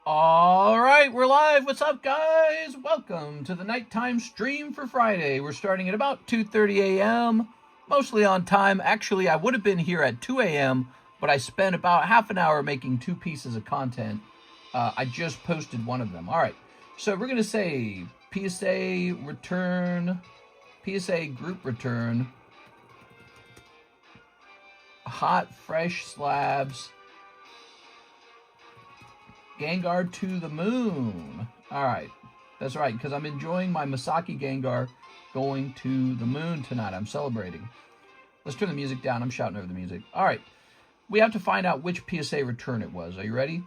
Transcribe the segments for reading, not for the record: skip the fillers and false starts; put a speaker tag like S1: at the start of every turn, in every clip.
S1: All right, we're live. What's up, guys? Welcome to the nighttime stream for Friday. We're starting at about 2:30 a.m., mostly on time. Actually, I would have been here at 2 a.m., but I spent about half an hour making two pieces of content. I just posted one of them. All right, so we're going to say PSA return, PSA group return, hot, fresh slabs, Gengar to the moon. All right. That's right, because I'm enjoying my Masaki Gengar going to the moon tonight. I'm celebrating. Let's turn the music down. I'm shouting over the music. All right. We have to find out which PSA return it was. Are you ready?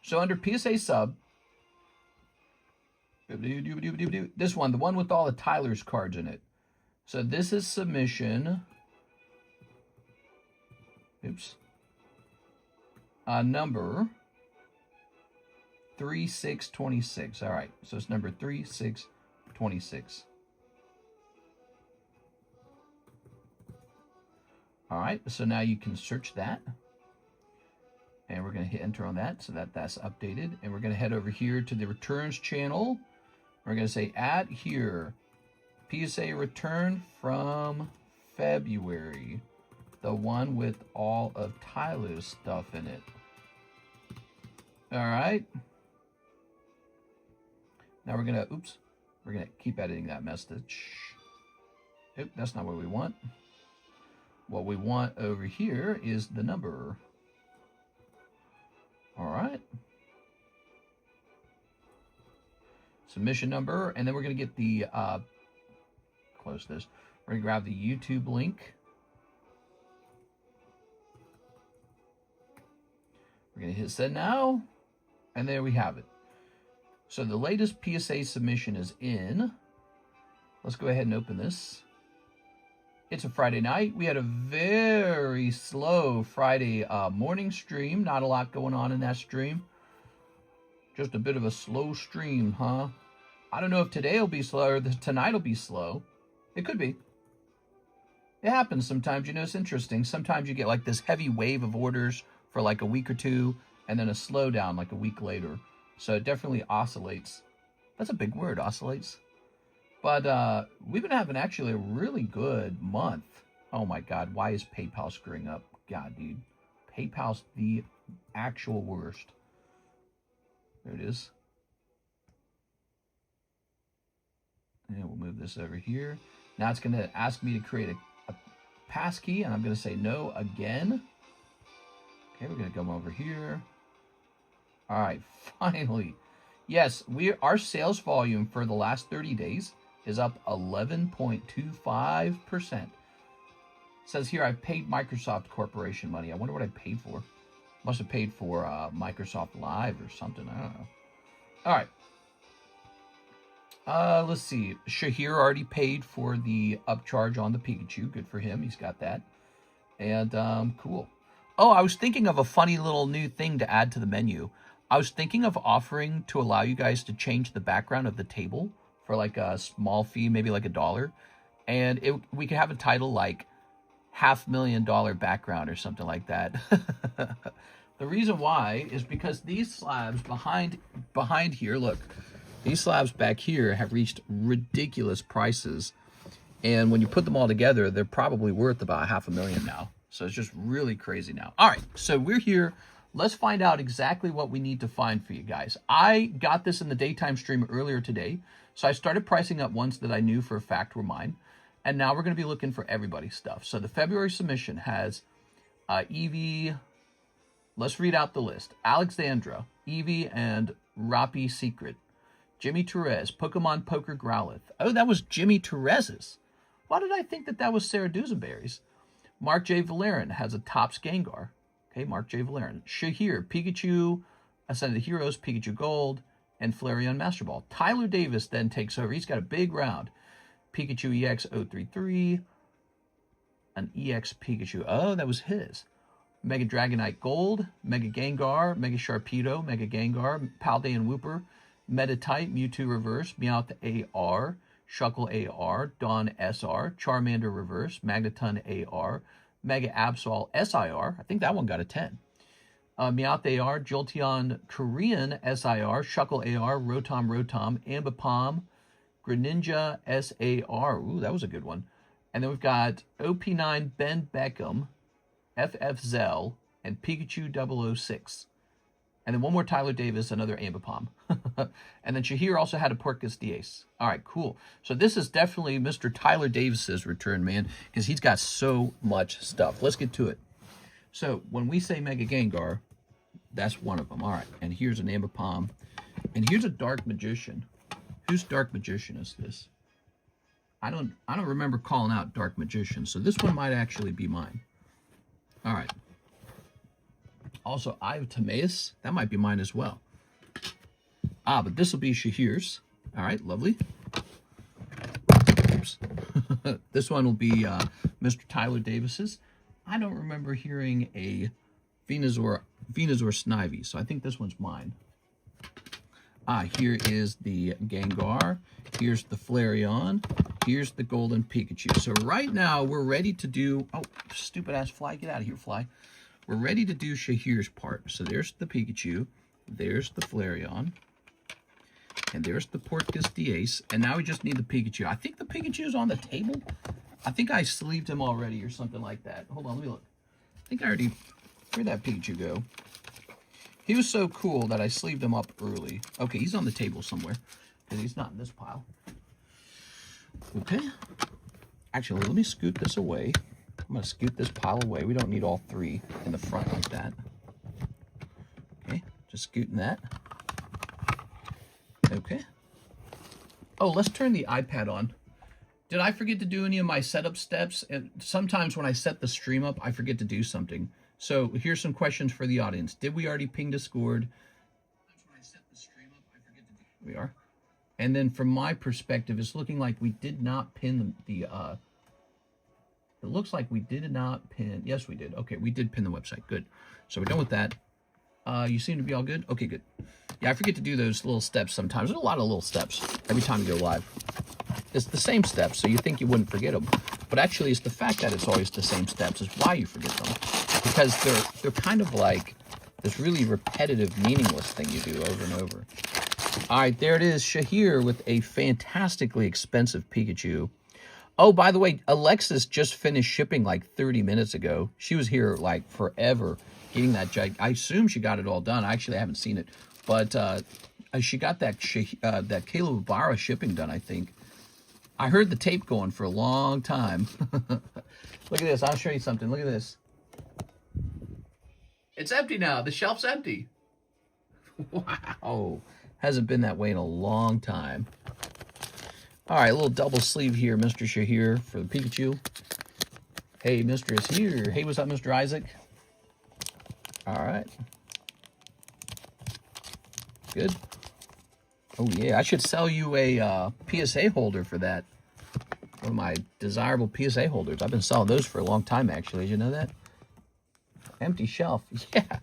S1: So under PSA sub, this one, the one with all the Tyler's cards in it. So this is submission. Oops. Number 3626. All right, so it's number 3626. All right, so now you can search that. And we're going to hit enter on that so that that's updated. And we're going to head over here to the returns channel. We're going to say add here, PSA return from February. The one with all of Tyler's stuff in it. All right. Now we're gonna, we're gonna keep editing that message. Oop, that's not what we want. What we want over here is the number. All right. Submission number, and then we're gonna get the, close this. We're gonna grab the YouTube link. We're going to hit send now, and there we have it. So the latest PSA submission is in. Let's go ahead and open this. It's a Friday night. We had a very slow Friday morning stream. Not a lot going on in that stream. Just a bit of a slow stream, huh? I don't know if today will be slow or tonight will be slow. It could be. It happens sometimes. You know, it's interesting. Sometimes you get like this heavy wave of orders for like a week or two, and then a slowdown like a week later. So it definitely oscillates. That's a big word, oscillates. But we've been having actually a really good month. Oh my God, why is PayPal screwing up? God, dude. PayPal's the actual worst. There it is. And we'll move this over here. Now it's going to ask me to create a passkey, and I'm going to say no again. Okay, we're going to come over here. All right, finally. Yes, our sales volume for the last 30 days is up 11.25%. It says here I paid Microsoft Corporation money. I wonder what I paid for. Must have paid for Microsoft Live or something. I don't know. All right. Let's see. Shahir already paid for the upcharge on the Pikachu. Good for him. He's got that. And cool. Oh, I was thinking of a funny little new thing to add to the menu. I was thinking of offering to allow you guys to change the background of the table for like a small fee, maybe like $1. And we could have a title like $500,000 background or something like that. The reason why is because these slabs behind here, look, these slabs back here have reached ridiculous prices. And when you put them all together, they're probably worth about $500,000 now. So it's just really crazy now. All right, so we're here. Let's find out exactly what we need to find for you guys. I got this in the daytime stream earlier today. So I started pricing up ones that I knew for a fact were mine. And now we're going to be looking for everybody's stuff. So the February submission has Eevee. Let's read out the list. Alexandra, Eevee, and Rapi Secret. Jimmy Torres, Pokemon Poker Growlithe. Oh, that was Jimmy Torres's. Why did I think that was Sarah Dusenberry's? Mark J. Valerian has a Topps Gengar. Okay, Mark J. Valerian. Shahir, Pikachu, Ascended Heroes, Pikachu Gold, and Flareon Master Ball. Tyler Davis then takes over. He's got a big round. Pikachu EX 033, an EX Pikachu. Oh, that was his. Mega Dragonite Gold, Mega Gengar, Mega Sharpedo, Mega Gengar, Paldean Wooper, Meta-type, Mewtwo Reverse, Meowth AR, Shuckle AR, Dawn SR, Charmander Reverse, Magneton AR, Mega Absol SIR. I think that one got a 10. Meowth AR, Jolteon Korean SIR, Shuckle AR, Rotom, Ambipom, Greninja SAR. Ooh, that was a good one. And then we've got OP9 Ben Beckham, FF ZELLE, and Pikachu 006. And then one more Tyler Davis, another Ambipom. And then Shahir also had a Porcus Diaz. All right, cool. So this is definitely Mr. Tyler Davis's return, man, because he's got so much stuff. Let's get to it. So when we say Mega Gengar, that's one of them. All right, and here's an Ambipom. And here's a Dark Magician. Whose Dark Magician is this? I don't remember calling out Dark Magician, so this one might actually be mine. All right. Also, I have Timaeus. That might be mine as well. Ah, but this will be Shahir's. All right, lovely. Oops. This one will be Mr. Tyler Davis's. I don't remember hearing a Venusaur Snivy, so I think this one's mine. Ah, here is the Gengar. Here's the Flareon. Here's the Golden Pikachu. So right now, we're ready to do... Oh, stupid-ass fly. Get out of here, fly. We're ready to do Shahir's part. So there's the Pikachu, there's the Flareon, and there's the Porcus Diaz. And now we just need the Pikachu. I think the Pikachu's on the table. I think I sleeved him already or something like that. Hold on, let me look. I think I already... Where'd that Pikachu go? He was so cool that I sleeved him up early. Okay, he's on the table somewhere, because he's not in this pile. Okay. Actually, let me scoot this away. I'm going to scoot this pile away. We don't need all three in the front like that. Okay, just scooting that. Okay. Oh, let's turn the iPad on. Did I forget to do any of my setup steps? And sometimes when I set the stream up, I forget to do something. So here's some questions for the audience. Did we already ping Discord? When I set the stream up, I forget to do. We are. And then from my perspective, it's looking like we did not pin the it looks like we did not pin. Yes, we did. Okay, we did pin the website. Good. So we're done with that. You seem to be all good? Okay, good. Yeah, I forget to do those little steps sometimes. There's a lot of little steps every time you go live. It's the same steps, so you think you wouldn't forget them. But actually, it's the fact that it's always the same steps is why you forget them. Because they're kind of like this really repetitive, meaningless thing you do over and over. All right, there it is. Shahir with a fantastically expensive Pikachu. Oh, by the way, Alexis just finished shipping like 30 minutes ago. She was here like forever getting that. I assume she got it all done. Actually, I haven't seen it. But she got that Caleb Ibarra shipping done, I think. I heard the tape going for a long time. Look at this. I'll show you something. Look at this. It's empty now. The shelf's empty. Wow. Hasn't been that way in a long time. All right, a little double sleeve here, Mr. Shahir, for the Pikachu. Hey, Mr. is here. Hey, what's up, Mr. Isaac? All right. Good. Oh, yeah, I should sell you a PSA holder for that. One of my desirable PSA holders. I've been selling those for a long time, actually. Did you know that? Empty shelf. Yeah.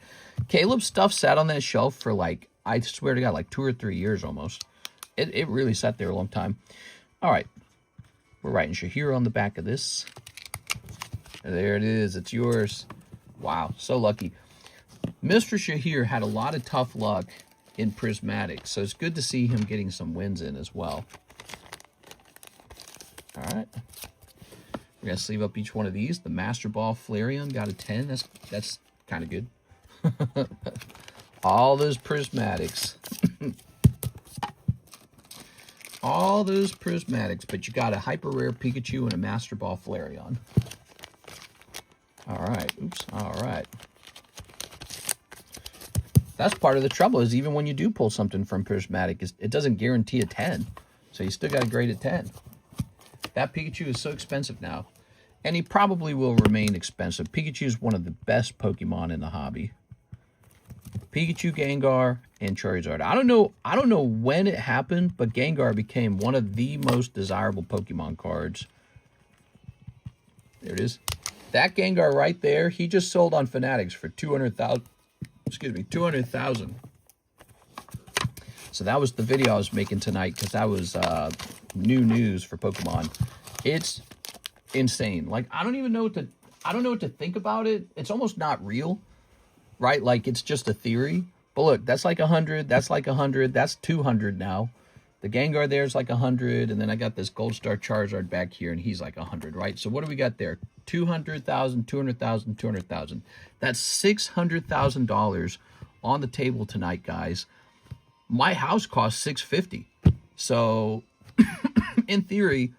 S1: Caleb's stuff sat on that shelf for like, I swear to God, like 2 or 3 years almost. It really sat there a long time. All right. We're writing Shahir on the back of this. There it is. It's yours. Wow. So lucky. Mr. Shahir had a lot of tough luck in Prismatic, so it's good to see him getting some wins in as well. All right. We're going to sleeve up each one of these. The Master Ball Flareon got a 10. That's kind of good. All those Prismatics. All those Prismatics, but you got a Hyper Rare Pikachu and a Master Ball Flareon. All right. Oops. All right. That's part of the trouble is even when you do pull something from Prismatic, it doesn't guarantee a 10. So you still got to grade at 10. That Pikachu is so expensive now. And he probably will remain expensive. Pikachu is one of the best Pokemon in the hobby. Pikachu, Gengar, and Charizard. I don't know when it happened, but Gengar became one of the most desirable Pokemon cards. There it is. That Gengar right there, he just sold on Fanatics for 200,000. Excuse me, 200,000. So that was the video I was making tonight because that was new news for Pokemon. It's insane. Like I don't know what to think about it. It's almost not real. right? Like it's just a theory. But look, that's like 100. That's like 100. That's 200 now. The Gengar there's like 100. And then I got this Gold Star Charizard back here, and he's like 100, right? So what do we got there? 200,000, 200,000, 200,000. That's $600,000 on the table tonight, guys. My house costs $650. So in theory,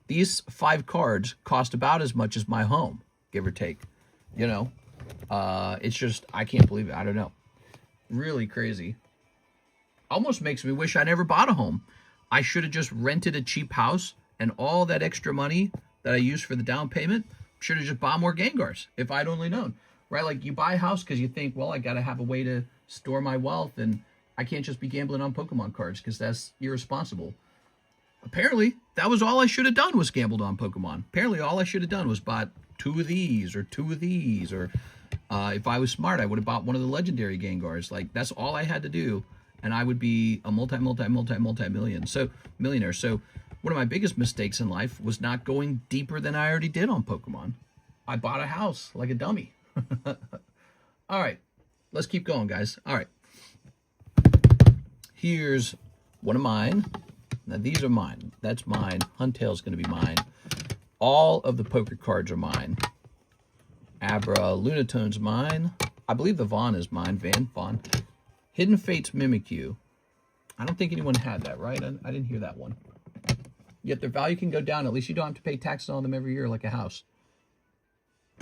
S1: these 5 cards cost about as much as my home, give or take. You know, it's just, I can't believe it. I don't know. Really crazy. Almost makes me wish I never bought a home. I should have just rented a cheap house, and all that extra money that I used for the down payment, should have just bought more Gengars if I'd only known. Right? Like you buy a house because you think, well, I got to have a way to store my wealth, and I can't just be gambling on Pokemon cards because that's irresponsible. Apparently, that was all I should have done, was gambled on Pokemon. Apparently, all I should have done was bought 2 of these or 2 of these, or if I was smart, I would have bought one of the legendary Gengars. Like, that's all I had to do, and I would be a multi-millionaire. So one of my biggest mistakes in life was not going deeper than I already did on Pokemon. I bought a house like a dummy. All right, let's keep going, guys. All right. Here's one of mine. Now, these are mine. That's mine. Huntail's going to be mine. All of the poker cards are mine. Abra Lunatone's mine. I believe the Vaughn is mine. Vaughn. Hidden Fate's Mimikyu. I don't think anyone had that, right? I didn't hear that one. Yet their value can go down. At least you don't have to pay taxes on them every year like a house.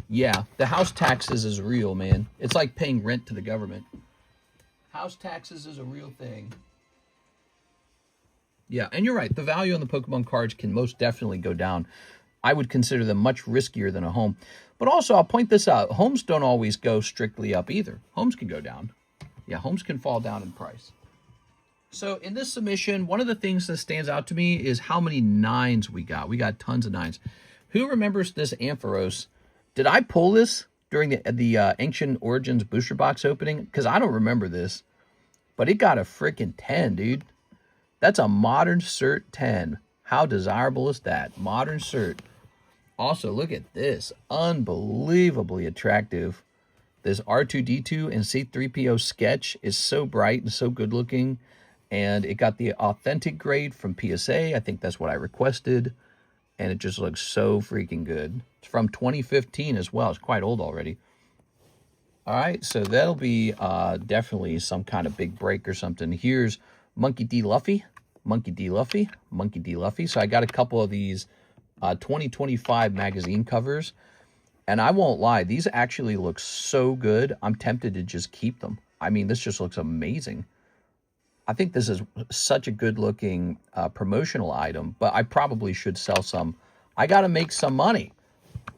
S1: Yeah, the house taxes is real, man. It's like paying rent to the government. House taxes is a real thing. Yeah, and you're right. The value on the Pokemon cards can most definitely go down. I would consider them much riskier than a home. But also, I'll point this out. Homes don't always go strictly up either. Homes can go down. Yeah, homes can fall down in price. So in this submission, one of the things that stands out to me is how many 9s we got. We got tons of 9s. Who remembers this Ampharos? Did I pull this during the Ancient Origins booster box opening? Because I don't remember this. But it got a freaking 10, dude. That's a Modern Cert 10. How desirable is that? Modern Cert. Also, look at this. Unbelievably attractive. This R2-D2 and C3PO sketch is so bright and so good looking. And it got the authentic grade from PSA. I think that's what I requested. And it just looks so freaking good. It's from 2015 as well. It's quite old already. All right, so that'll be definitely some kind of big break or something. Here's Monkey D. Luffy. Monkey D. Luffy. Monkey D. Luffy. So I got a couple of these 2025 magazine covers. And I won't lie, these actually look so good. I'm tempted to just keep them. I mean, this just looks amazing. I think this is such a good-looking promotional item, but I probably should sell some. I got to make some money.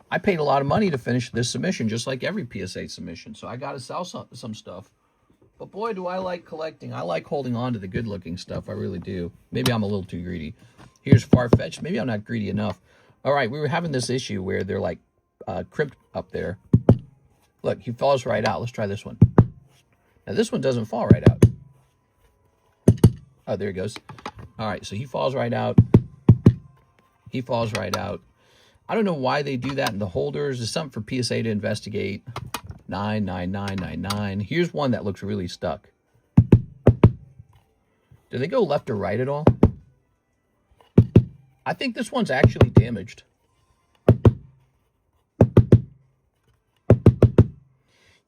S1: I paid a lot of money to finish this submission, just like every PSA submission, so I got to sell some stuff. But boy, do I like collecting. I like holding on to the good-looking stuff. I really do. Maybe I'm a little too greedy. Here's Farfetch'd. Maybe I'm not greedy enough. All right, we were having this issue where they're like crimped up there. Look, he falls right out. Let's try this one. Now, this one doesn't fall right out. Oh, there he goes. All right, so he falls right out. He falls right out. I don't know why they do that in the holders. It's something for PSA to investigate. 99999. Here's one that looks really stuck. Do they go left or right at all? I think this one's actually damaged.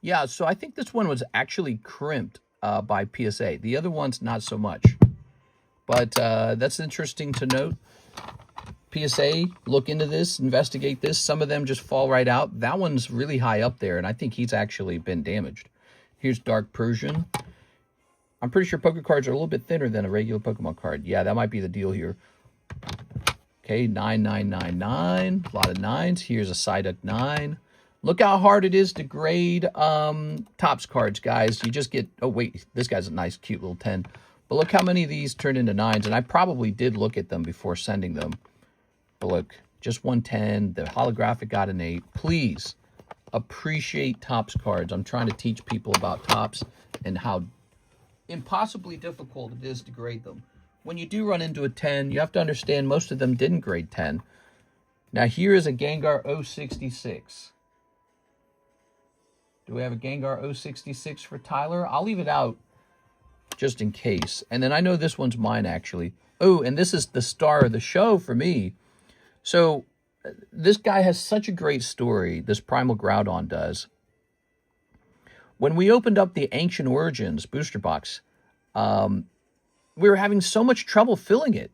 S1: Yeah, so I think this one was actually crimped by PSA. The other one's not so much. But that's interesting to note. PSA, look into this, investigate this. Some of them just fall right out. That one's really high up there, and I think he's actually been damaged. Here's Dark Persian. I'm pretty sure poker cards are a little bit thinner than a regular Pokemon card. Yeah, that might be the deal here. Okay, 9999. A lot of 9s. Here's a Psyduck 9. Look how hard it is to grade Topps cards, guys. You just get... Oh, wait. This guy's a nice, cute little 10. But look how many of these turned into 9s. And I probably did look at them before sending them. But look, just 110. The holographic got an 8. Please appreciate Topps cards. I'm trying to teach people about Topps and how impossibly difficult it is to grade them. When you do run into a 10, you have to understand most of them didn't grade 10. Now, here is a Gengar 066. Do we have a Gengar 066 for Tyler? I'll leave it out just in case. And then I know this one's mine, actually. Oh, and this is the star of the show for me. So this guy has such a great story, this Primal Groudon does. When we opened up the Ancient Origins booster box, we were having so much trouble filling it.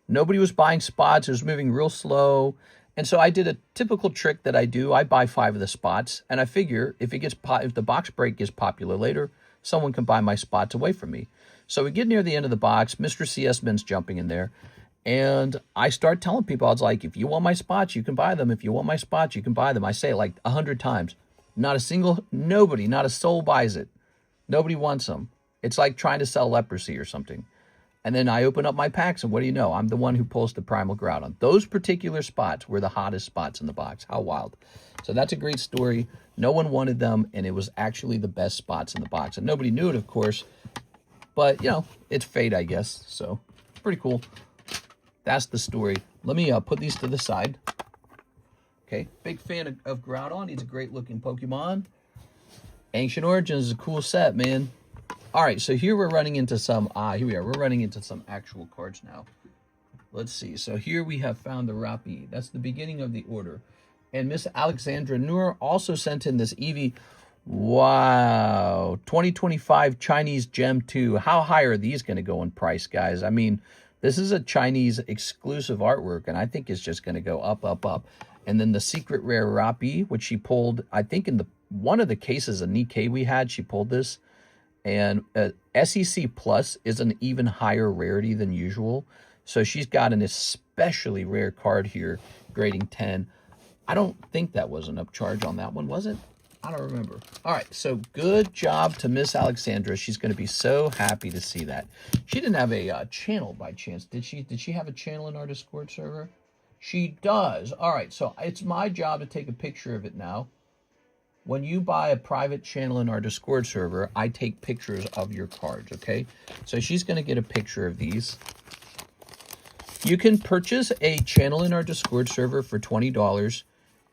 S1: Nobody was buying spots. It was moving real slow. And so I did a typical trick that I do. I buy 5 of the spots, and I figure if the box break gets popular later, someone can buy my spots away from me. So we get near the end of the box. Mr. CS Man's jumping in there. And I start telling people, I was like, if you want my spots, you can buy them. If you want my spots, you can buy them. I say it like 100 times. Not a soul buys it. Nobody wants them. It's like trying to sell leprosy or something. And then I open up my packs, and what do you know? I'm the one who pulls the Primal Groudon. Those particular spots were the hottest spots in the box. How wild. So that's a great story. No one wanted them, and it was actually the best spots in the box. And nobody knew it, of course. But, you know, it's fate, I guess. So, pretty cool. That's the story. Let me put these to the side. Okay, big fan of Groudon. He's a great-looking Pokemon. Ancient Origins is a cool set, man. All right, so here we're running into some, here we are. We're running into some actual cards now. Let's see. So here we have found the Rappi. That's the beginning of the order. And Miss Alexandra Noor also sent in this Eevee. Wow. 2025 Chinese Gem 2. How high are these going to go in price, guys? I mean, this is a Chinese exclusive artwork, and I think it's just going to go up, up, up. And then the secret rare Rappi, which she pulled, I think in one of the cases of Nikkei we had, she pulled this. And SEC Plus is an even higher rarity than usual. So she's got an especially rare card here, grading 10. I don't think that was an upcharge on that one, was it? I don't remember. All right, so good job to Miss Alexandra. She's going to be so happy to see that. She didn't have a channel by chance, did she? Did she have a channel in our Discord server? She does. All right, so it's my job to take a picture of it now. When you buy a private channel in our Discord server, I take pictures of your cards, okay? So she's going to get a picture of these. You can purchase a channel in our Discord server for $20.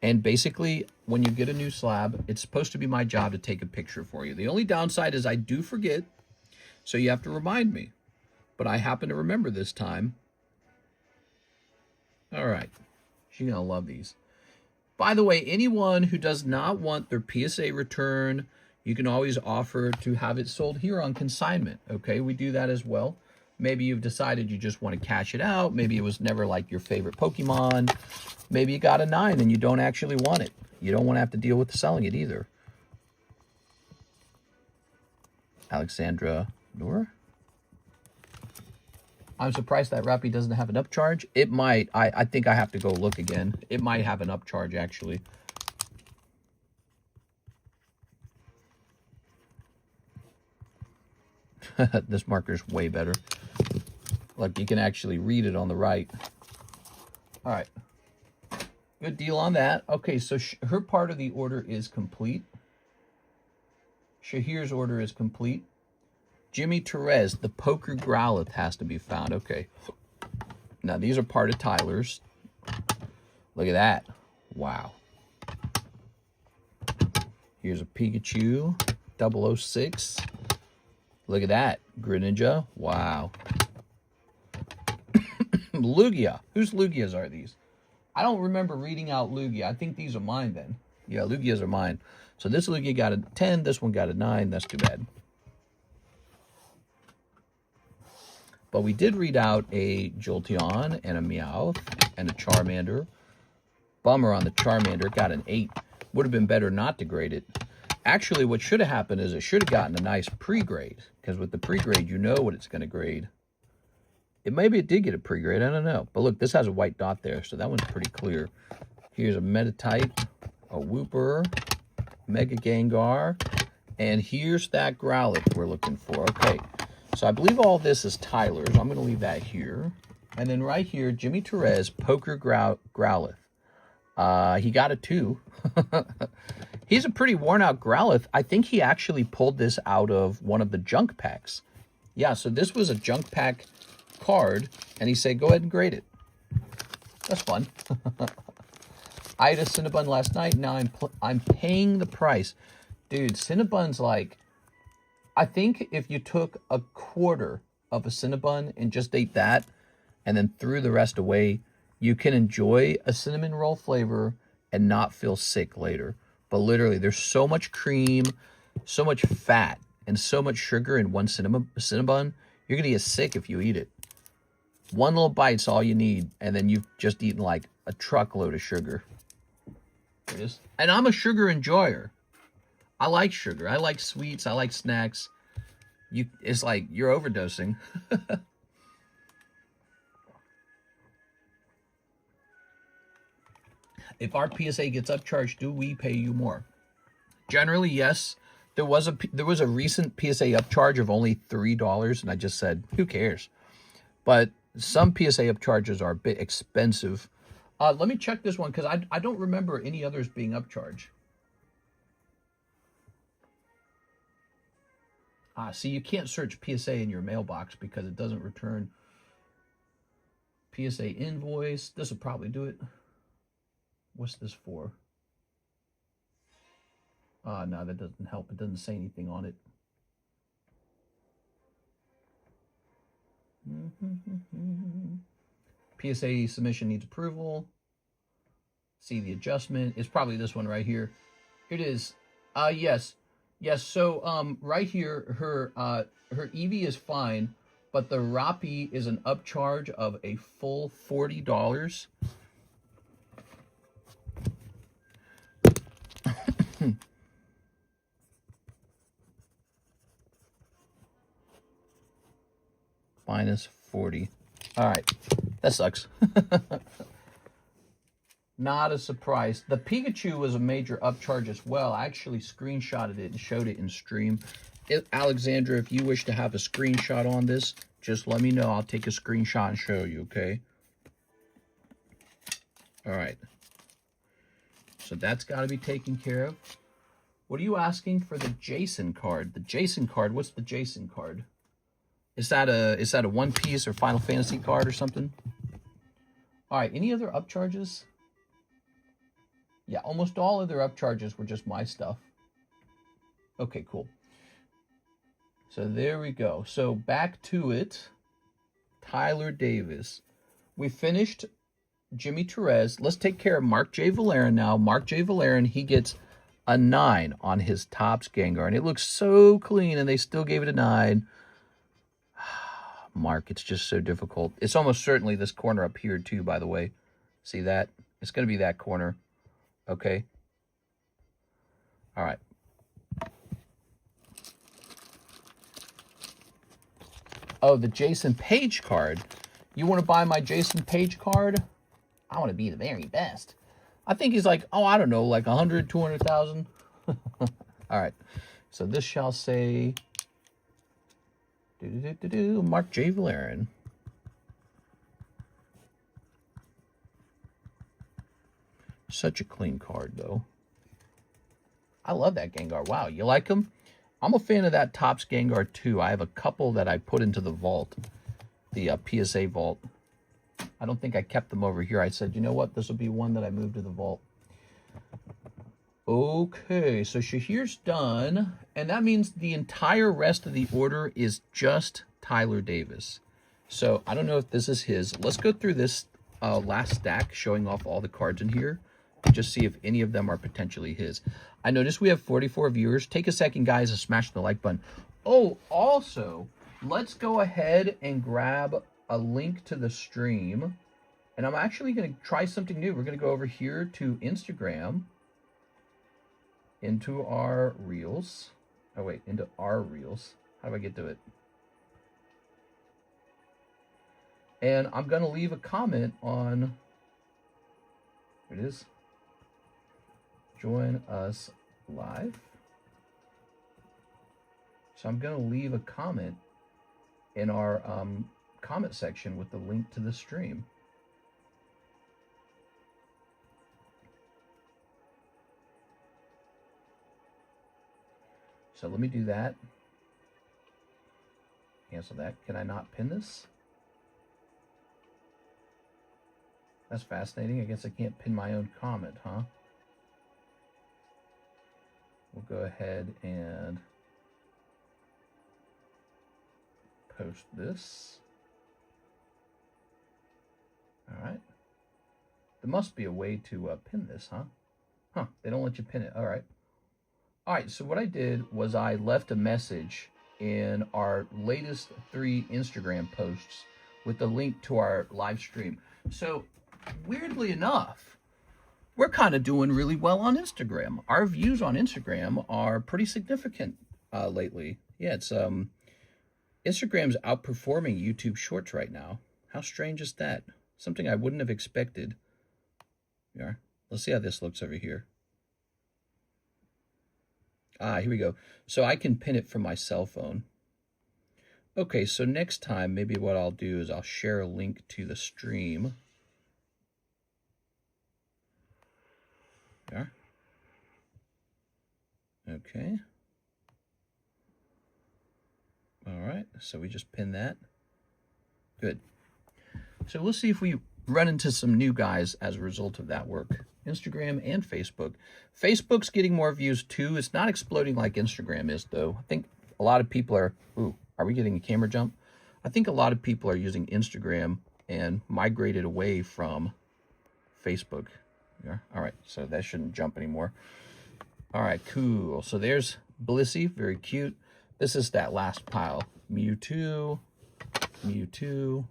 S1: And basically, when you get a new slab, it's supposed to be my job to take a picture for you. The only downside is I do forget, so you have to remind me. But I happen to remember this time. All right. She's going to love these. By the way, anyone who does not want their PSA return, you can always offer to have it sold here on consignment. Okay, we do that as well. Maybe you've decided you just want to cash it out. Maybe it was never like your favorite Pokemon. Maybe you got a 9 and you don't actually want it. You don't want to have to deal with selling it either. Alexandra Noor. I'm surprised that Rappi doesn't have an upcharge. It might. I think I have to go look again. It might have an upcharge, actually. This marker's way better. Look, you can actually read it on the right. All right. Good deal on that. Okay, so her part of the order is complete. Shahir's order is complete. Jimmy Therese, the Poker Growlithe has to be found. Okay. Now, these are part of Tyler's. Look at that. Wow. Here's a Pikachu, 006. Look at that. Greninja. Wow. Lugia. Whose Lugias are these? I don't remember reading out Lugia. I think these are mine then. Yeah, Lugias are mine. So this Lugia got a 10. This one got a 9. That's too bad. But we did read out a Jolteon and a Meowth and a Charmander. Bummer on the Charmander. Got an 8. Would have been better not to grade it. Actually, what should have happened is it should have gotten a nice pre-grade. Because with the pre-grade, you know what it's going to grade. Maybe it did get a pre-grade. I don't know. But look, this has a white dot there. So that one's pretty clear. Here's a Metatype, a Wooper, Mega Gengar. And here's that Growlithe we're looking for. Okay. So I believe all this is Tyler's. I'm going to leave that here. And then right here, Jimmy Therese, Poker Growlithe. He got a 2. He's a pretty worn out Growlithe. I think he actually pulled this out of one of the junk packs. Yeah, so this was a junk pack card. And he said, go ahead and grade it. That's fun. I had a Cinnabon last night. Now I'm paying the price. Dude, Cinnabon's like, I think if you took a quarter of a Cinnabon and just ate that and then threw the rest away, you can enjoy a cinnamon roll flavor and not feel sick later. But literally, there's so much cream, so much fat, and so much sugar in one Cinnabon, you're going to get sick if you eat it. One little bite's all you need, and then you've just eaten like a truckload of sugar. There it is. And I'm a sugar enjoyer. I like sugar. I like sweets. I like snacks. It's like you're overdosing. If our PSA gets upcharged, do we pay you more? Generally, yes. There was a recent PSA upcharge of only $3, and I just said, who cares? But some PSA upcharges are a bit expensive. Let me check this one because I don't remember any others being upcharged. See, you can't search PSA in your mailbox because it doesn't return PSA invoice. This will probably do it. What's this for? No, that doesn't help. It doesn't say anything on it. PSA submission needs approval. See the adjustment. It's probably this one right here. It is. Yes. So right here, her EV is fine, but the Rappi is an upcharge of a full $40. Minus 40. All right, that sucks. Not a surprise. The Pikachu was a major upcharge as well. I actually screenshotted it and showed it in stream. Alexandra, if you wish to have a screenshot on this, just let me know. I'll take a screenshot and show you, okay? All right. So that's got to be taken care of. What are you asking for the Jason card? The Jason card, what's the Jason card? Is that a One Piece or Final Fantasy card or something? All right, any other upcharges? Yeah, almost all other upcharges were just my stuff. Okay, cool. So there we go. So back to it. Tyler Davis. We finished Jimmy Torres. Let's take care of Mark J. Valerian now. Mark J. Valerian, he gets a 9 on his Topps Gengar. And it looks so clean, and they still gave it a 9. Mark, it's just so difficult. It's almost certainly this corner up here too, by the way. See that? It's going to be that corner. Okay. All right. Oh, the Jason Page card. You want to buy my Jason Page card? I want to be the very best. I think he's like, oh, I don't know, like 100, 200,000. All right. So this shall say Mark J. Valerian. Such a clean card, though. I love that Gengar. Wow, you like him? I'm a fan of that Topps Gengar, too. I have a couple that I put into the vault, the PSA vault. I don't think I kept them over here. I said, you know what? This will be one that I moved to the vault. Okay, so Shahir's done. And that means the entire rest of the order is just Tyler Davis. So I don't know if this is his. Let's go through this last stack, showing off all the cards in here. Just see if any of them are potentially his. I noticed we have 44 viewers. Take a second, guys, to smash the like button. Oh, also, let's go ahead and grab a link to the stream. And I'm actually going to try something new. We're going to go over here to Instagram, into our Reels. Oh, wait, into our Reels. How do I get to it? And I'm going to leave a comment on, here it is, join us live. So I'm going to leave a comment in our comment section with the link to the stream. So let me do that. Cancel that. Can I not pin this? That's fascinating. I guess I can't pin my own comment, huh? we'll go ahead and post this. All right. There must be a way to pin this, huh? Huh, they don't let you pin it. All right. All right, so what I did was I left a message in our latest 3 Instagram posts with the link to our live stream. So weirdly enough, we're kind of doing really well on Instagram. Our views on Instagram are pretty significant lately. Yeah, it's Instagram's outperforming YouTube Shorts right now. How strange is that? Something I wouldn't have expected. Yeah, let's see how this looks over here. Ah, here we go. So I can pin it from my cell phone. Okay, so next time, maybe what I'll do is I'll share a link to the stream. Yeah. Okay. All right, so we just pin that. Good. So we'll see if we run into some new guys as a result of that work. Instagram and Facebook. Facebook's getting more views too. It's not exploding like Instagram is, though. I think a lot of people are... Ooh, are we getting a camera jump? I think a lot of people are using Instagram and migrated away from Facebook. Yeah. All right, so that shouldn't jump anymore. All right, cool. So there's Blissey, very cute. This is that last pile. Mewtwo, Mewtwo.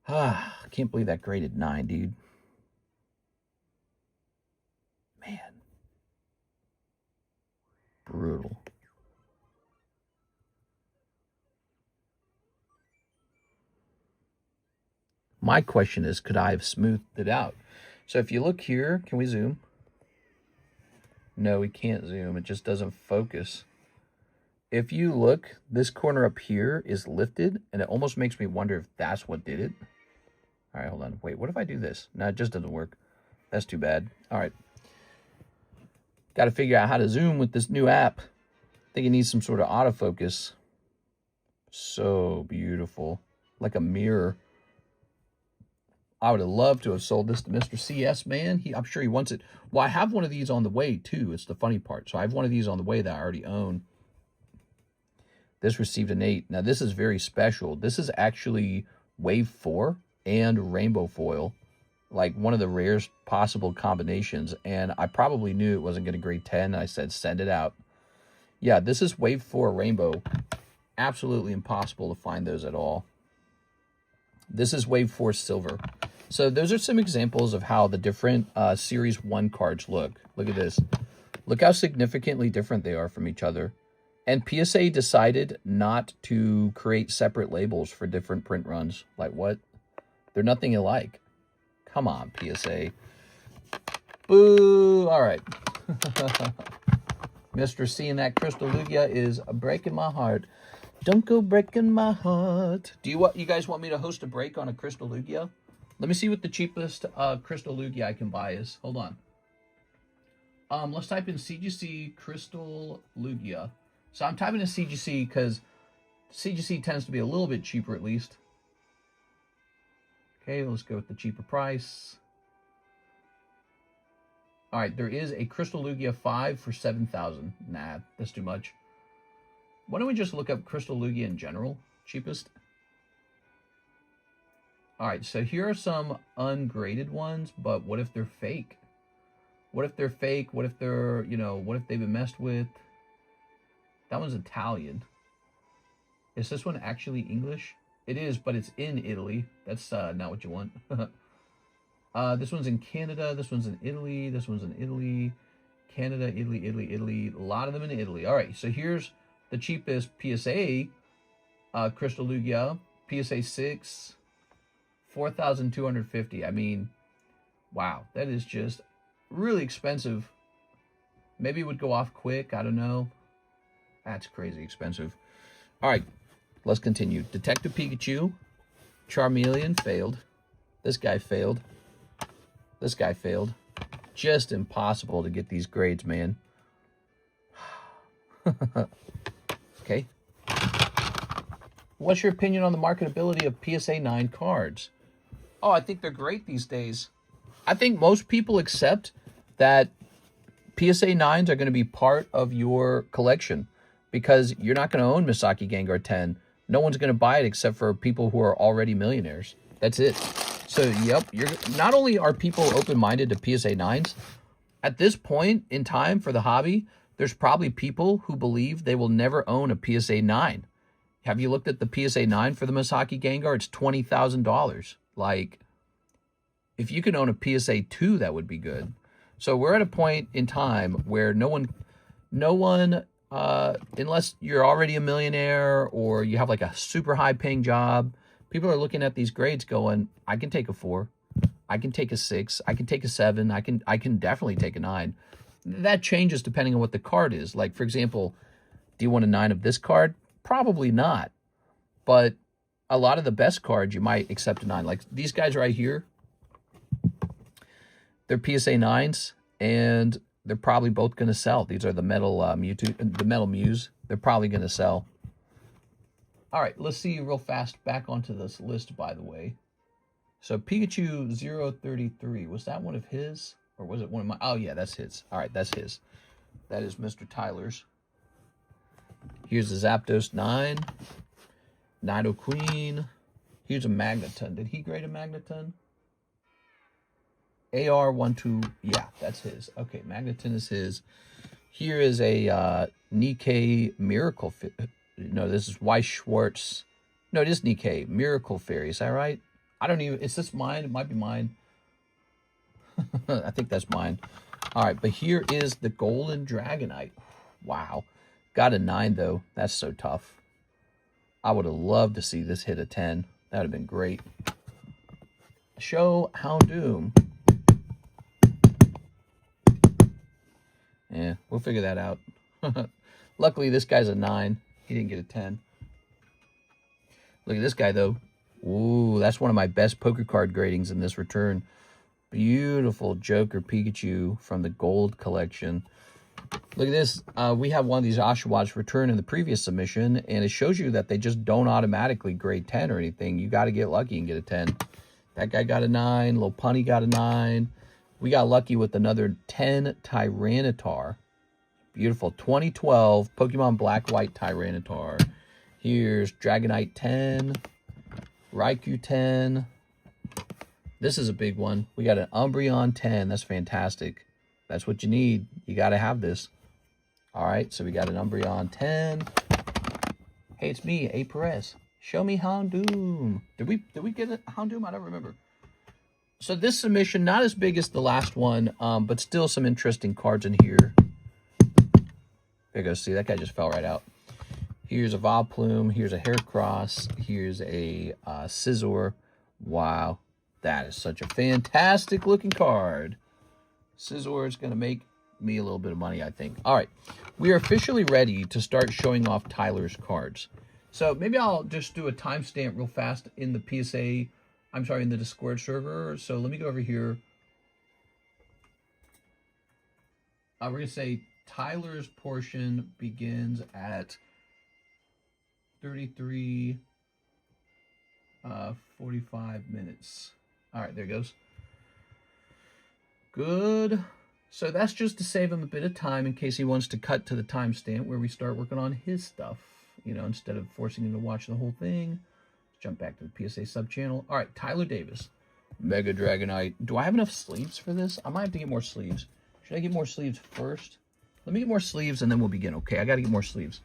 S1: Ah, I can't believe that graded 9, dude. Man. Brutal. My question is, could I have smoothed it out? So if you look here, can we zoom? No, we can't zoom. It just doesn't focus. If you look, this corner up here is lifted, and it almost makes me wonder if that's what did it. All right, hold on. Wait, what if I do this? No, it just doesn't work. That's too bad. All right. Got to figure out how to zoom with this new app. I think it needs some sort of autofocus. So beautiful. Like a mirror. I would have loved to have sold this to Mr. CS, man. I'm sure he wants it. Well, I have one of these on the way, too. It's the funny part. So I have one of these on the way that I already own. This received an 8. Now, this is very special. This is actually Wave 4 and Rainbow Foil. Like one of the rarest possible combinations. And I probably knew it wasn't going to grade 10. I said, send it out. Yeah, this is Wave 4 Rainbow. Absolutely impossible to find those at all. This is Wave 4 Silver. So those are some examples of how the different Series 1 cards look. Look at this. Look how significantly different they are from each other. And PSA decided not to create separate labels for different print runs. Like what? They're nothing alike. Come on, PSA. Boo! All right. Mr. C in that Crystal Lugia is breaking my heart. Don't go breaking my heart. Do you guys want me to host a break on a Crystal Lugia? Let me see what the cheapest Crystal Lugia I can buy is. Hold on. Let's type in CGC Crystal Lugia. So I'm typing in CGC because CGC tends to be a little bit cheaper at least. Okay, let's go with the cheaper price. All right, there is a Crystal Lugia 5 for 7,000. Nah, that's too much. Why don't we just look up Crystal Lugia in general? Cheapest. All right, so here are some ungraded ones, but what if they're fake? What if they're fake? What if they're, what if they've been messed with? That one's Italian. Is this one actually English? It is, but it's in Italy. That's not what you want. This one's in Canada. This one's in Italy. This one's in Italy. Canada, Italy, Italy, Italy. A lot of them in Italy. All right, so here's the cheapest PSA Crystal Lugia. PSA 6, 4,250. I mean, wow, that is just really expensive. Maybe it would go off quick. I don't know. That's crazy expensive. All right, let's continue. Detective Pikachu, Charmeleon failed. This guy failed. This guy failed. Just impossible to get these grades, man. Okay. What's your opinion on the marketability of PSA 9 cards? Oh, I think they're great these days. I think most people accept that PSA 9s are going to be part of your collection because you're not going to own Misaki Gengar 10. No one's going to buy it except for people who are already millionaires. That's it. So, yep, you're not only are people open-minded to PSA 9s, at this point in time for the hobby, there's probably people who believe they will never own a PSA 9. Have you looked at the PSA 9 for the Misaki Gengar? It's $20,000. Like, if you could own a PSA 2, that would be good. So we're at a point in time where no one, unless you're already a millionaire or you have like a super high-paying job, people are looking at these grades going, I can take a 4, I can take a 6, I can take a 7, I can definitely take a 9. That changes depending on what the card is. Like, for example, do you want a 9 of this card? Probably not. But a lot of the best cards, you might accept a 9. Like these guys right here, they're PSA 9s, and they're probably both going to sell. These are the metal Mewtwo, the metal Mews. They're probably going to sell. All right, let's see real fast back onto this list, by the way. So Pikachu 033, was that one of his? Or was it one of my? Oh, yeah, that's his. All right, that's his. That is Mr. Tyler's. Here's the Zapdos 9. Nidoqueen. Here's a Magneton. Did he grade a Magneton? AR12, yeah, that's his. Okay, Magneton is his. Here is a Nikkei Miracle. No, this is Weiss Schwartz. No, it is Nikkei Miracle Fairy. Is that right? I don't even. Is this mine? It might be mine. I think that's mine. All right, but here is the Golden Dragonite. Wow. Got a 9, though. That's so tough. I would have loved to see this hit a 10. That would have been great. Show Houndoom. Yeah, we'll figure that out. Luckily, this guy's a 9. He didn't get a 10. Look at this guy, though. Ooh, that's one of my best poker card gradings in this return. Beautiful Joker Pikachu from the Gold Collection. Look at this. We have one of these Oshawatts return in the previous submission, and it shows you that they just don't automatically grade 10 or anything. You got to get lucky and get a 10. That guy got a 9. Little Punny got a 9. We got lucky with another 10 Tyranitar. Beautiful. 2012 Pokemon Black White Tyranitar. Here's Dragonite 10. Raikou 10. This is a big one. We got an Umbreon 10. That's fantastic. That's what you need. You got to have this. All right, so we got an Umbreon 10. Hey, it's me, A. Perez. Show me Houndoom. Did we get a Houndoom? I don't remember. So this submission, not as big as the last one, but still some interesting cards in here. There you go. See, that guy just fell right out. Here's a Vileplume. Here's a Heracross. Here's a Scizor. Wow. That is such a fantastic looking card. Scizor is going to make me a little bit of money, I think. All right. We are officially ready to start showing off Tyler's cards. So maybe I'll just do a timestamp real fast in the PSA. I'm sorry, in the Discord server. So let me go over here. We're going to say Tyler's portion begins at 33:45 minutes. All right, there it goes. Good. So that's just to save him a bit of time in case he wants to cut to the timestamp where we start working on his stuff. You know, instead of forcing him to watch the whole thing. Jump back to the PSA sub-channel. All right, Tyler Davis. Mega Dragonite. Do I have enough sleeves for this? I might have to get more sleeves. Should I get more sleeves first? Let me get more sleeves and then we'll begin. Okay, I got to get more sleeves.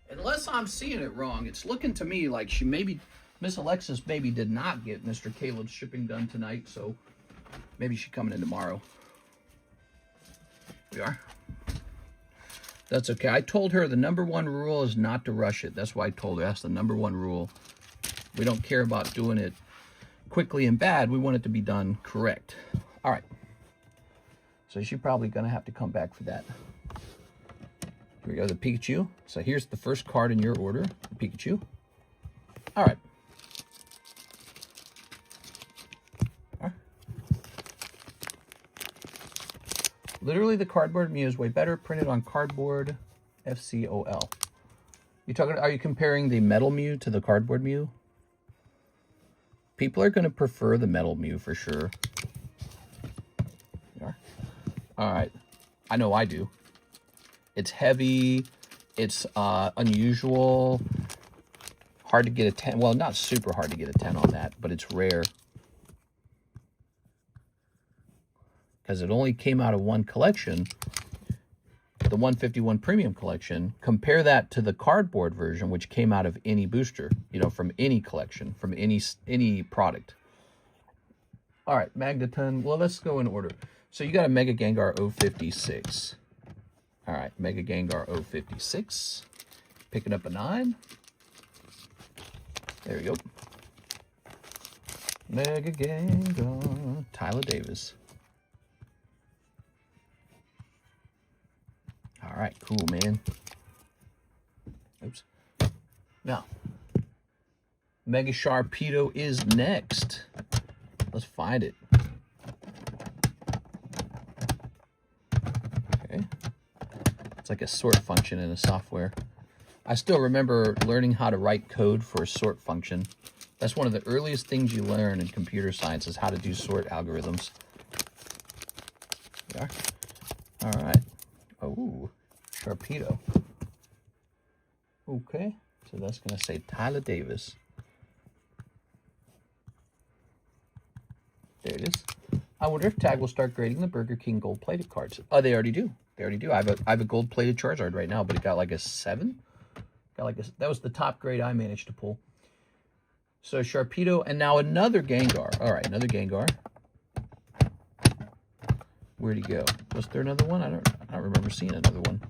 S1: Unless I'm seeing it wrong, it's looking to me like she maybe, Miss Alexis maybe did not get Mr. Caleb's shipping done tonight, so maybe she's coming in tomorrow. We are. That's okay. I told her the #1 rule is not to rush it. That's why I told her. That's the #1 rule. We don't care about doing it quickly and bad. We want it to be done correct. All right. So she's probably going to have to come back for that. Here we go, the Pikachu. So here's the first card in your order, the Pikachu. All right. Literally, the cardboard Mew is way better. Printed on cardboard, FCOL. You talking? Are you comparing the metal Mew to the cardboard Mew? People are going to prefer the metal Mew for sure. All right, I know I do. It's heavy. It's unusual. Hard to get a 10. Well, not super hard to get a 10 on that, but it's rare. Because it only came out of one collection, the 151 Premium Collection. Compare that to the cardboard version, which came out of any booster, you know, from any collection, from any product. All right, Magneton. Well, let's go in order. So you got a Mega Gengar 056. All right, Mega Gengar 056. Picking up a 9. There we go. Mega Gengar. Tyler Davis. All right, cool, man. Oops. Now, Mega Sharpedo is next. Let's find it. Okay. It's like a sort function in a software. I still remember learning how to write code for a sort function. That's one of the earliest things you learn in computer science is how to do sort algorithms. There we are. All right. Oh, Sharpedo. Okay, so that's going to say Tyler Davis. There it is. I wonder if Tag will start grading the Burger King gold-plated cards. Oh, they already do. They already do. I have a gold-plated Charizard right now, but it got like a 7. Got like that was the top grade I managed to pull. So Sharpedo, and now another Gengar. All right, another Gengar. Where'd he go? Was there another one? I don't remember seeing another one.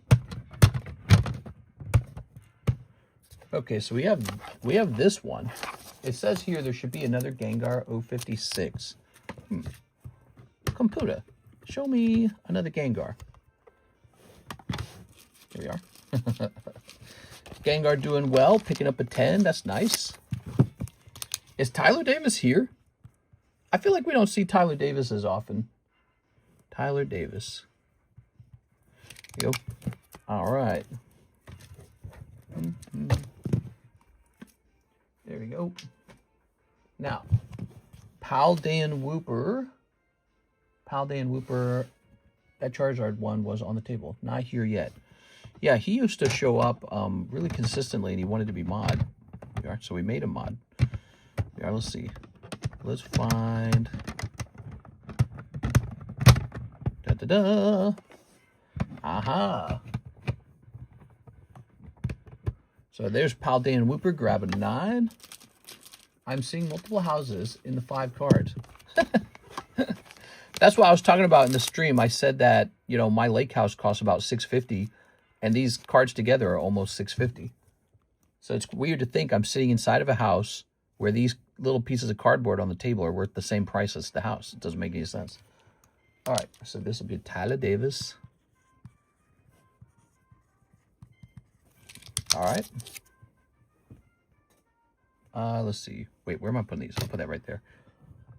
S1: Okay, so we have this one. It says here there should be another Gengar 056. Computer, show me another Gengar. Here we are. Gengar doing well, picking up a 10. That's nice. Is Tyler Davis here? I feel like we don't see Tyler Davis as often. Tyler Davis. Here we go. All right. There we go. Now, Paldean Wooper. Paldean Wooper. That Charizard one was on the table. Not here yet. Yeah, he used to show up really consistently, and he wanted to be mod. There we are. So we made a mod. Yeah, let's see. Let's find. Da-da-da. Aha. So there's Paldean Wooper grabbing a 9. I'm seeing multiple houses in the 5 cards. That's what I was talking about in the stream. I said that, you know, my lake house costs about $650, and these cards together are almost $650. So it's weird to think I'm sitting inside of a house where these little pieces of cardboard on the table are worth the same price as the house. It doesn't make any sense. All right, so this will be Tyler Davis. All right. Let's see. Wait, where am I putting these? I'll put that right there.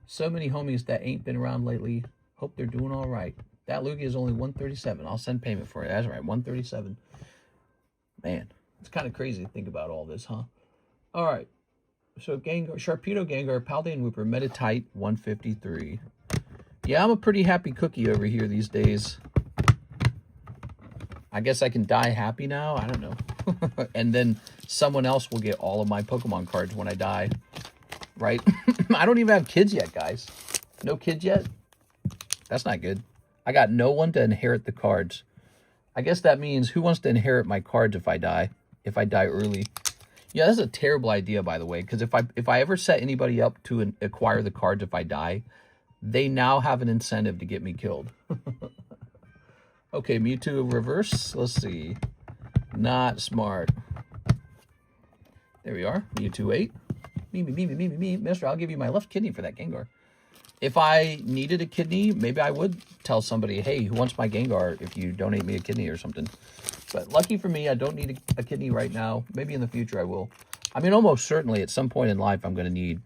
S1: So many homies that ain't been around lately. Hope they're doing all right. That Lugia is only 137. I'll send payment for it. That's right, 137. Man, it's kind of crazy to think about all this, huh? All right. So Gengar, Sharpedo, Gengar, Paldean Wooper, Metatite, 153. Yeah, I'm a pretty happy cookie over here these days. I guess I can die happy now. I don't know. And then someone else will get all of my Pokemon cards when I die. Right? I don't even have kids yet, guys. No kids yet? That's not good. I got no one to inherit the cards. I guess that means who wants to inherit my cards if I die? If I die early? Yeah, that's a terrible idea, by the way. Because if I ever set anybody up to acquire the cards if I die, they now have an incentive to get me killed. Okay, Mewtwo reverse. Let's see. Not smart. There we are. Mewtwo 8. Me. Mister, I'll give you my left kidney for that Gengar. If I needed a kidney, maybe I would tell somebody, hey, who wants my Gengar if you donate me a kidney or something. But lucky for me, I don't need a kidney right now. Maybe in the future I will. I mean, almost certainly at some point in life, I'm going to need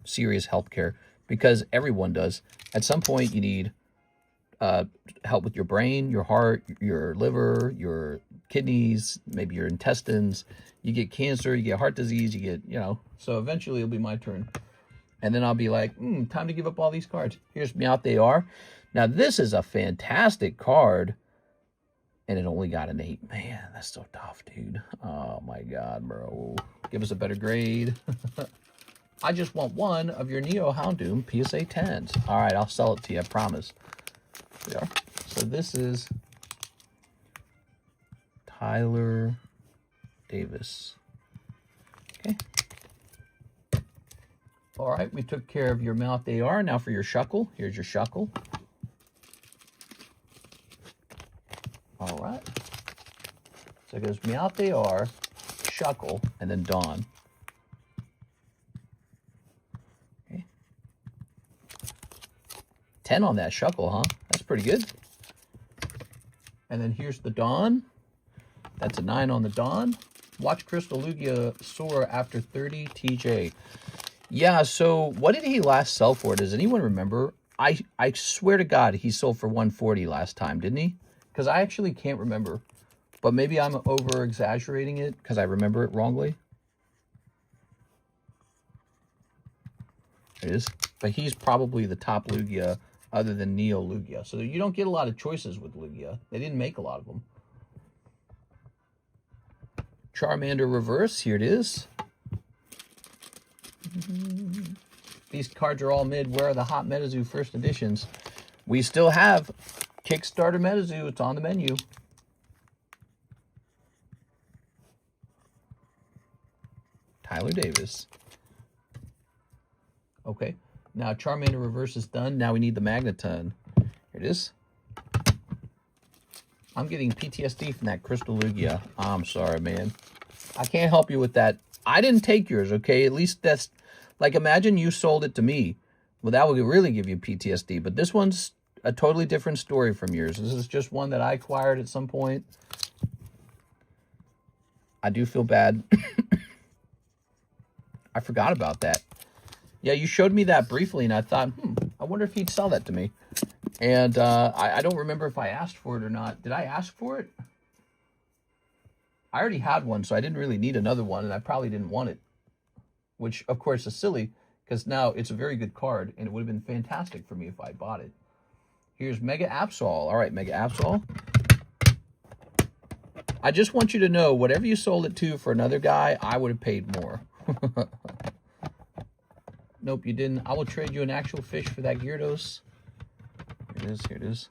S1: serious health care because everyone does. At some point, you need help with your brain, your heart, your liver, your kidneys, maybe your intestines. You get cancer, you get heart disease, you get, you know. So eventually it'll be my turn. And then I'll be like, time to give up all these cards. Here's Meowth They Are. Now, this is a fantastic card. And it only got an 8. Man, that's so tough, dude. Oh, my God, bro. Give us a better grade. I just want one of your Neo Houndoom PSA 10s. All right, I'll sell it to you, I promise. There we are. So this is Tyler Davis. Okay. All right, we took care of your Meowth They Are. Now for your Shuckle. Here's your Shuckle. All right. So it goes Meowth They Are, Shuckle, and then Dawn. Okay. 10 on that Shuckle, huh? That's pretty good. And then here's the Dawn. That's a 9 on the Dawn. Watch Crystal Lugia soar after 30 TJ. Yeah, so what did he last sell for? Does anyone remember? I swear to God, he sold for 140 last time, didn't he? Because I actually can't remember. But maybe I'm over-exaggerating it because I remember it wrongly. It is. But he's probably the top Lugia other than Neo Lugia. So you don't get a lot of choices with Lugia. They didn't make a lot of them. Charmander Reverse, here it is. These cards are all mid. Where are the Hot MetaZoo first editions? We still have Kickstarter MetaZoo. It's on the menu. Tyler Davis. Okay. Now Charmander Reverse is done. Now we need the Magneton. Here it is. I'm getting PTSD from that Crystal Lugia. I'm sorry, man. I can't help you with that. I didn't take yours, okay? At least that's... Like, imagine you sold it to me. Well, that would really give you PTSD. But this one's a totally different story from yours. This is just one that I acquired at some point. I do feel bad. I forgot about that. Yeah, you showed me that briefly, and I thought, I wonder if he'd sell that to me. And I don't remember if I asked for it or not. Did I ask for it? I already had one, so I didn't really need another one, and I probably didn't want it. Which, of course, is silly, because now it's a very good card, and it would have been fantastic for me if I bought it. Here's Mega Absol. All right, Mega Absol. I just want you to know, whatever you sold it to for another guy, I would have paid more. Nope, you didn't. I will trade you an actual fish for that Gyarados. Here it is, here it is.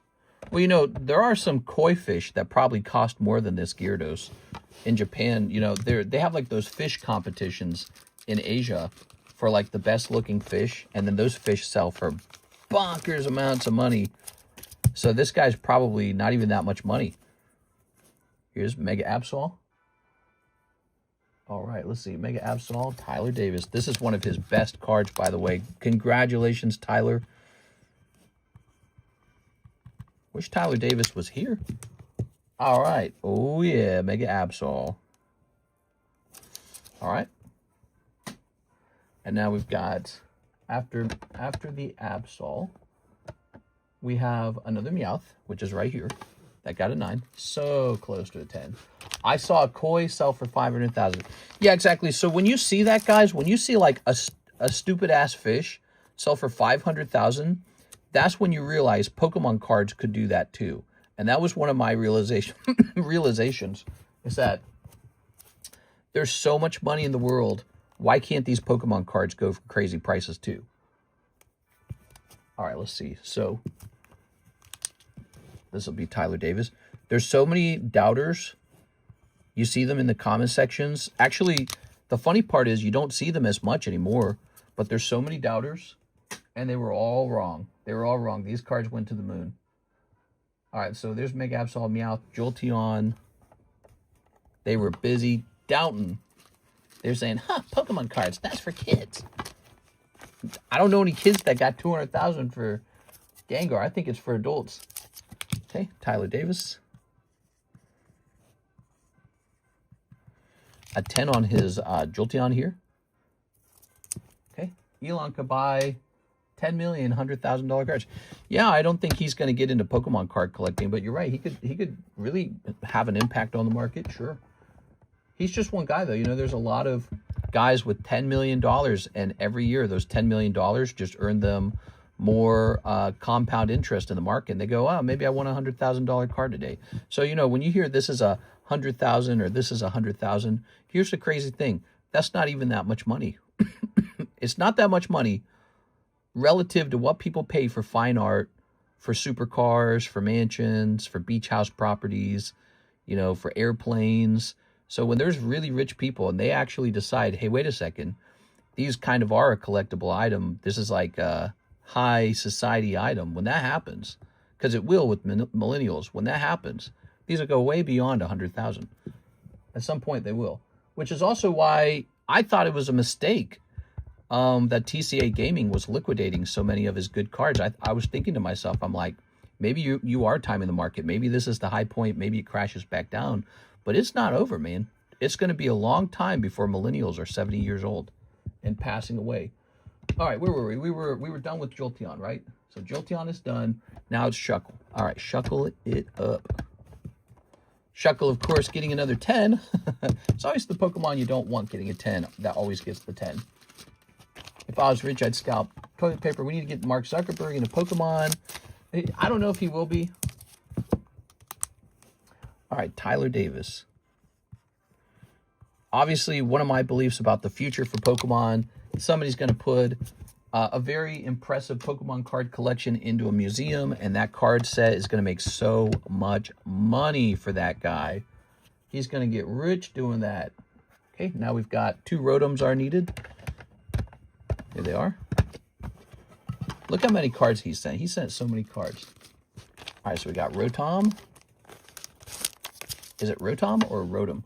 S1: Well, you know, there are some koi fish that probably cost more than this Gyarados. In Japan, you know, they have like those fish competitions in Asia for like the best looking fish, and then those fish sell for bonkers amounts of money. So this guy's probably not even that much money. Here's Mega Absol. All right, let's see. Mega Absol, Tyler Davis. This is one of his best cards, by the way. Congratulations, Tyler. Wish Tyler Davis was here. All right. Oh, yeah, Mega Absol. All right. And now we've got, after the Absol, we have another Meowth, which is right here. That got a 9. So close to a 10. I saw a koi sell for 500,000. Yeah, exactly. So when you see that, guys, when you see like a stupid-ass fish sell for 500,000, that's when you realize Pokemon cards could do that too. And that was one of my realizations, is that there's so much money in the world. Why can't these Pokemon cards go for crazy prices too? All right, let's see. So this will be Tyler Davis. There's so many doubters. You see them in the comment sections. Actually, the funny part is you don't see them as much anymore, but there's so many doubters, and they were all wrong. They were all wrong. These cards went to the moon. All right, so there's Mega Absol, Meowth, Jolteon. They were busy doubting. They're saying, huh, Pokemon cards, that's for kids. I don't know any kids that got 200,000 for Gengar. I think it's for adults. Okay, Tyler Davis. A 10 on his Jolteon here. Okay, Elon could buy 10 million, $100,000 cards. Yeah, I don't think he's going to get into Pokemon card collecting, but you're right. He could really have an impact on the market. Sure. He's just one guy, though. You know, there's a lot of guys with $10 million, and every year those $10 million just earn them more compound interest in the market. And they go, oh, maybe I want a $100,000 card today. So, you know, when you hear this is a 100,000 or this is a 100,000, here's the crazy thing. That's not even that much money. It's not that much money relative to what people pay for fine art, for supercars, for mansions, for beach house properties, you know, for airplanes. So when there's really rich people and they actually decide, hey, wait a second, these kind of are a collectible item. This is like a high society item. When that happens, because it will with millennials, when that happens, these will go way beyond 100,000. At some point they will, which is also why I thought it was a mistake that TCA Gaming was liquidating so many of his good cards. I was thinking to myself, I'm like, maybe you are timing the market. Maybe this is the high point. Maybe it crashes back down. But it's not over, man. It's going to be a long time before millennials are 70 years old and passing away. All right, where were we? We were done with Jolteon, right? So Jolteon is done. Now it's Shuckle. All right, Shuckle it up. Shuckle, of course, getting another 10. It's always the Pokemon you don't want getting a 10 that always gets the 10. If I was rich, I'd scalp toilet paper. We need to get Mark Zuckerberg into Pokemon. I don't know if he will be. All right, Tyler Davis. Obviously, one of my beliefs about the future for Pokemon, somebody's going to put a very impressive Pokemon card collection into a museum, and that card set is going to make so much money for that guy. He's going to get rich doing that. Okay, now we've got 2 Rotoms are needed. Here they are. Look how many cards he sent. He sent so many cards. All right, so we got Rotom. Is it Rotom or Rotom?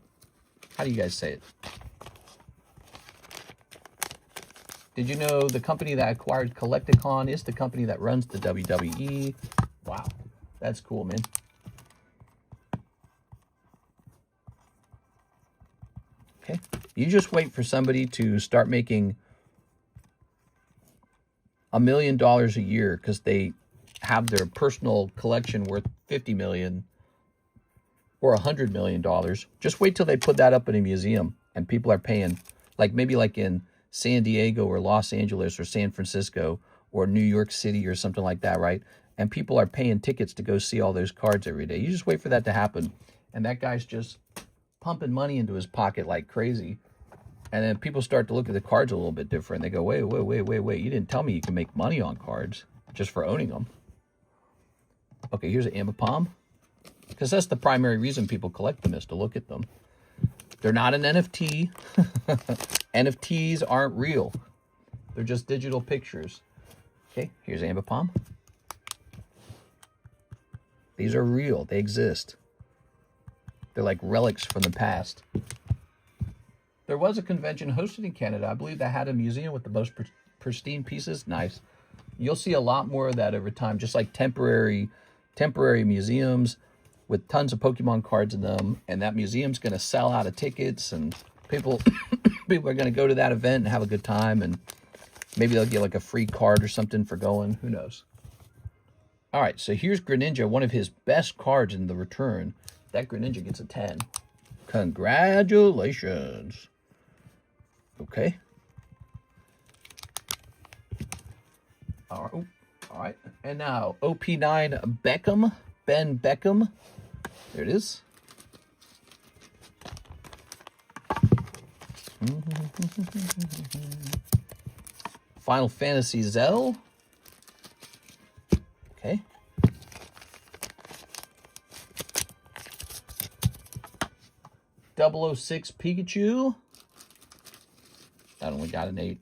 S1: How do you guys say it? Did you know the company that acquired Collecticon is the company that runs the WWE? Wow, that's cool, man. Okay, you just wait for somebody to start making $1 million a year because they have their personal collection worth $50 million or $100 million. Just wait till they put that up in a museum and people are paying, like maybe like in San Diego or Los Angeles or San Francisco or New York City or something like that, right? And people are paying tickets to go see all those cards every day. You just wait for that to happen. And that guy's just pumping money into his pocket like crazy. And then people start to look at the cards a little bit different. They go, wait. You didn't tell me you can make money on cards just for owning them. Okay, here's an Ambipom. Because that's the primary reason people collect them, is to look at them. They're not an NFT. NFTs aren't real. They're just digital pictures. Okay, here's Ambipom. These are real. They exist. They're like relics from the past. There was a convention hosted in Canada, I believe, that had a museum with the most pristine pieces. Nice. You'll see a lot more of that over time, just like temporary museums with tons of Pokemon cards in them, and that museum's going to sell out of tickets, and people are going to go to that event and have a good time, and maybe they'll get like a free card or something for going. Who knows? All right, so here's Greninja, one of his best cards in the return. That Greninja gets a 10. Congratulations. Okay. All right. And now OP9 Beckham, Ben Beckham. There it is. Final Fantasy ZELLE. Okay. .006 Pikachu. That only got an 8.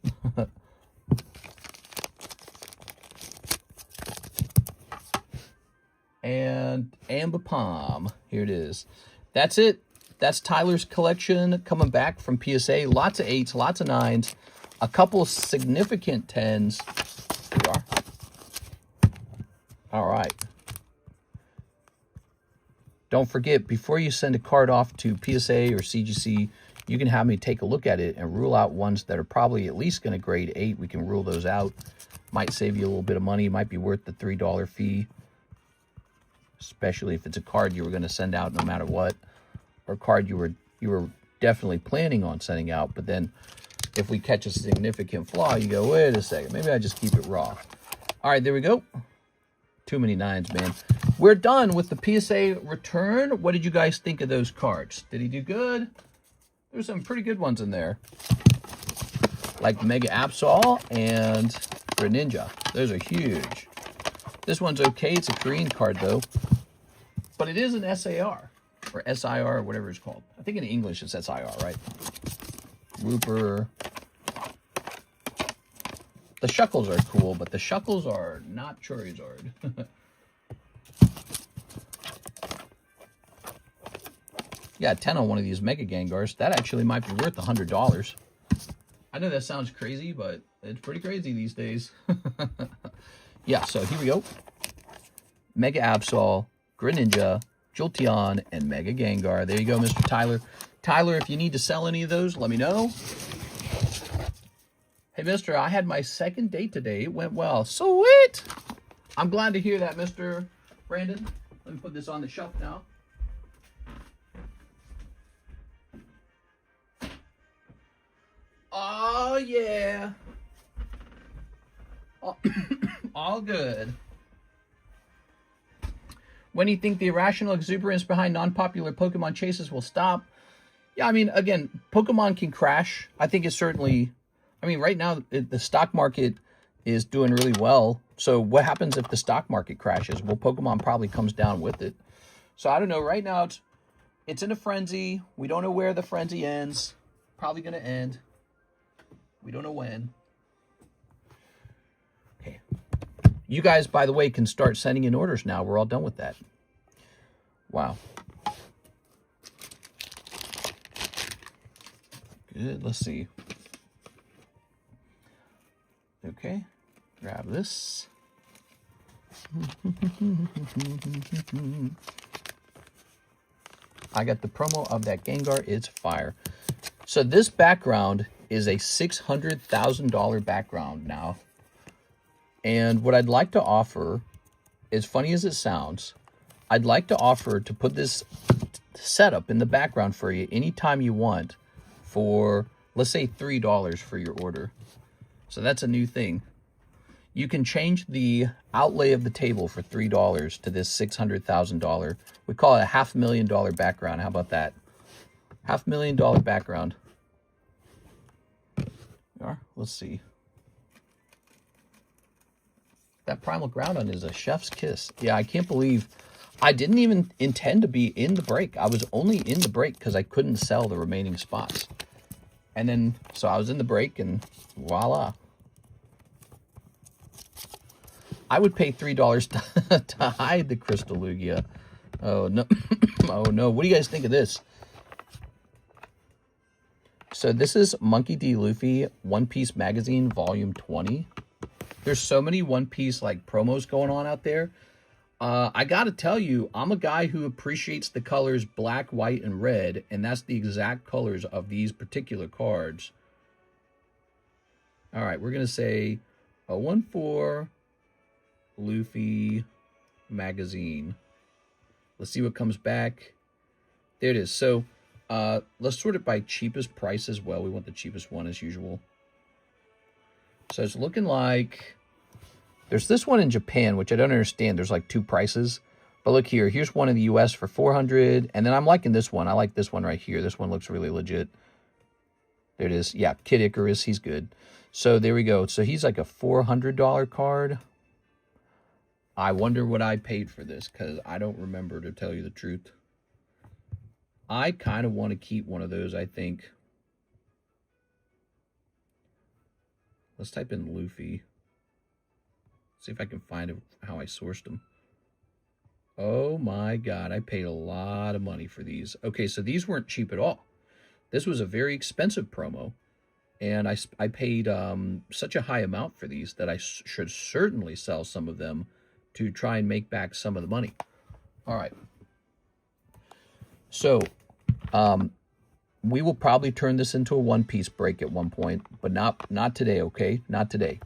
S1: And Ambipom. Here it is. That's it. that's Tyler's collection coming back from PSA. Lots of 8s, lots of 9s, a couple significant 10s. Here we are. All right. Don't forget, before you send a card off to PSA or CGC, you can have me take a look at it and rule out ones that are probably at least going to grade 8. We can rule those out. Might save you a little bit of money. Might be worth the $3 fee, especially if it's a card you were going to send out no matter what, or a card you were definitely planning on sending out. But then if we catch a significant flaw, you go, wait a second, maybe I just keep it raw. All right, there we go. Too many 9s, man. We're done with the PSA return. What did you guys think of those cards? Did he do good? There's some pretty good ones in there, like Mega Absol and Greninja. Those are huge. This one's okay. It's a Korean card, though. But it is an SAR, or SIR, or whatever it's called. I think in English it's SIR, right? Rooper. The Shuckles are cool, but the Shuckles are not Charizard. Yeah, 10 on one of these Mega Gengars. That actually might be worth $100. I know that sounds crazy, but it's pretty crazy these days. Yeah, so here we go. Mega Absol, Greninja, Jolteon, and Mega Gengar. There you go, Mr. Tyler. Tyler, if you need to sell any of those, let me know. Hey, mister, I had my second date today. It went well. Sweet! I'm glad to hear that, Mr. Brandon. Let me put this on the shelf now. Oh, yeah. All good. When do you think the irrational exuberance behind non-popular Pokemon chases will stop? Yeah, I mean, again, Pokemon can crash. I think it's certainly... I mean, right now, the stock market is doing really well. So what happens if the stock market crashes? Well, Pokemon probably comes down with it. So I don't know. Right now, it's in a frenzy. We don't know where the frenzy ends. Probably going to end. We don't know when. Okay. You guys, by the way, can start sending in orders now. We're all done with that. Wow. Good. Let's see. Okay. Grab this. I got the promo of that Gengar. It's fire. So this background is a $600,000 background now. And what I'd like to offer, as funny as it sounds, I'd like to offer to put this setup in the background for you anytime you want for, let's say, $3 for your order. So that's a new thing. You can change the outlay of the table for $3 to this $600,000. We call it a $500,000 background. How about that? $500,000 background. Let's see. That Primal Groudon is a chef's kiss. Yeah, I can't believe I didn't even intend to be in the break. I was only in the break because I couldn't sell the remaining spots. And then, so I was in the break and voila. I would pay $3 to hide the Crystal Lugia. Oh, no. Oh, no. What do you guys think of this? So this is Monkey D. Luffy, One Piece Magazine, Volume 20. There's so many One Piece, like, promos going on out there. I got to tell you, I'm a guy who appreciates the colors black, white, and red, and that's the exact colors of these particular cards. All right, we're going to say 014 Luffy Magazine. Let's see what comes back. There it is. So let's sort it by cheapest price as well. We want the cheapest one as usual. So it's looking like there's this one in Japan, which I don't understand. There's like two prices. But look here. Here's one in the US for $400. And then I'm liking this one. I like this one right here. This one looks really legit. There it is. Yeah, Kid Icarus. He's good. So there we go. So he's like a $400 card. I wonder what I paid for this because I don't remember, to tell you the truth. I kind of want to keep one of those, I think. Let's type in Luffy. See if I can find how I sourced them. Oh my God, I paid a lot of money for these. Okay, so these weren't cheap at all. This was a very expensive promo, and I paid such a high amount for these that I should certainly sell some of them to try and make back some of the money. All right. So we will probably turn this into a one-piece break at one point, but not today, okay? Not today.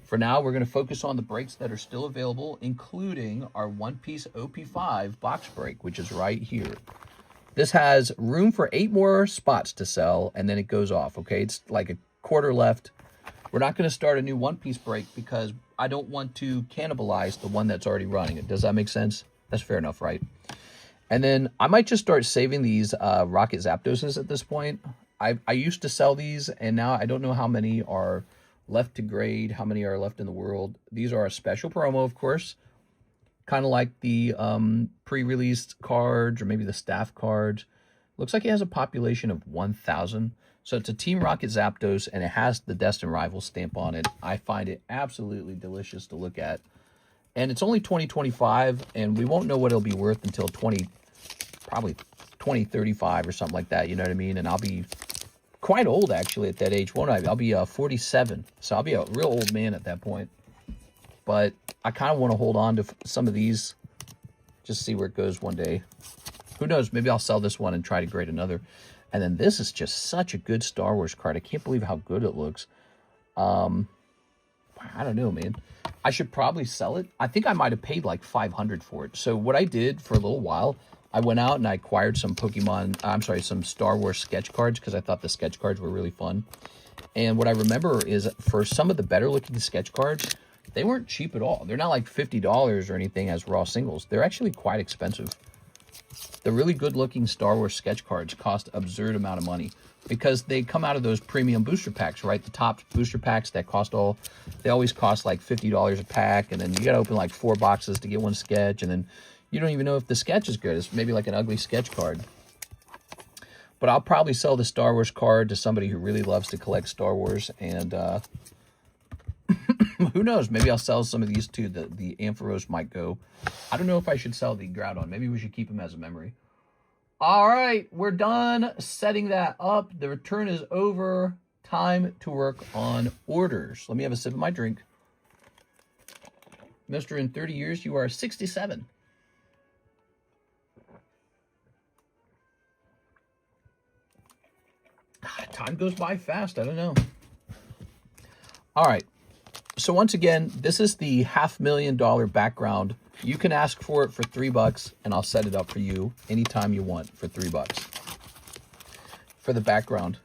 S1: For now, we're going to focus on the breaks that are still available, including our one-piece OP5 box break, which is right here. This has room for 8 more spots to sell, and then it goes off, okay? It's like a quarter left. We're not going to start a new one-piece break because I don't want to cannibalize the one that's already running. Does that make sense? That's fair enough, right? And then I might just start saving these Rocket Zapdoses at this point. I used to sell these, and now I don't know how many are left to grade, how many are left in the world. These are a special promo, of course, kind of like the pre-released cards or maybe the staff cards. Looks like it has a population of 1,000. So it's a Team Rocket Zapdos, and it has the Destined Rival stamp on it. I find it absolutely delicious to look at. And it's only 2025, and we won't know what it'll be worth until probably 2035 or something like that, you know what I mean? And I'll be quite old, actually, at that age, won't I? I'll be 47, so I'll be a real old man at that point. But I kind of want to hold on to some of these, just see where it goes one day. Who knows? Maybe I'll sell this one and try to grade another. And then this is just such a good Star Wars card. I can't believe how good it looks. I don't know, man. I should probably sell it. I think I might have paid like $500 for it. So what I did for a little while, I went out and I acquired some some Star Wars sketch cards because I thought the sketch cards were really fun. And what I remember is for some of the better looking sketch cards, they weren't cheap at all. They're not like $50 or anything as raw singles. They're actually quite expensive. The really good looking Star Wars sketch cards cost absurd amount of money because they come out of those premium booster packs, right? The top booster packs that they always cost like $50 a pack. And then you got to open like 4 boxes to get one sketch. And then you don't even know if the sketch is good. It's maybe like an ugly sketch card. But I'll probably sell the Star Wars card to somebody who really loves to collect Star Wars. And who knows? Maybe I'll sell some of these too. The Ampharos might go. I don't know if I should sell the Groudon. Maybe we should keep him as a memory. All right, we're done setting that up. The return is over. Time to work on orders. Let me have a sip of my drink. Mister, in 30 years, you are 67. Time goes by fast. I don't know. All right. So once again, this is the $500,000 background. You can ask for it for $3, and I'll set it up for you anytime you want for $3. For the background,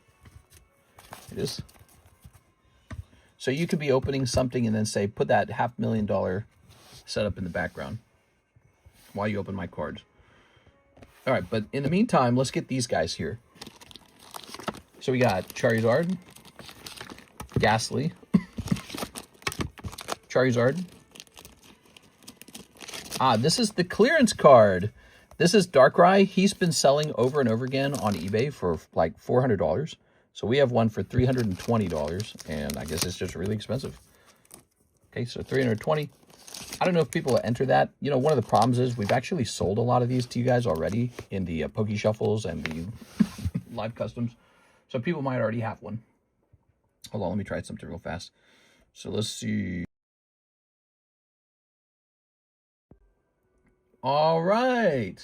S1: it is. So you could be opening something and then say, put that $500,000 setup in the background while you open my cards. All right, but in the meantime, let's get these guys here. So we got Charizard, Ghastly, Charizard. This is the clearance card. This is Darkrai. He's been selling over and over again on eBay for like $400. So we have one for $320, and I guess it's just really expensive. Okay, so $320. I don't know if people enter that. You know, one of the problems is we've actually sold a lot of these to you guys already in the Poke Shuffles and the live customs. So people might already have one. Hold on, let me try something real fast. So let's see. All right.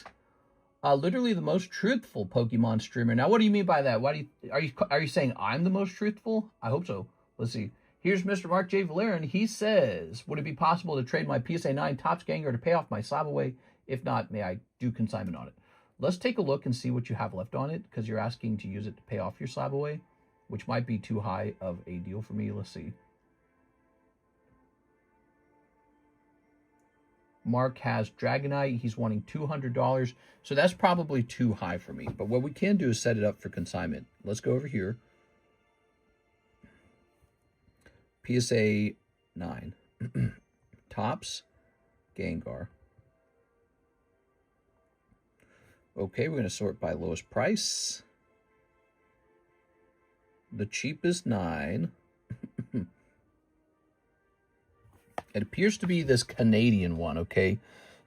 S1: Literally the most truthful Pokemon streamer. Now, what do you mean by that? Are you saying I'm the most truthful? I hope so. Let's see. Here's Mr. Mark J. Valerian. He says, would it be possible to trade my PSA 9 Topps Gengar to pay off my slab away? If not, may I do consignment on it? Let's take a look and see what you have left on it, because you're asking to use it to pay off your slab away, which might be too high of a deal for me. Let's see. Mark has Dragonite. He's wanting $200. So that's probably too high for me. But what we can do is set it up for consignment. Let's go over here. PSA 9. Topps Gengar. Okay, we're going to sort by lowest price. The cheapest 9. It appears to be this Canadian one, okay?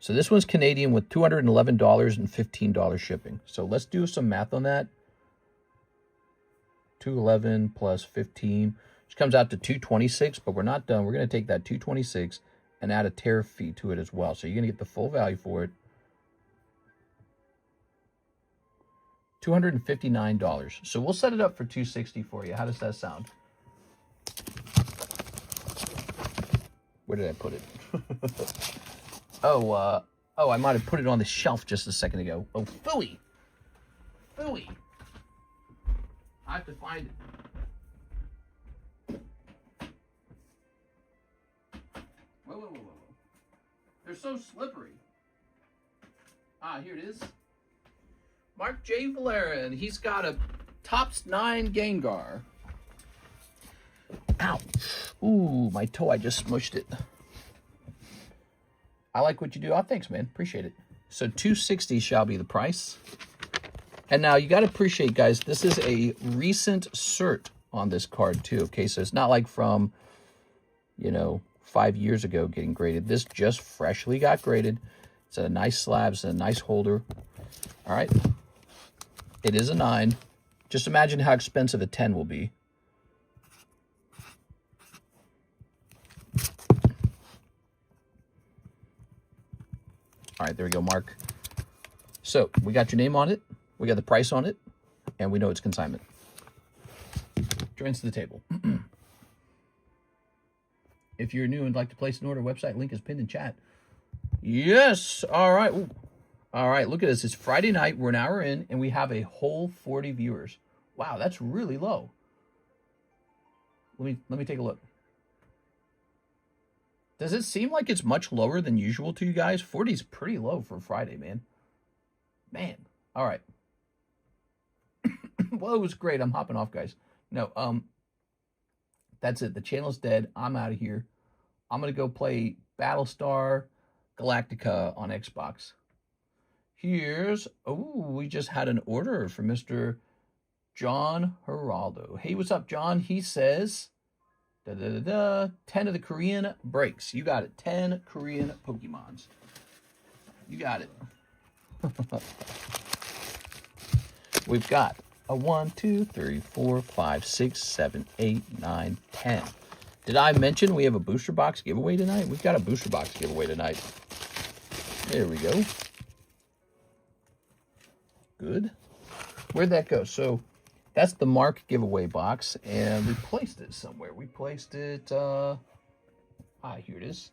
S1: So this one's Canadian with $211 and $15 shipping. So let's do some math on that. 211 plus 15, which comes out to 226, but we're not done. We're going to take that 226 and add a tariff fee to it as well. So you're going to get the full value for it. $259. So we'll set it up for 260 for you. How does that sound? Where did I put it? Oh, I might have put it on the shelf just a second ago. Oh, phooey. Phooey. I have to find it. Whoa. They're so slippery. Ah, here it is. Mark J. Valerian. He's got a Tops 9 Gengar. Ow. Ooh, my toe. I just smushed it. I like what you do. Oh, thanks, man. Appreciate it. So $260 shall be the price. And now you got to appreciate, guys, this is a recent cert on this card too. Okay, so it's not like from, 5 years ago getting graded. This just freshly got graded. It's a nice slabs, a nice holder. All right. It is a 9. Just imagine how expensive a 10 will be. All right, there we go, Mark. So we got your name on it. We got the price on it, and we know it's consignment. Joins to the table. If you're new and like to place an order, website link is pinned in chat. Yes. All right. Ooh. All right. Look at this. It's Friday night. We're an hour in, and we have a whole 40 viewers. Wow, that's really low. Let me take a look. Does it seem like it's much lower than usual to you guys? 40 is pretty low for Friday, man. Man. All right. Well, it was great. I'm hopping off, guys. No, that's it. The channel's dead. I'm out of here. I'm going to go play Battlestar Galactica on Xbox. We just had an order for Mr. John Geraldo. Hey, what's up, John? He says, 10 of the Korean breaks. You got it. 10 Korean Pokemons. You got it. We've got a 1, 2, 3, 4, 5, 6, 7, 8, 9, 10. Did I mention we have a booster box giveaway tonight? We've got a booster box giveaway tonight. There we go. Good. Where'd that go? So that's the Mark giveaway box, and we placed it somewhere. We placed it, here it is.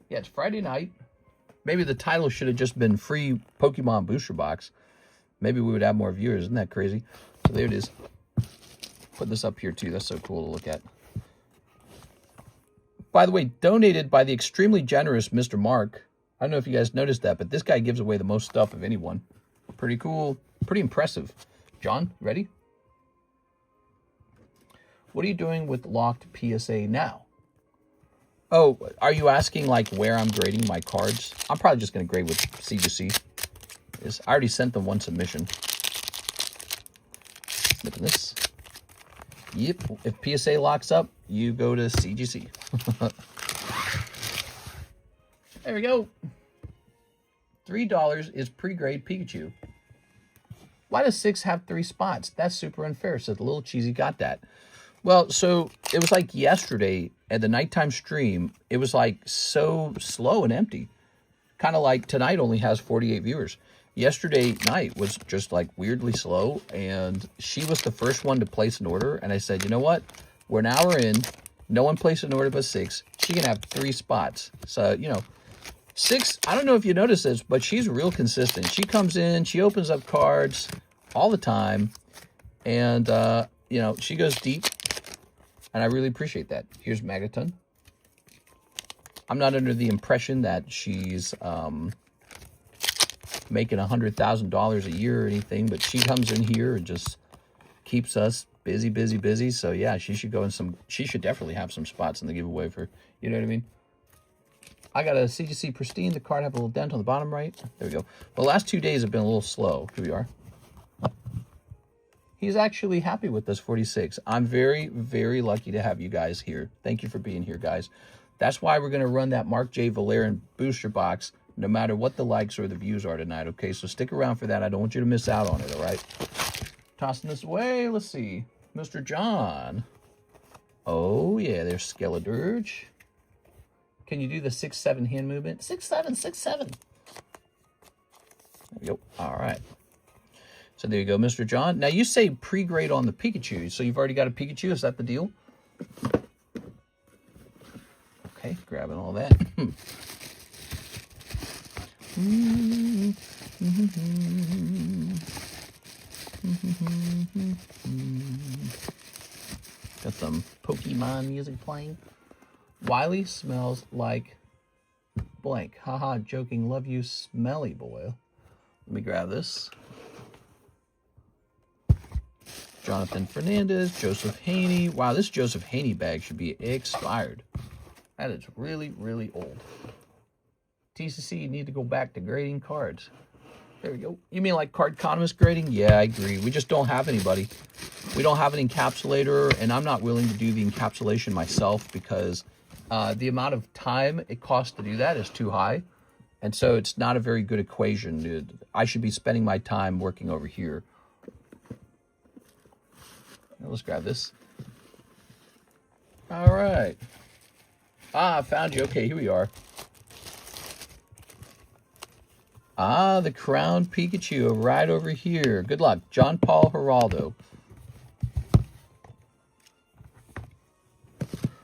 S1: Yeah, it's Friday night. Maybe the title should have just been free Pokemon booster box. Maybe we would have more viewers. Isn't that crazy? So there it is. Put this up here too. That's so cool to look at. By the way, donated by the extremely generous Mr. Mark. I don't know if you guys noticed that, but this guy gives away the most stuff of anyone. Pretty cool. Pretty impressive. John, ready? What are you doing with locked PSA now? Oh, are you asking like where I'm grading my cards? I'm probably just going to grade with CGC. I already sent them one submission. Look at this. Yep, if PSA locks up, you go to CGC. There we go. $3 is pre-grade Pikachu. Why does 6 have 3 spots? That's super unfair. So the little cheesy got that. Well, so it was like yesterday at the nighttime stream, it was like so slow and empty. Kind of like tonight only has 48 viewers. Yesterday night was just like weirdly slow, and she was the first one to place an order, and I said, you know what? We're an hour in. No one placed an order but 6. She can have 3 spots. So, 6, I don't know if you noticed this, but she's real consistent. She comes in, she opens up cards all the time, and, she goes deep, and I really appreciate that. Here's Magaton. I'm not under the impression that she's making $100,000 a year or anything, but she comes in here and just keeps us busy. So yeah, she should go in she should definitely have some spots in the giveaway for, you know what I mean? I got a CGC Pristine. The card have a little dent on the bottom right. There we go. The last 2 days have been a little slow. Here we are. He's actually happy with this 46. I'm very, very lucky to have you guys here. Thank you for being here, guys. That's why we're going to run that Mark J. Valerian booster box, no matter what the likes or the views are tonight, okay? So stick around for that. I don't want you to miss out on it, all right? Tossing this away. Let's see. Mr. John. Oh, yeah, there's Skeledirge. Can you do the 6-7 hand movement? 6-7, 6-7. There we go. All right. So there you go, Mr. John. Now, you say pre-grade on the Pikachu. So you've already got a Pikachu. Is that the deal? Okay, grabbing all that. Got some Pokemon music playing. Wiley smells like blank. Haha, joking. Love you, smelly boy. Let me grab this. Jonathan Fernandez, Joseph Haney. Wow, this Joseph Haney bag should be expired. That is really, really old. TCC, you need to go back to grading cards. There we go. You mean like CardConomist grading? Yeah, I agree. We just don't have anybody. We don't have an encapsulator, and I'm not willing to do the encapsulation myself because the amount of time it costs to do that is too high. And so it's not a very good equation, dude. I should be spending my time working over here. Now, let's grab this. All right. Ah, I found you. Okay, here we are. Ah, the Crown Pikachu right over here. Good luck. John Paul Geraldo.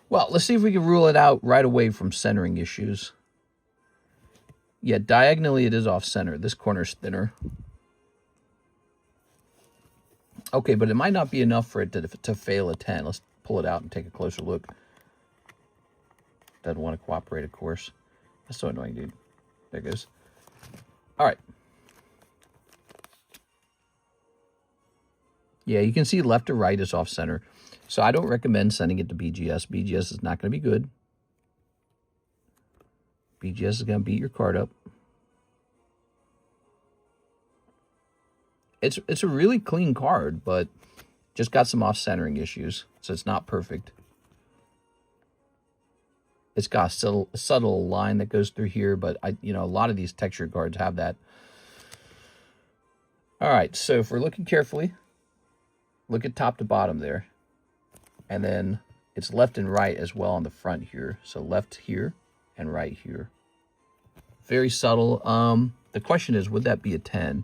S1: Well, let's see if we can rule it out right away from centering issues. Yeah, diagonally it is off center. This corner's thinner. Okay, but it might not be enough for it to fail a 10. Let's pull it out and take a closer look. Doesn't want to cooperate, of course. That's so annoying, dude. There it goes. All right. Yeah, you can see left to right is off center. So I don't recommend sending it to BGS. BGS is not going to be good. BGS is going to beat your card up. It's a really clean card, but just got some off-centering issues, so it's not perfect. It's got a subtle line that goes through here, but a lot of these texture cards have that. All right, so if we're looking carefully, look at top to bottom there. And then it's left and right as well on the front here. So left here and right here. Very subtle. The question is, would that be a 10?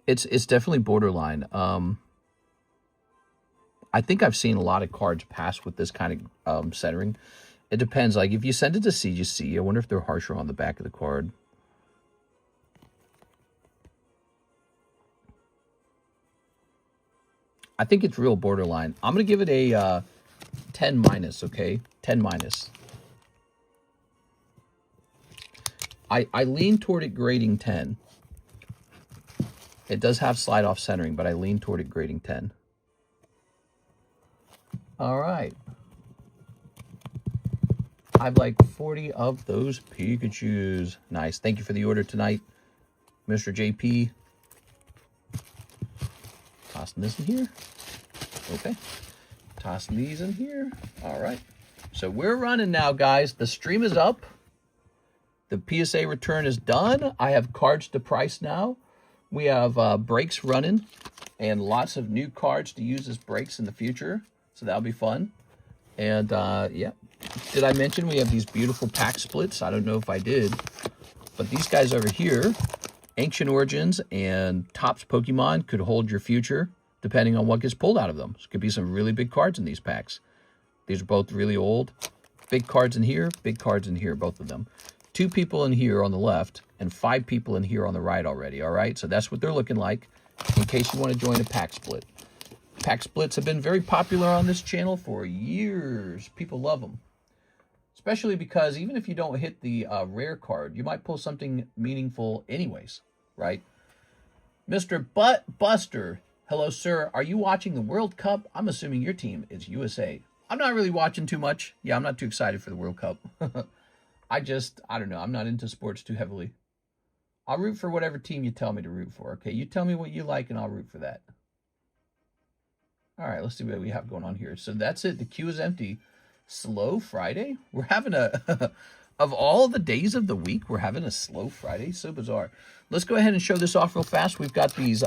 S1: It's definitely borderline. I think I've seen a lot of cards pass with this kind of centering. It depends. Like if you send it to CGC, I wonder if they're harsher on the back of the card. I think it's real borderline. I'm going to give it a 10 minus, okay? 10 minus. I lean toward it grading 10. It does have slide off centering, but I lean toward it grading 10. All right. I've like 40 of those Pikachus. Nice. Thank you for the order tonight, Mr. JP. Tossing this in here. Okay. Tossing these in here. All right. So we're running now, guys. The stream is up. The PSA return is done. I have cards to price now. We have breaks running and lots of new cards to use as breaks in the future. So that'll be fun. And yeah. Did I mention we have these beautiful pack splits? I don't know if I did. But these guys over here, Ancient Origins and Topps Pokemon could hold your future depending on what gets pulled out of them. So it could be some really big cards in these packs. These are both really old. Big cards in here, big cards in here, both of them. 2 people in here on the left and 5 people in here on the right already, all right? So that's what they're looking like in case you want to join a pack split. Pack splits have been very popular on this channel for years. People love them. Especially because even if you don't hit the rare card, you might pull something meaningful anyways, right? Mr. Buster, hello, sir. Are you watching the World Cup? I'm assuming your team is USA. I'm not really watching too much. Yeah, I'm not too excited for the World Cup. I don't know. I'm not into sports too heavily. I'll root for whatever team you tell me to root for, okay? You tell me what you like and I'll root for that. All right, let's see what we have going on here. So that's it. The queue is empty. Slow Friday? We're having a, of all the days of the week, we're having a slow Friday. So bizarre. Let's go ahead and show this off real fast. We've got these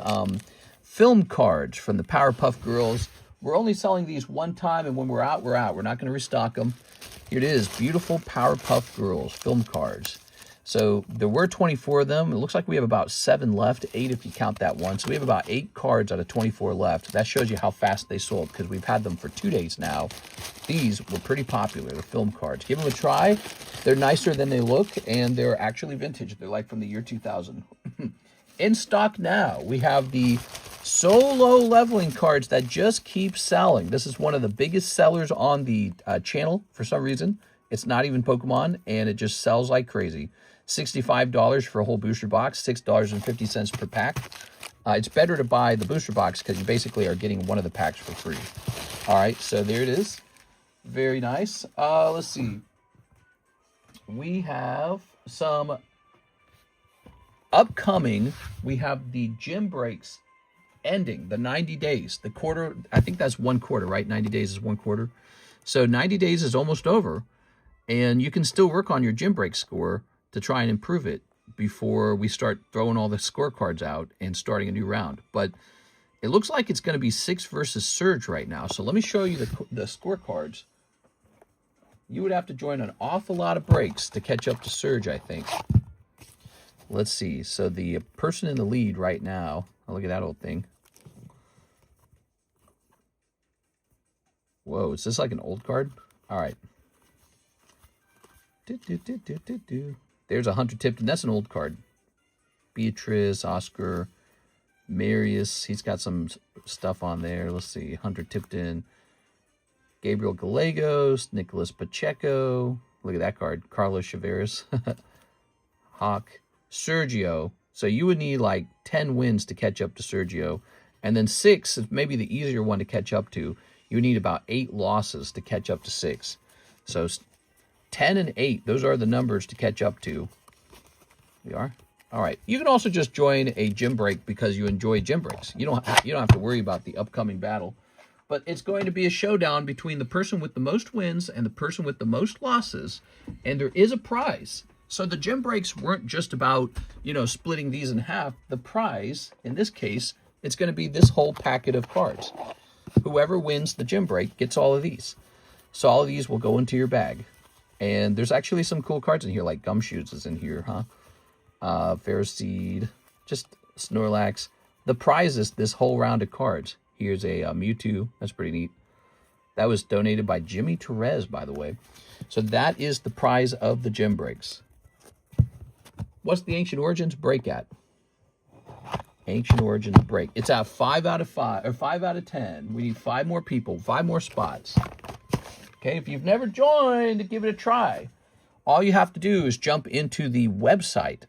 S1: film cards from the Powerpuff Girls. We're only selling these one time, and when we're out, we're out. We're not going to restock them. Here it is, beautiful Powerpuff Girls film cards. So there were 24 of them. It looks like we have about 7 left, 8 if you count that one. So we have about 8 cards out of 24 left. That shows you how fast they sold because we've had them for 2 days now. These were pretty popular, the film cards. Give them a try. They're nicer than they look, and they're actually vintage. They're like from the year 2000. In stock now, we have the solo leveling cards that just keep selling. This is one of the biggest sellers on the channel for some reason. It's not even Pokemon, and it just sells like crazy. $65 for a whole booster box, $6.50 per pack. It's better to buy the booster box because you basically are getting one of the packs for free. All right, so there it is. Very nice. Let's see. We have some upcoming. We have the gym breaks ending, the 90 days. The quarter, I think that's 1 quarter, right? 90 days is 1 quarter. So 90 days is almost over, and you can still work on your gym break score to try and improve it before we start throwing all the scorecards out and starting a new round. But it looks like it's going to be 6 versus Surge right now. So let me show you the scorecards. You would have to join an awful lot of breaks to catch up to Surge, I think. Let's see. So the person in the lead right now, oh, look at that old thing. Whoa, is this like an old card? All right. There's a Hunter Tipton. That's an old card. Beatrice, Oscar, Marius. He's got some stuff on there. Let's see. Hunter Tipton. Gabriel Gallegos. Nicholas Pacheco. Look at that card. Carlos Chaveras. Hawk. Sergio. So you would need like 10 wins to catch up to Sergio. And then 6 is maybe the easier one to catch up to. You need about 8 losses to catch up to 6. So 10 and 8, those are the numbers to catch up to. We are? All right. You can also just join a gym break because you enjoy gym breaks. You don't have to worry about the upcoming battle. But it's going to be a showdown between the person with the most wins and the person with the most losses. And there is a prize. So the gym breaks weren't just about, splitting these in half. The prize, in this case, it's going to be this whole packet of cards. Whoever wins the gym break gets all of these. So all of these will go into your bag. And there's actually some cool cards in here, like Gumshoes is in here, huh? Ferroseed, just Snorlax. The prize is this whole round of cards. Here's a Mewtwo. That's pretty neat. That was donated by Jimmy Torres, by the way. So that is the prize of the gym breaks. What's the Ancient Origins break at? Ancient Origins break. It's at 5 out of 5, or 5 out of 10. We need 5 more people, 5 more spots. Okay, if you've never joined, give it a try. All you have to do is jump into the website,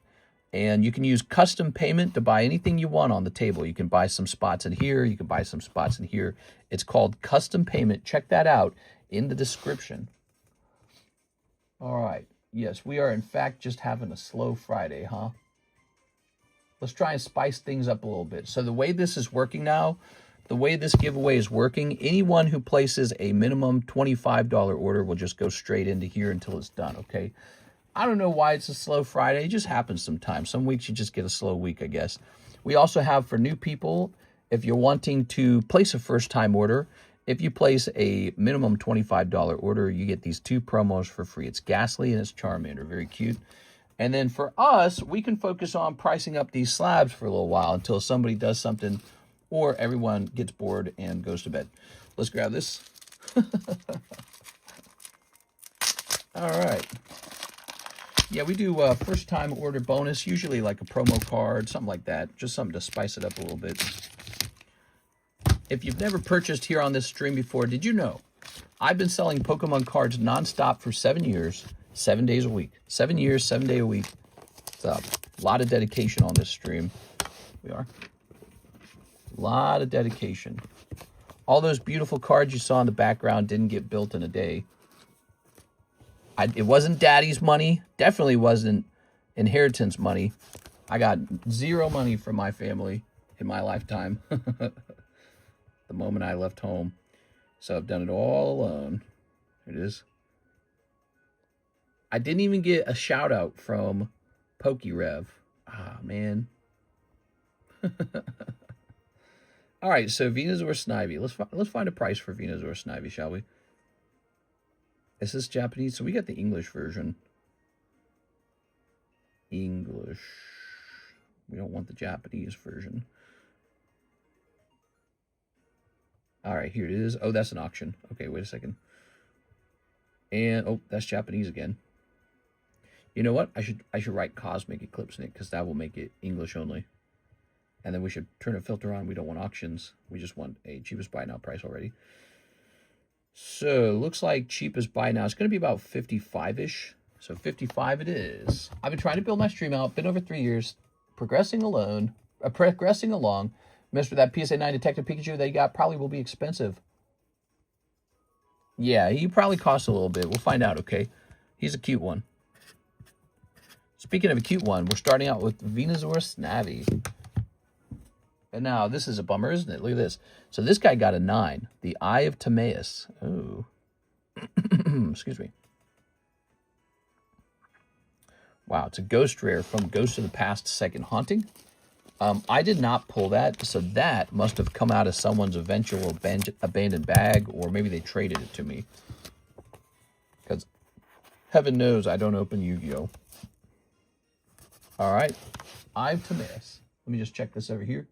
S1: and you can use custom payment to buy anything you want on the table. You can buy some spots in here. You can buy some spots in here. It's called custom payment. Check that out in the description. All right. Yes, we are, in fact, just having a slow Friday, huh? Let's try and spice things up a little bit. So the way this is working now, the way this giveaway is working, anyone who places a minimum $25 order will just go straight into here until it's done, okay? I don't know why it's a slow Friday. It just happens sometimes. Some weeks you just get a slow week, I guess. We also have for new people, if you're wanting to place a first-time order, if you place a minimum $25 order, you get these 2 promos for free. It's Ghastly and it's Charmander. Very cute. And then for us, we can focus on pricing up these slabs for a little while until somebody does something or everyone gets bored and goes to bed. Let's grab this. All right. Yeah, we do first-time order bonus, usually like a promo card, something like that. Just something to spice it up a little bit. If you've never purchased here on this stream before, did you know I've been selling Pokemon cards nonstop for 7 years, 7 days a week. 7 years, 7 days a week. It's a lot of dedication on this stream. We are. A lot of dedication. All those beautiful cards you saw in the background didn't get built in a day. It wasn't daddy's money. Definitely wasn't inheritance money. I got 0 money from my family in my lifetime. the moment I left home. So I've done it all alone. Here it is. I didn't even get a shout out from PokeRev. Ah, man. All right, so Venusaur Snivy. Let's find a price for Venusaur Snivy, shall we? Is this Japanese? So we got the English version. English. We don't want the Japanese version. All right, here it is. Oh, that's an auction. Okay, wait a second. And oh, that's Japanese again. You know what? I should write Cosmic Eclipse in it because that will make it English only. And then we should turn a filter on. We don't want auctions. We just want a cheapest buy now price already. So looks like cheapest buy now. It's going to be about 55-ish. So 55 it is. I've been trying to build my stream out. Been over 3 years. Progressing along. Mr. That PSA 9 Detective Pikachu that you got probably will be expensive. Yeah, he probably costs a little bit. We'll find out, okay? He's a cute one. Speaking of a cute one, we're starting out with Venusaur Snivy. And now, this is a bummer, isn't it? Look at this. So this guy got a 9. The Eye of Timaeus. Oh. Excuse me. Wow, it's a ghost rare from Ghost of the Past Second Haunting. I did not pull that, so that must have come out of someone's eventual abandoned bag, or maybe they traded it to me. Because heaven knows I don't open Yu-Gi-Oh! All right, Eye of Timaeus. Let me just check this over here.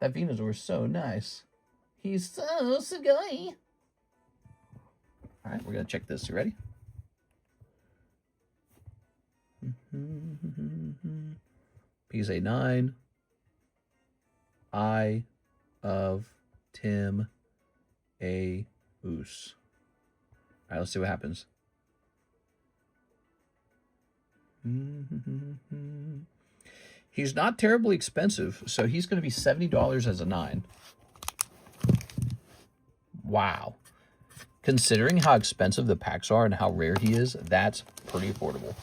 S1: That Venusaur is so nice. He's so sugoi. All right, we're going to check this. You ready? PSA 9. Eye of Timaeus. All right, let's see what happens. He's not terribly expensive, so he's going to be $70 as a 9. Wow. Considering how expensive the packs are and how rare he is, that's pretty affordable.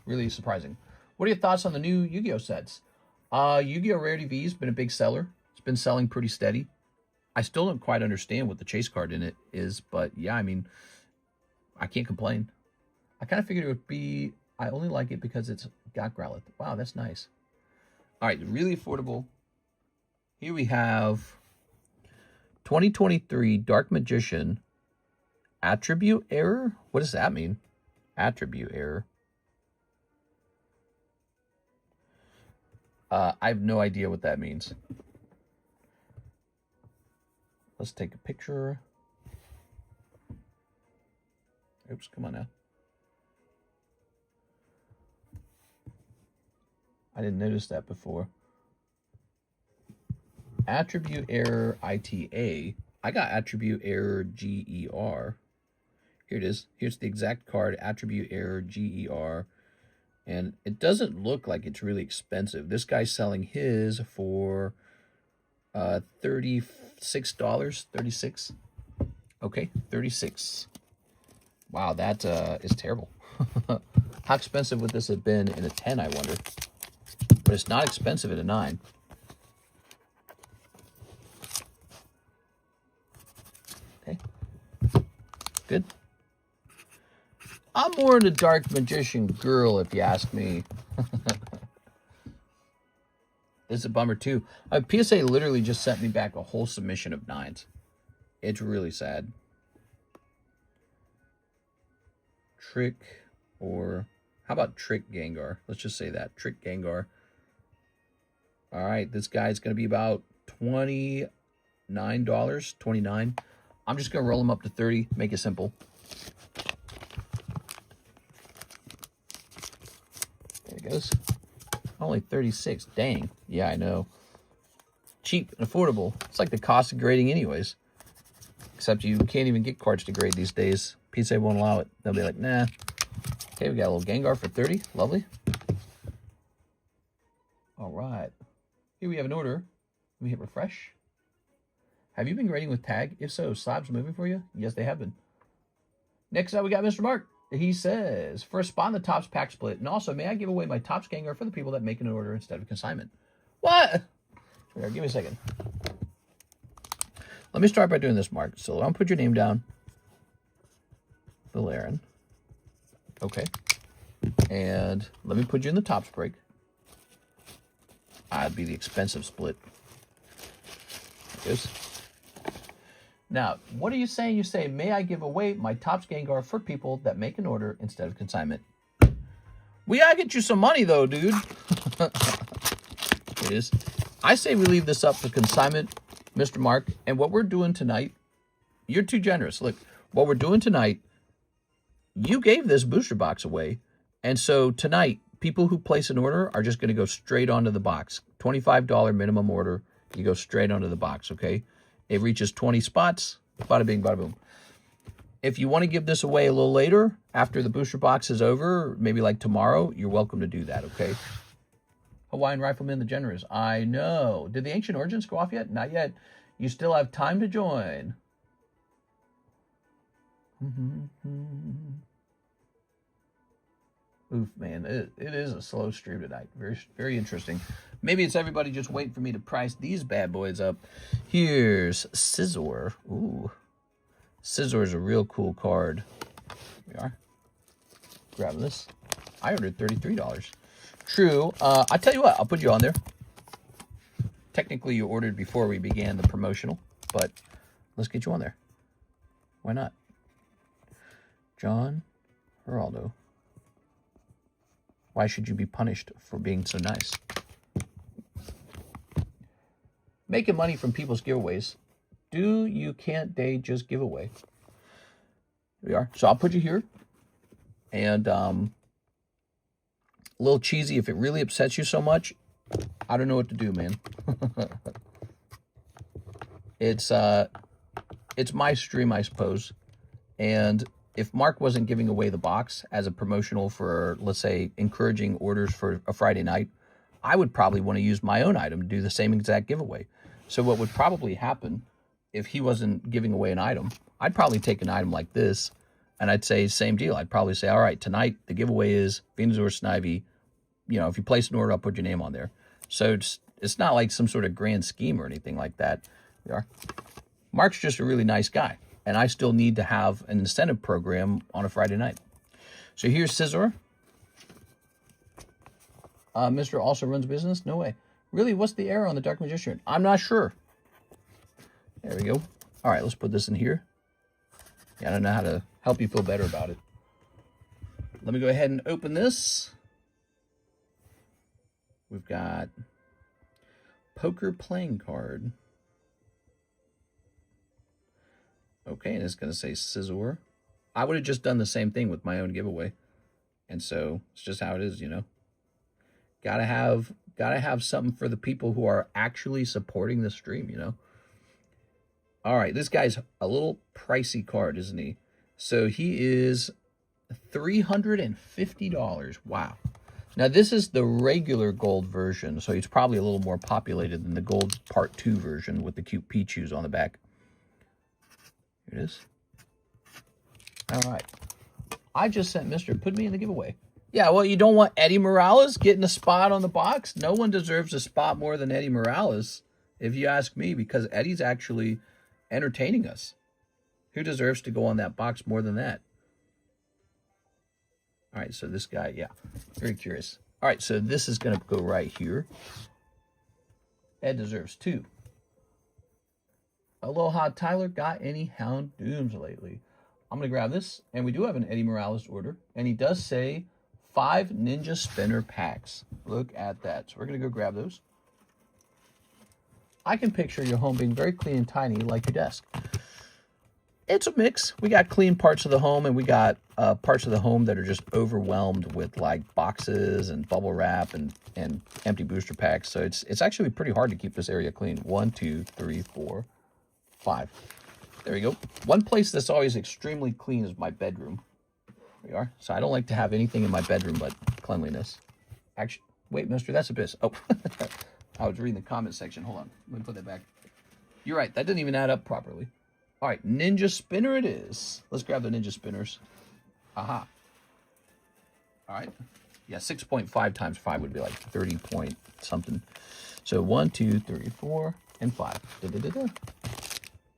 S1: Really surprising. What are your thoughts on the new Yu-Gi-Oh sets? Yu-Gi-Oh! Rarity V has been a big seller. It's been selling pretty steady. I still don't quite understand what the chase card in it is, but yeah, I mean, I can't complain. I kind of figured it would be... I only like it because it's got Growlithe. Wow, that's nice. All right, really affordable. Here we have 2023 Dark Magician Attribute Error. What does that mean? Attribute Error. I have no idea what that means. Let's take a picture. Oops, come on now. I didn't notice that before. Attribute Error ITA. I got Attribute Error GER. Here it is. Here's the exact card. Attribute Error GER. And it doesn't look like it's really expensive. This guy's selling his for $36. 36. Okay, 36. Wow, that is terrible. How expensive would this have been in a 10, I wonder? But it's not expensive at a 9. Okay. Good. I'm more into Dark Magician Girl, if you ask me. This is a bummer, too. PSA literally just sent me back a whole submission of 9s. It's really sad. Trick or... How about Trick Gengar? Let's just say that. Trick Gengar. All right, this guy's going to be about $29. $29. I'm just going to roll him up to 30. Make it simple. There it goes. Only 36. Dang. Yeah, I know. Cheap and affordable. It's like the cost of grading anyways. Except you can't even get cards to grade these days. PSA won't allow it. They'll be like, nah. Okay, we got a little Gengar for 30. Lovely. All right. Here we have an order. Let me hit refresh. Have you been grading with tag? If so, Slabs moving for you? Yes, they have been. Next up, we got Mr. Mark. He says, for a spot in the Topps pack split, and also, may I give away my Topps Gengar for the people that make an order instead of consignment? What? Here, give me a second. Let me start by doing this, Mark. So I'll put your name down. Valerian. Okay. And let me put you in the tops break. I'd be the expensive split. Yes. Now, what are you saying? You say, may I give away my tops Gengar for people that make an order instead of consignment? We gotta get you some money, though, dude. It is. I say we leave this up for consignment, Mr. Mark. And what we're doing tonight, you're too generous. Look, what we're doing tonight, you gave this booster box away. And so tonight, people who place an order are just going to go straight onto the box. $25 minimum order. You go straight onto the box, okay? It reaches 20 spots. Bada bing, bada boom. If you want to give this away a little later, after the booster box is over, maybe like tomorrow, you're welcome to do that, okay? Hawaiian Rifleman the Generous. I know. Did the Ancient Origins go off yet? Not yet. You still have time to join. Oof, man. It is a slow stream tonight. Very, very interesting. Maybe it's everybody just waiting for me to price these bad boys up. Here's Scizor. Ooh. Scizor is a real cool card. Here we are. Grab this. I ordered $33. True. I'll tell you what. I'll put you on there. Technically, you ordered before we began the promotional, but let's get you on there. Why not? John Geraldo. Why should you be punished for being so nice? Making money from people's giveaways. Do you can't they just give away? Here we are. So I'll put you here. And a little cheesy. If it really upsets you so much, I don't know what to do, man. It's my stream, I suppose. And if Mark wasn't giving away the box as a promotional for, let's say, encouraging orders for a Friday night, I would probably want to use my own item to do the same exact giveaway. So what would probably happen if he wasn't giving away an item, I'd probably take an item like this, and I'd say, same deal. I'd probably say, all right, tonight the giveaway is Venusaur Snivy. You know, if you place an order, I'll put your name on there. So it's not like some sort of grand scheme or anything like that. We are. Mark's just a really nice guy, and I still need to have an incentive program on a Friday night. So here's Scizor. Mr. also runs business? No way. Really, what's the error on the Dark Magician? I'm not sure. There we go. All right, let's put this in here. Yeah, I don't know how to help you feel better about it. Let me go ahead and open this. We've got Poker Playing Card. Okay, and it's going to say Scizor. I would have just done the same thing with my own giveaway. And so it's just how it is, you know. Gotta have something for the people who are actually supporting the stream, you know. All right, this guy's a little pricey card, isn't he? So he is $350. Wow. Now, this is the regular gold version, so he's probably a little more populated than the gold part 2 version with the cute Pichus on the back. Here it is. All right. I just sent Mr. Put me in the giveaway. Yeah, well, you don't want Eddie Morales getting a spot on the box? No one deserves a spot more than Eddie Morales, if you ask me, because Eddie's actually entertaining us. Who deserves to go on that box more than that? All right, so this guy, yeah, very curious. All right, so this is going to go right here. Ed deserves 2. Aloha, Tyler, got any Hound Dooms lately? I'm going to grab this, and we do have an Eddie Morales order, and he does say 5 Ninja Spinner packs. Look at that. So we're going to go grab those. I can picture your home being very clean and tiny like your desk. It's a mix. We got clean parts of the home, and we got parts of the home that are just overwhelmed with like boxes and bubble wrap and empty booster packs. So it's actually pretty hard to keep this area clean. 1, 2, 3, 4, 5. There we go. One place that's always extremely clean is my bedroom. There we are. So I don't like to have anything in my bedroom but cleanliness. Actually, wait, mister, that's Abyss. Oh, I was reading the comment section. Hold on. Let me put that back. You're right. That didn't even add up properly. All right, Ninja Spinner it is. Let's grab the Ninja Spinners. Aha. All right. Yeah, 6.5 times 5 would be like 30 point something. So 1, 2, 3, 4, and 5. Da, da, da, da.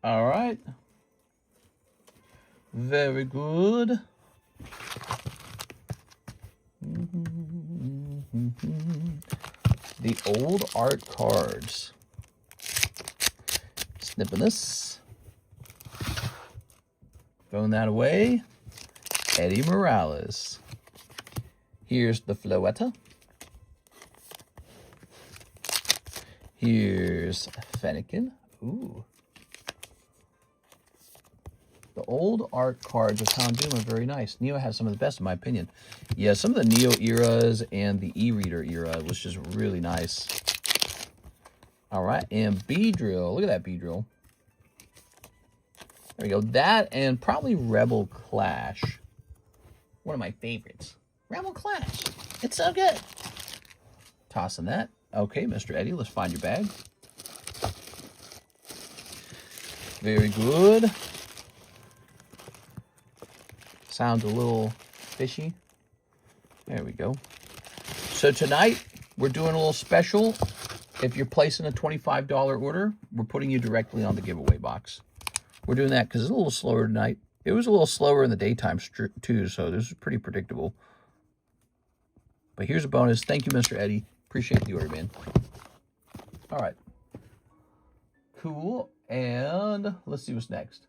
S1: All right. Very good. The old art cards. Snipping this. Throwing that away. Eddie Morales. Here's the Floetta. Here's Fennekin. Ooh. The old art cards of Hound Doom are very nice. Neo has some of the best, in my opinion. Yeah, some of the Neo eras and the e-reader era was just really nice. All right, and B-Drill. Look at that B-Drill. There we go. That and probably Rebel Clash. One of my favorites. Rebel Clash. It's so good. Tossing that. Okay, Mr. Eddie, let's find your bag. Very good. Sounds a little fishy. There we go. So tonight, we're doing a little special. If you're placing a $25 order, we're putting you directly on the giveaway box. We're doing that because it's a little slower tonight. It was a little slower in the daytime too, so this is pretty predictable. But here's a bonus. Thank you, Mr. Eddie. Appreciate the order, man. All right. Cool. And let's see what's next.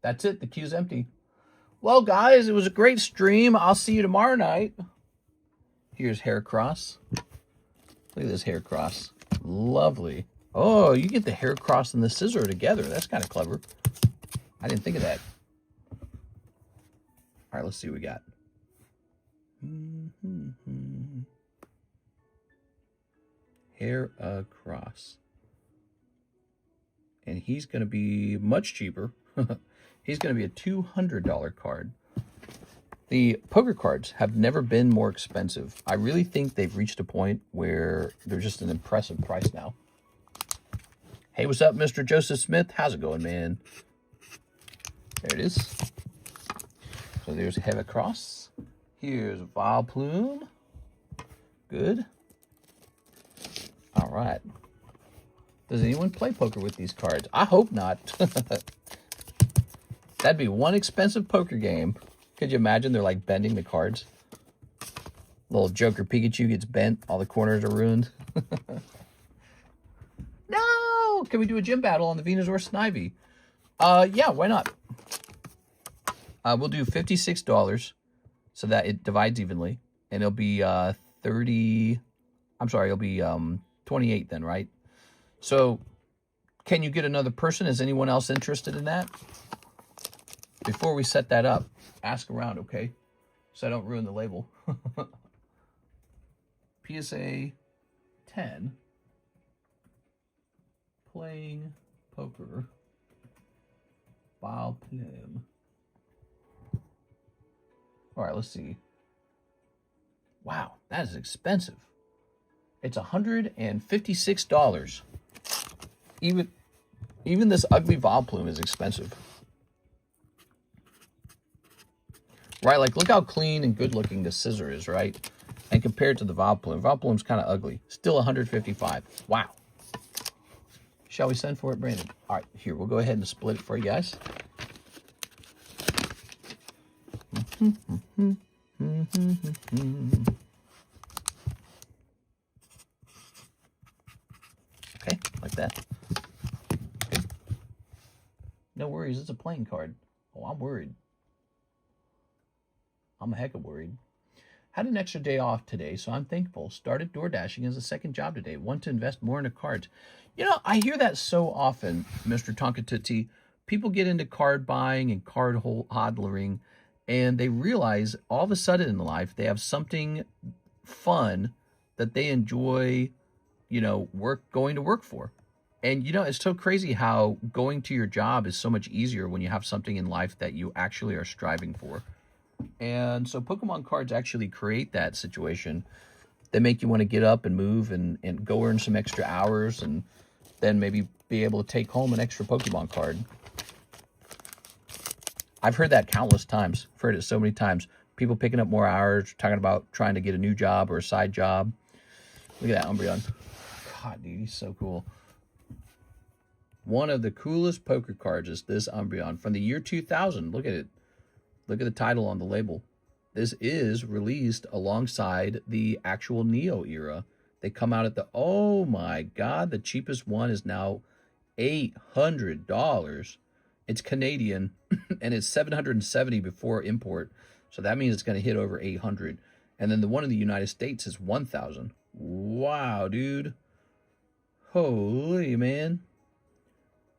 S1: That's it. The queue's empty. Well, guys, it was a great stream. I'll see you tomorrow night. Here's Hair Cross. Look at this Hair Cross. Lovely. Oh, you get the Hair Cross and the Scissor together. That's kind of clever. I didn't think of that. All right, let's see what we got. Hair Across. And he's going to be much cheaper. He's going to be a $200 card. The poker cards have never been more expensive. I really think they've reached a point where they're just an impressive price now. Hey, what's up, Mr. Joseph Smith? How's it going, man? There it is. So there's Heavy Cross. Here's Vileplume. Good. All right. Does anyone play poker with these cards? I hope not. That'd be one expensive poker game. Could you imagine they're like bending the cards? Little Joker Pikachu gets bent. All the corners are ruined. No! Can we do a gym battle on the Venusaur Snivy? Yeah, why not? We'll do $56 so that it divides evenly. And it'll be 30... I'm sorry, it'll be 28 then, right? So, can you get another person? Is anyone else interested in that? Before we set that up, ask around, okay? So I don't ruin the label. PSA 10. Playing poker. Vileplume. All right, let's see. Wow, that is expensive. It's $156. Even this ugly Vileplume is expensive. Right, like look how clean and good looking the Scissor is, right? And compared to the Vileplume, Vileplume's kind of ugly. Still $155. Wow. Shall we send for it, Brandon? All right, here, we'll go ahead and split it for you guys. Okay, like that. Okay. No worries, it's a playing card. Oh, I'm worried. I'm a heck of worried. Had an extra day off today, so I'm thankful. Started door dashing as a second job today. Want to invest more into cards. You know, I hear that so often, Mr. Tonkatutti. People get into card buying and card hodlering, and they realize all of a sudden in life they have something fun that they enjoy, you know, going to work for. And, you know, it's so crazy how going to your job is so much easier when you have something in life that you actually are striving for. And so Pokemon cards actually create that situation. They make you want to get up and move and go earn some extra hours and then maybe be able to take home an extra Pokemon card. I've heard that countless times. I've heard it so many times. People picking up more hours, talking about trying to get a new job or a side job. Look at that Umbreon. God, dude, he's so cool. One of the coolest poker cards is this Umbreon from the year 2000. Look at it. Look at the title on the label. This is released alongside the actual Neo era. They come out at the, oh my God, the cheapest one is now $800. It's Canadian, and it's $770 before import. So that means it's going to hit over $800. And then the one in the United States is $1,000. Wow, dude. Holy, man.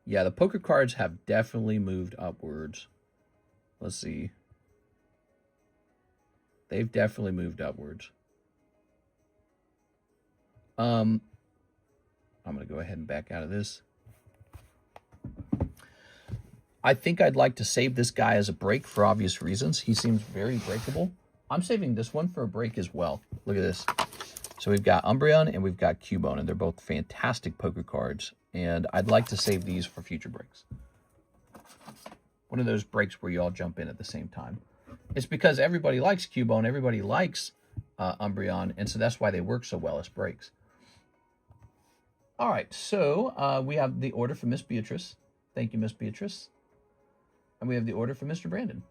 S1: Yeah, the poker cards have definitely moved upwards. Let's see. They've definitely moved upwards. I'm going to go ahead and back out of this. I think I'd like to save this guy as a break for obvious reasons. He seems very breakable. I'm saving this one for a break as well. Look at this. So we've got Umbreon and we've got Cubone, and they're both fantastic poker cards. And I'd like to save these for future breaks. One of those breaks where you all jump in at the same time. It's because everybody likes Cubone, everybody likes Umbreon, and so that's why they work so well as breaks. All right, so we have the order for Miss Beatrice. Thank you, Miss Beatrice. And we have the order for Mr. Brandon.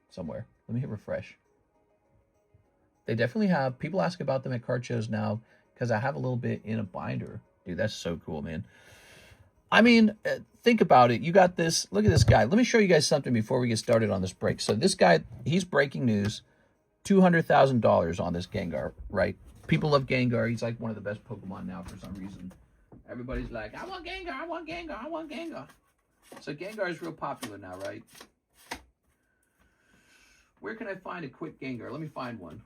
S1: Somewhere. Let me hit refresh. They definitely have. People ask about them at card shows now because I have a little bit in a binder. Dude, that's so cool, man. I mean, think about it. You got this. Look at this guy. Let me show you guys something before we get started on this break. So this guy, he's breaking news. $200,000 on this Gengar, right? People love Gengar. He's like one of the best Pokemon now for some reason. Everybody's like, I want Gengar, I want Gengar, I want Gengar. So Gengar is real popular now, right? Where can I find a quick Gengar? Let me find one.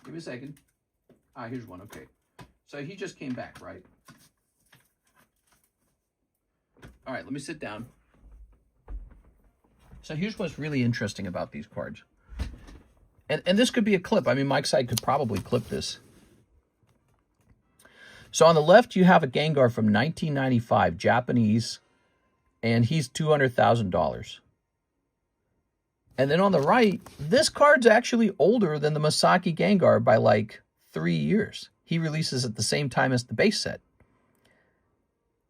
S1: Give me a second. Ah, here's one. Okay. So he just came back, right? All right, let me sit down. So here's what's really interesting about these cards. And this could be a clip. I mean, Mike's side could probably clip this. So on the left, you have a Gengar from 1995, Japanese, and he's $200,000. And then on the right, this card's actually older than the Masaki Gengar by like 3 years. He releases at the same time as the base set.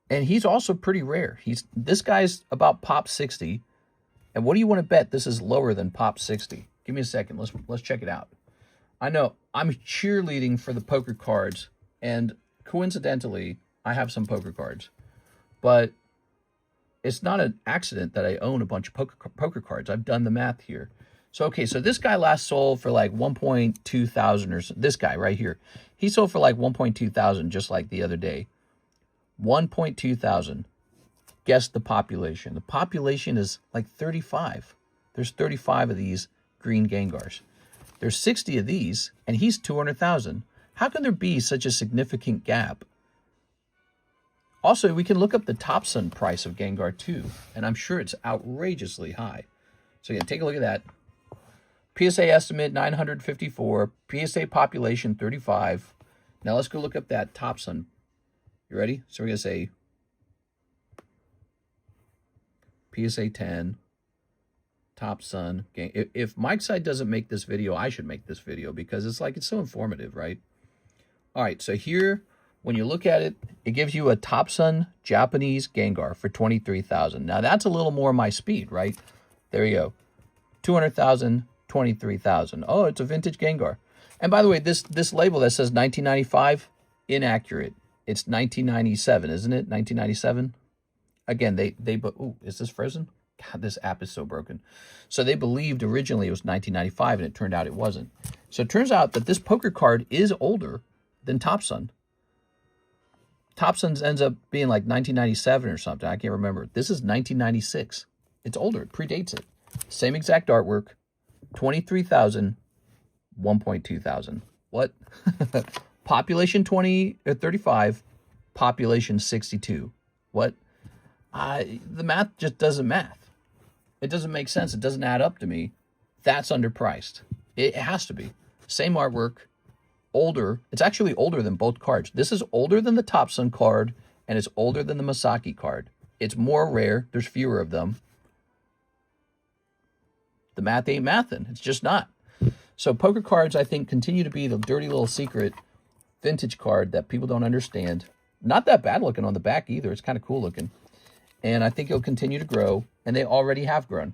S1: And he's also pretty rare. This guy's about Pop 60. And what do you want to bet this is lower than Pop 60? Give me a second. Let's check it out. I know I'm cheerleading for the poker cards, and coincidentally, I have some poker cards. But it's not an accident that I own a bunch of poker cards. I've done the math here. So, okay, so this guy last sold for like 1.2 thousand or so. This guy right here. He sold for like 1.2 thousand just like the other day. 1.2 thousand. Guess the population. The population is like 35. There's 35 of these green Gengars. There's 60 of these, and he's 200,000. How can there be such a significant gap? Also, we can look up the Topsun price of Gengar too, and I'm sure it's outrageously high. So yeah, take a look at that. PSA estimate 954, PSA population 35. Now let's go look up that Topsun. You ready? So we're going to say PSA 10, Topsun. If Mike's side doesn't make this video, I should make this video because it's so informative, right? All right, so here, when you look at it, it gives you a Topsun Japanese Gengar for 23,000. Now that's a little more my speed, right? There you go. 200,000, 23,000. Oh, it's a vintage Gengar. And by the way, this label that says 1995, inaccurate. It's 1997, isn't it? 1997. Again, ooh, is this frozen? God, this app is so broken. So they believed originally it was 1995, and it turned out it wasn't. So it turns out that this poker card is older than Topsun. Topsun's ends up being like 1997 or something. I can't remember. This is 1996. It's older. It predates it. Same exact artwork. 23,000, 1.2 thousand. What? Population 35, population 62. What? The math just doesn't math. It doesn't make sense. It doesn't add up to me. That's underpriced. It has to be. Same artwork, older. It's actually older than both cards. This is older than the Topsun card, and it's older than the Masaki card. It's more rare. There's fewer of them. The math ain't mathin'. It's just not. So poker cards, I think, continue to be the dirty little secret vintage card that people don't understand. Not that bad looking on the back either. It's kind of cool looking. And I think it'll continue to grow, and they already have grown.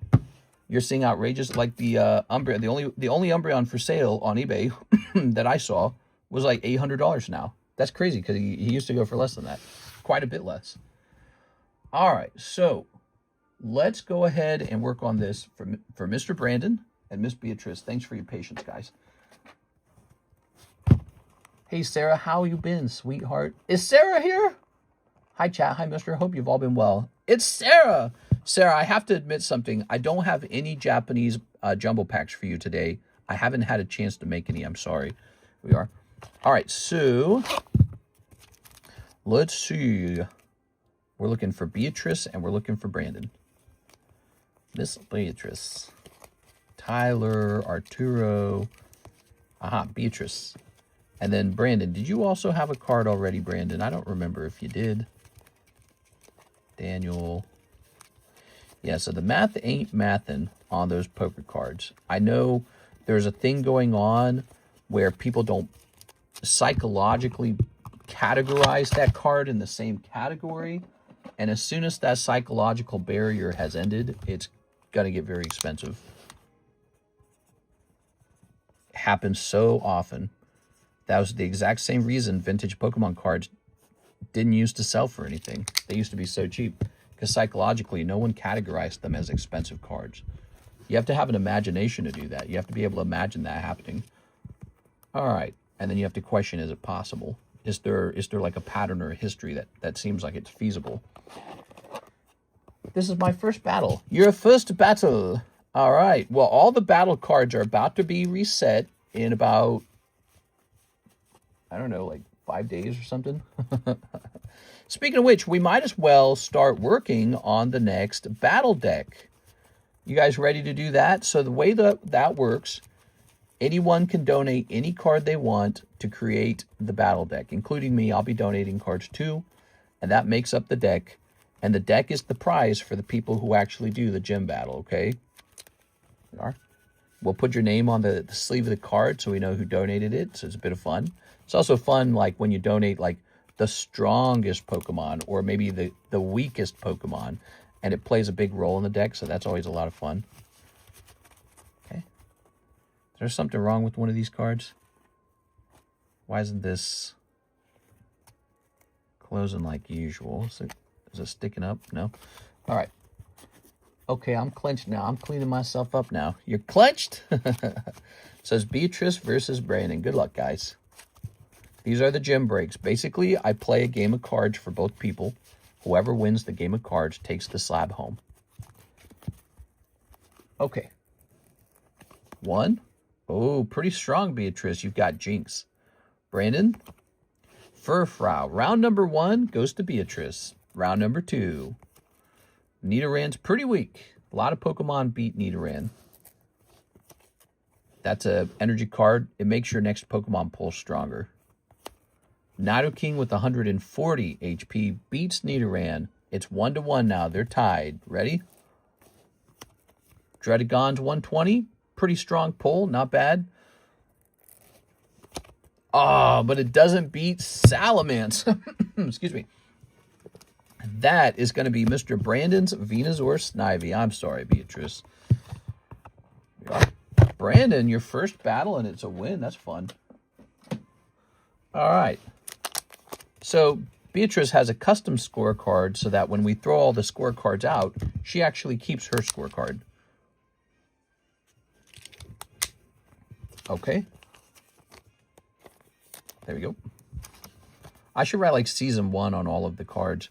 S1: You're seeing outrageous, like the Umbreon. The only Umbreon for sale on eBay that I saw was like $800 now. That's crazy because he used to go for less than that. Quite a bit less. All right, so let's go ahead and work on this for Mr. Brandon and Miss Beatrice. Thanks for your patience, guys. Hey, Sarah, how you been, sweetheart? Is Sarah here? Hi, chat. Hi, mister. Hope you've all been well. It's Sarah. Sarah, I have to admit something. I don't have any Japanese jumbo packs for you today. I haven't had a chance to make any. I'm sorry. We are. All right, so let's see. We're looking for Beatrice and we're looking for Brandon. Miss Beatrice. Tyler, Arturo. Aha, Beatrice. And then Brandon. Did you also have a card already, Brandon? I don't remember if you did. Daniel. Yeah, so the math ain't mathin' on those poker cards. I know there's a thing going on where people don't psychologically categorize that card in the same category. And as soon as that psychological barrier has ended, it's going to get very expensive. It happens so often. That was the exact same reason vintage Pokemon cards didn't used to sell for anything. They used to be so cheap because psychologically no one categorized them as expensive cards. You have to have an imagination to do that. You have to be able to imagine that happening. All right. And then you have to question, is it possible? Is there like a pattern or a history that seems like it's feasible? This is my first battle. Your first battle. All right. Well, all the battle cards are about to be reset in about, I don't know, like 5 days or something. Speaking of which, we might as well start working on the next battle deck. You guys ready to do that? So the way that works, anyone can donate any card they want to create the battle deck, including me. I'll be donating cards too, and that makes up the deck. And the deck is the prize for the people who actually do the gym battle, okay? We'll put your name on the sleeve of the card so we know who donated it, so it's a bit of fun. It's also fun, like, when you donate, like, the strongest Pokemon or maybe the weakest Pokemon, and it plays a big role in the deck, so that's always a lot of fun. Okay. Is there something wrong with one of these cards? Why isn't this closing like usual? Is it sticking up? No? All right. Okay, I'm clenched now. I'm cleaning myself up now. You're clenched? So it's Beatrice versus Brandon. Good luck, guys. These are the gym breaks. Basically, I play a game of cards for both people. Whoever wins the game of cards takes the slab home. Okay. One. Oh, pretty strong, Beatrice. You've got Jinx. Brandon. Furfrau. Round number 1 goes to Beatrice. Round number 2. Nidoran's pretty weak. A lot of Pokemon beat Nidoran. That's a energy card. It makes your next Pokemon pull stronger. Nidoking with 140 HP beats Nidoran. It's 1-1 now. They're tied. Ready? Dredagon's 120. Pretty strong pull. Not bad. Oh, but it doesn't beat Salamence. Excuse me. That is going to be Mr. Brandon's Venusaur Snivy. I'm sorry, Beatrice. Brandon, your first battle, and it's a win. That's fun. All right. So Beatrice has a custom scorecard so that when we throw all the scorecards out, she actually keeps her scorecard. Okay. There we go. I should write like season 1 on all of the cards.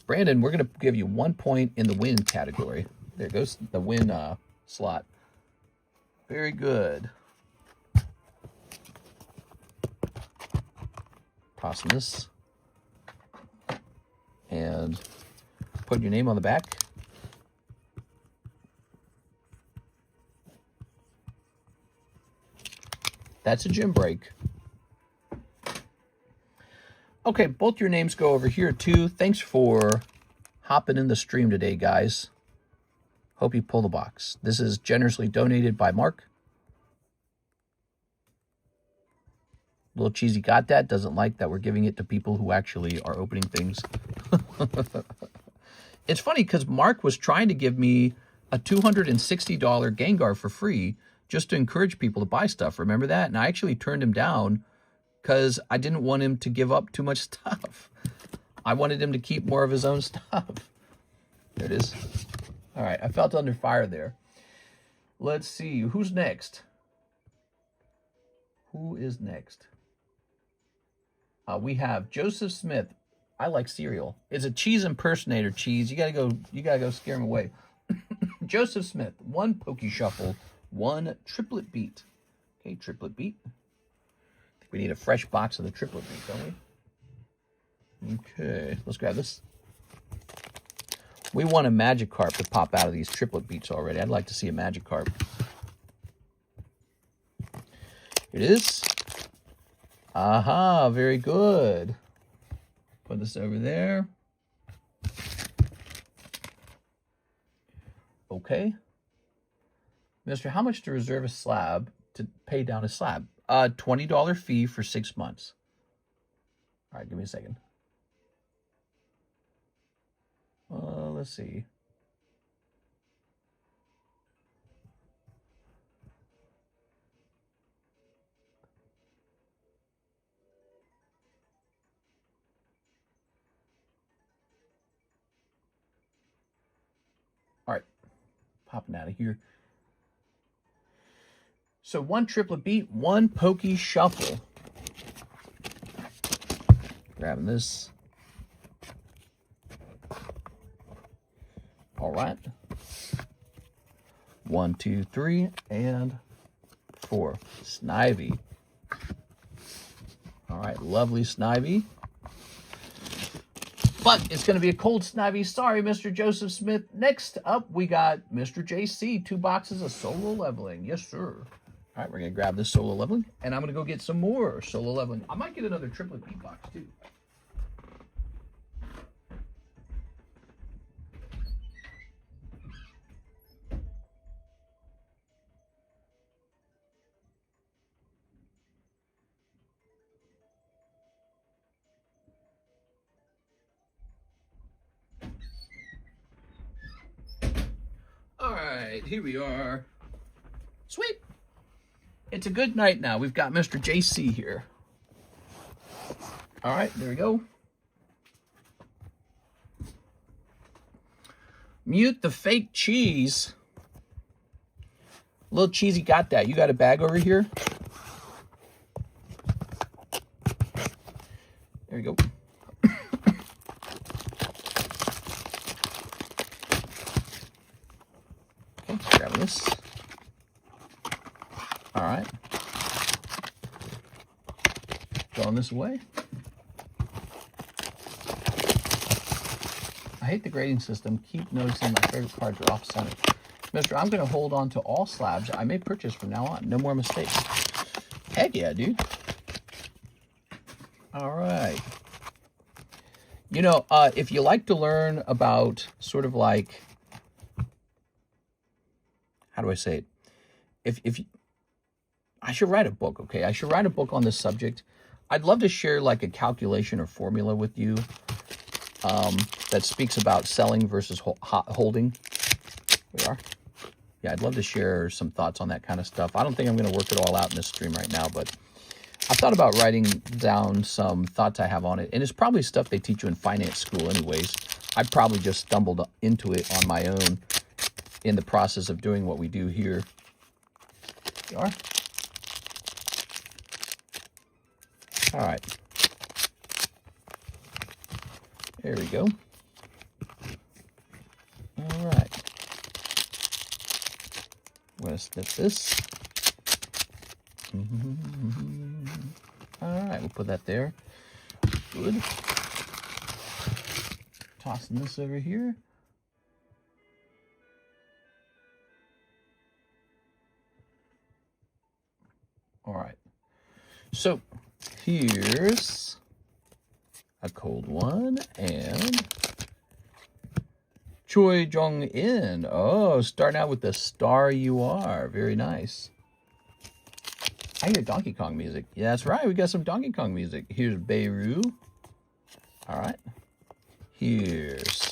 S1: Brandon, we're going to give you 1 point in the win category. There goes the win slot. Very good. Tossing this. And put your name on the back. That's a gym break. Okay, both your names go over here too. Thanks for hopping in the stream today, guys. Hope you pull the box. This is generously donated by Mark. Little Cheesy got that. Doesn't like that we're giving it to people who actually are opening things. It's funny because Mark was trying to give me a $260 Gengar for free just to encourage people to buy stuff. Remember that? And I actually turned him down because I didn't want him to give up too much stuff. I wanted him to keep more of his own stuff. There it is. All right, I felt under fire there. Let's see, who's next? Who is next? We have Joseph Smith. I like cereal. It's a cheese impersonator, Cheese. You gotta go scare him away. Joseph Smith, 1 Pokey Shuffle, 1 Triplet Beat. Okay, Triplet Beat. I think we need a fresh box of the Triplet Beat, don't we? Okay, let's grab this. We want a Magikarp to pop out of these Triplet Beats already. I'd like to see a Magikarp. Here it is. Aha, very good. Put this over there. Okay. Mister, how much to reserve a slab to pay down a slab? $20 fee for 6 months. All right, give me a second. Let's see. All right, popping out of here. So 1 Triplet Beat, 1 Pokey Shuffle. Grabbing this. All right. 1, 2, 3, and 4. Snivy. All right, lovely Snivy. But it's going to be a cold Snivy. Sorry, Mr. Joseph Smith. Next up, we got Mr. JC. 2 boxes of solo leveling. Yes, sir. All right, we're going to grab this solo leveling, and I'm going to go get some more solo leveling. I might get another Triplet Beat box, too. All right, here we are. Sweet. It's a good night now. We've got Mr. JC here. All right, there we go. Mute the fake cheese. Little Cheesy got that. You got a bag over here? There you go. Okay, grab this. All right. Throwing this away. I hate the grading system. Keep noticing my favorite cards are off-center. Mister, I'm going to hold on to all slabs I may purchase from now on. No more mistakes. Heck yeah, dude. All right. You know, if you like to learn about sort of like, how do I say it? If you, I should write a book, okay? I should write a book on this subject. I'd love to share like a calculation or formula with you that speaks about selling versus holding. We are. Yeah, I'd love to share some thoughts on that kind of stuff. I don't think I'm going to work it all out in this stream right now, but I thought about writing down some thoughts I have on it. And it's probably stuff they teach you in finance school anyways. I probably just stumbled into it on my own in the process of doing what we do here. We are. All right. There we go. All right. I'm going to snip this. All right, we'll put that there. Good. Tossing this over here. All right. So here's a cold one and Choi Jong-in. Oh, starting out with the Star You Are. Very nice. I hear Donkey Kong music. Yeah, that's right. We got some Donkey Kong music. Here's Beirut. All right. Here's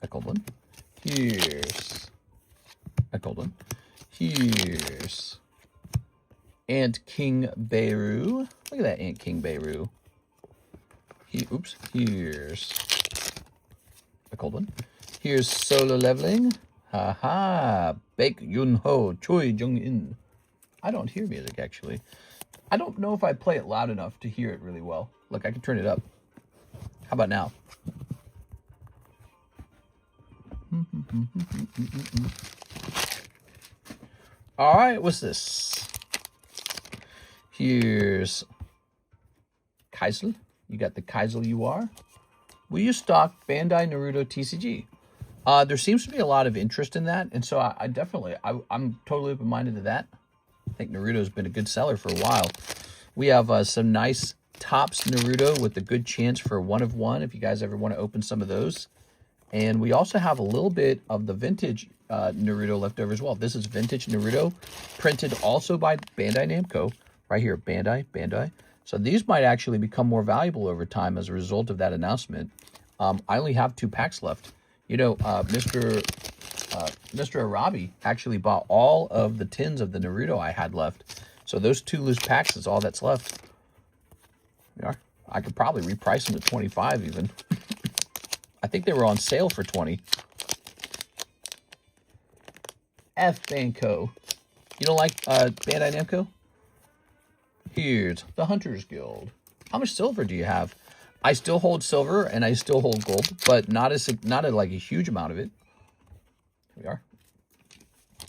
S1: a cold one. Here's a cold one. Here's Ant King Beirut. Look at that Ant King Beirut. Oops. Here's a cold one. Here's Solo Leveling. Haha. Baek Yun Ho. Choi Jung In. I don't hear music, actually. I don't know if I play it loud enough to hear it really well. Look, I can turn it up. How about now? All right, what's this? Here's Kaisel. You got the Kaisel you are. Will you stock Bandai Naruto TCG? There seems to be a lot of interest in that, and so I'm totally open-minded to that. I think Naruto's been a good seller for a while. We have some nice Topps Naruto with a good chance for 1 of 1 if you guys ever want to open some of those. And we also have a little bit of the vintage Naruto left over as well. This is vintage Naruto, printed also by Bandai Namco. Right here, Bandai. So these might actually become more valuable over time as a result of that announcement. I only have 2 packs left. You know, Mr. Arabi actually bought all of the tins of the Naruto I had left. So those 2 loose packs is all that's left. Yeah, I could probably reprice them to 25 even. I think they were on sale for 20. F Banco. You don't like Bandai Namco? Here's the Hunters Guild. How much silver do you have? I still hold silver and I still hold gold, but not like a huge amount of it. Here we are.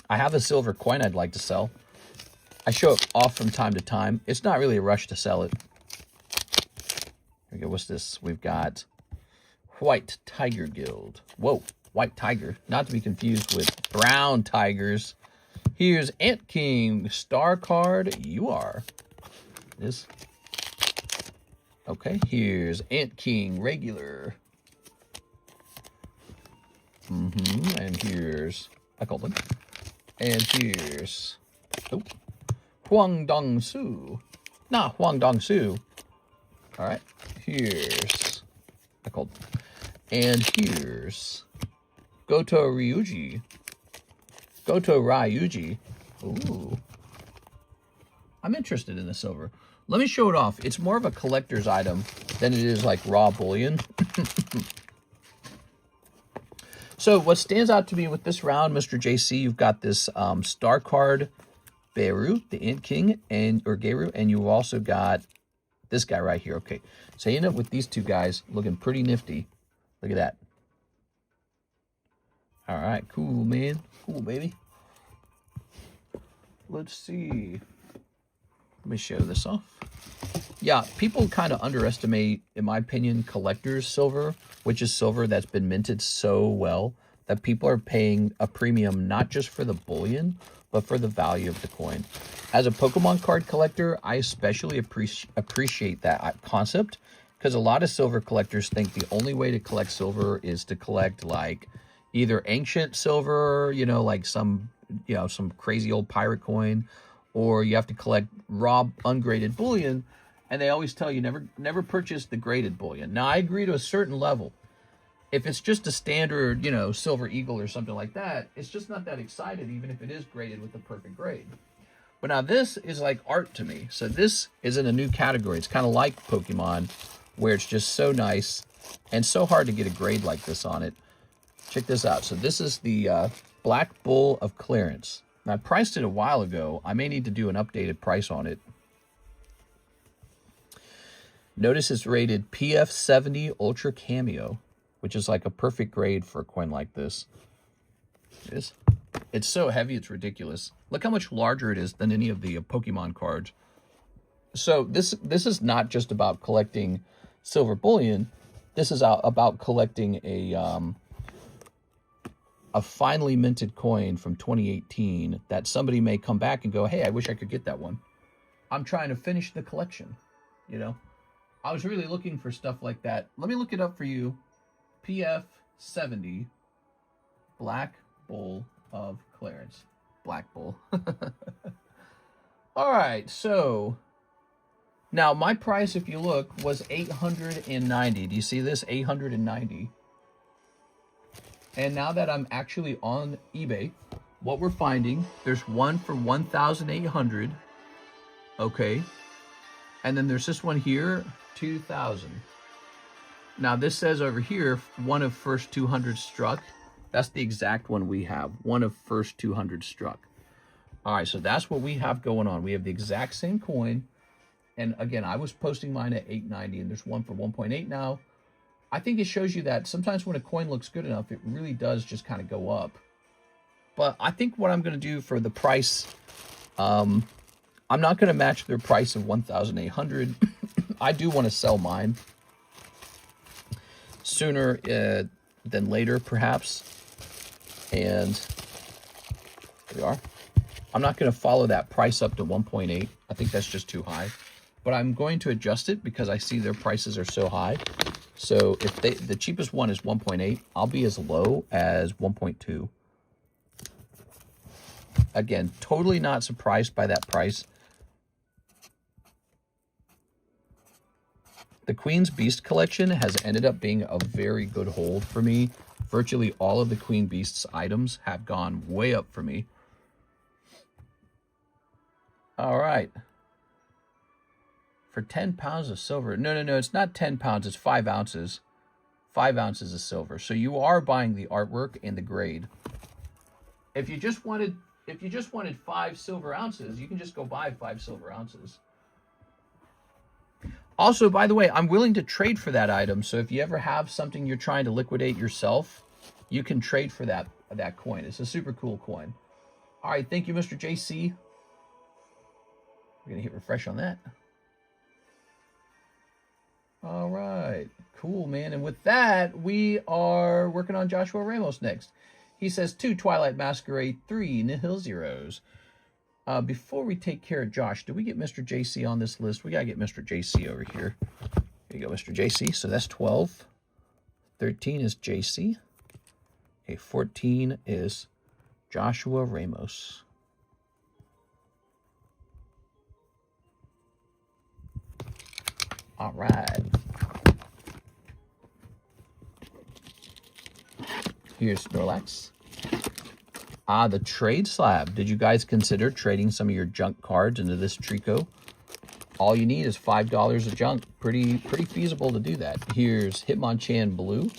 S1: I have a silver coin I'd like to sell. I show it off from time to time. It's not really a rush to sell it. Here we go. What's this? We've got White Tiger Guild. Whoa, White Tiger. Not to be confused with Brown Tigers. Here's Ant King. Star card. You are. This. Okay, here's Ant King regular. And here's a golden. And here's Huang Dong Su. Nah, Huang Dong Su. All right, here's a golden. And here's Goto Ryuji. Ooh. I'm interested in the silver. Let me show it off. It's more of a collector's item than it is like raw bullion. So what stands out to me with this round, Mr. JC, you've got this star card, Beirut, the Ant King, or Geru, and you've also got this guy right here. Okay, so you end up with these 2 guys looking pretty nifty. Look at that. All right, cool, man. Cool, baby. Let's see. Let me show this off. Yeah, people kind of underestimate, in my opinion, collector's silver, which is silver that's been minted so well that people are paying a premium not just for the bullion, but for the value of the coin. As a Pokemon card collector, I especially appreciate that concept, because a lot of silver collectors think the only way to collect silver is to collect like either ancient silver, you know, like some crazy old pirate coin, or you have to collect raw ungraded bullion, and they always tell you never purchase the graded bullion. Now, I agree to a certain level. If it's just a standard, Silver Eagle or something like that, it's just not that excited, even if it is graded with the perfect grade. But now this is like art to me. So this is in a new category. It's kind of like Pokemon, where it's just so nice and so hard to get a grade like this on it. Check this out. So this is the Black Bull of Clearance. Now, I priced it a while ago. I may need to do an updated price on it. Notice it's rated PF70 Ultra Cameo, which is like a perfect grade for a coin like this. It is. It's so heavy, it's ridiculous. Look how much larger it is than any of the Pokemon cards. So this is not just about collecting silver bullion. This is about collecting a finely minted coin from 2018 that somebody may come back and go, hey, I wish I could get that one. I'm trying to finish the collection, I was really looking for stuff like that. Let me look it up for you. PF 70 Black Bull of Clarence. Black Bull. All right, so now my price, if you look, was 890. Do you see this? 890. And now that I'm actually on eBay, what we're finding, there's one for 1,800. Okay. And then there's this one here, 2,000. Now this says over here, one of first 200 struck. That's the exact one we have. One of first 200 struck. All right, so that's what we have going on. We have the exact same coin. And again, I was posting mine at 890, and there's one for 1.8 now. I think it shows you that sometimes when a coin looks good enough, it really does just kind of go up. But I think what I'm going to do for the price, I'm not going to match their price of 1,800. I do want to sell mine sooner than later, perhaps. And here we are. I'm not going to follow that price up to 1.8. I think that's just too high. But I'm going to adjust it because I see their prices are so high. So if the cheapest one is 1.8, I'll be as low as 1.2. Again, totally not surprised by that price. The Queen's Beast collection has ended up being a very good hold for me. Virtually all of the Queen Beast's items have gone way up for me. All right. For 10 pounds of silver. No, it's not 10 pounds. It's 5 ounces. 5 ounces of silver. So you are buying the artwork and the grade. If you just wanted 5 silver ounces, you can just go buy 5 silver ounces. Also, by the way, I'm willing to trade for that item. So if you ever have something you're trying to liquidate yourself, you can trade for that coin. It's a super cool coin. All right, thank you, Mr. JC. We're gonna hit refresh on that. All right, cool, man. And with that, we are working on Joshua Ramos next. He says 2 Twilight Masquerade, 3 Nihil Zeros. Before we take care of Josh, do we get Mr. JC on this list? We got to get Mr. JC over here. Here you go, Mr. JC. So that's 12. 13 is JC. Okay, 14 is Joshua Ramos. All right. Here's Snorlax. The trade slab. Did you guys consider trading some of your junk cards into this Trico? All you need is $5 of junk. Pretty feasible to do that. Here's Hitmonchan Blue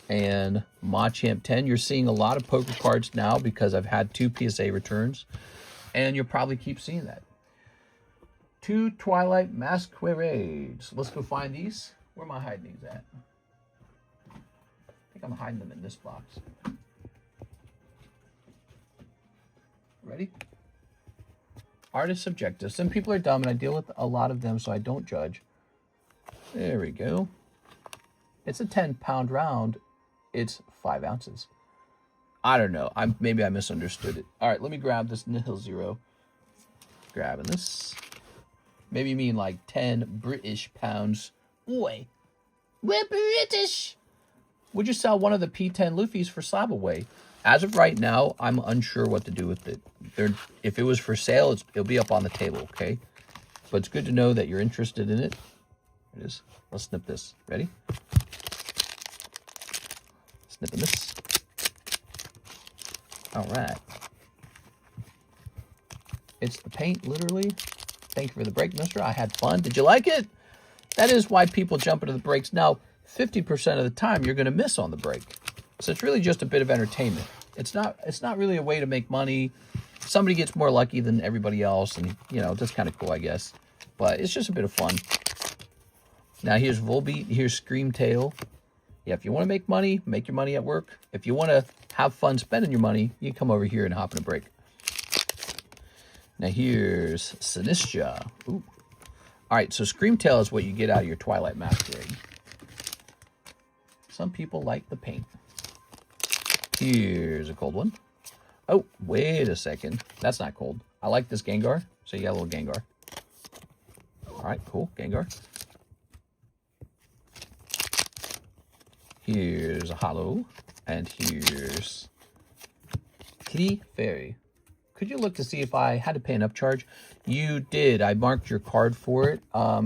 S1: and Machamp 10. You're seeing a lot of poker cards now because I've had 2 PSA returns, and you'll probably keep seeing that. 2 Twilight Masquerades. Let's go find these. Where am I hiding these at? I think I'm hiding them in this box. Ready? Art is subjective. Some people are dumb, and I deal with a lot of them, so I don't judge. There we go. It's a 10-pound round. It's 5 ounces. I don't know. Maybe I misunderstood it. All right, let me grab this Nihil Zero. Grabbing this. Maybe you mean like 10 British pounds. Oi. We're British. Would you sell one of the P10 Luffys for slab away? As of right now, I'm unsure what to do with it. If it was for sale, it'll be up on the table, okay? But it's good to know that you're interested in it. There it is. Let's snip this. Ready? Snipping this. All right. It's the paint, literally. Thank you for the break, mister. I had fun. Did you like it? That is why people jump into the breaks. Now, 50% of the time, you're going to miss on the break. So it's really just a bit of entertainment. It's not really a way to make money. Somebody gets more lucky than everybody else, and, you know, that's kind of cool, I guess. But it's just a bit of fun. Now, here's Volbeat. Here's Screamtail. Yeah, if you want to make money, make your money at work. If you want to have fun spending your money, you can come over here and hop in a break. Now, here's Sinistra. Ooh. All right, so Screamtail is what you get out of your Twilight Masquerade. Some people like the paint. Here's a cold one. Oh, wait a second. That's not cold. I like this Gengar. So you got a little Gengar. All right, cool. Gengar. Here's a holo. And here's Kitty Fairy. Could you look to see if I had to pay an upcharge? You did. I marked your card for it.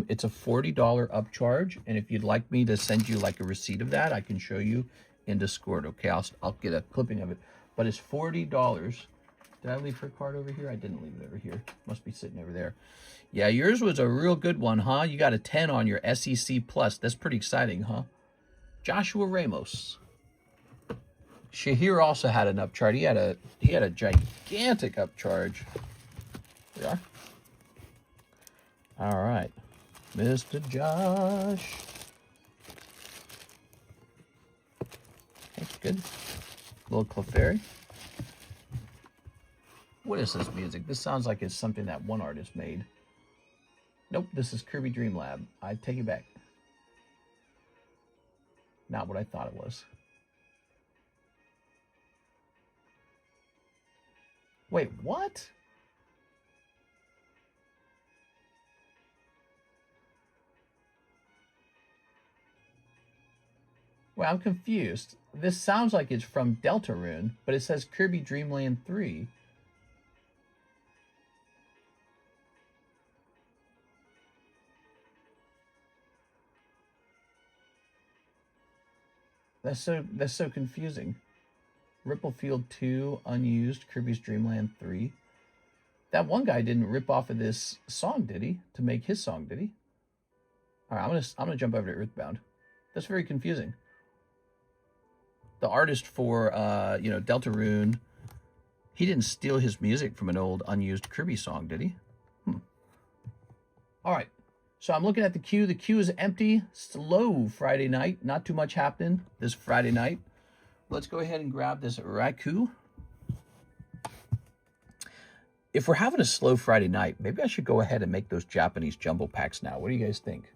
S1: It's a $40 upcharge. And if you'd like me to send you like a receipt of that, I can show you in Discord. Okay, I'll get a clipping of it. But it's $40. Did I leave her card over here? I didn't leave it over here. Must be sitting over there. Yeah, yours was a real good one, huh? You got a 10 on your SEC Plus. That's pretty exciting, huh? Joshua Ramos. Shahir also had an upcharge. He had a gigantic upcharge. There we are. All right, Mr. Josh. Okay, good. Little Clefairy. What is this music? This sounds like it's something that one artist made. Nope, this is Kirby Dream Lab. I take it back. Not what I thought it was. Wait, what? Well, I'm confused. This sounds like it's from Deltarune, but it says Kirby Dream Land 3. That's so confusing. Ripplefield 2, unused, Kirby's Dream Land 3. That one guy didn't rip off of this song, did he? To make his song, did he? All right, I'm gonna jump over to Earthbound. That's very confusing. The artist for Deltarune, he didn't steal his music from an old unused Kirby song, did he? All right. So I'm looking at the queue. The queue is empty. Slow Friday night. Not too much happening this Friday night. Let's go ahead and grab this Raikou. If we're having a slow Friday night, maybe I should go ahead and make those Japanese jumbo packs now. What do you guys think?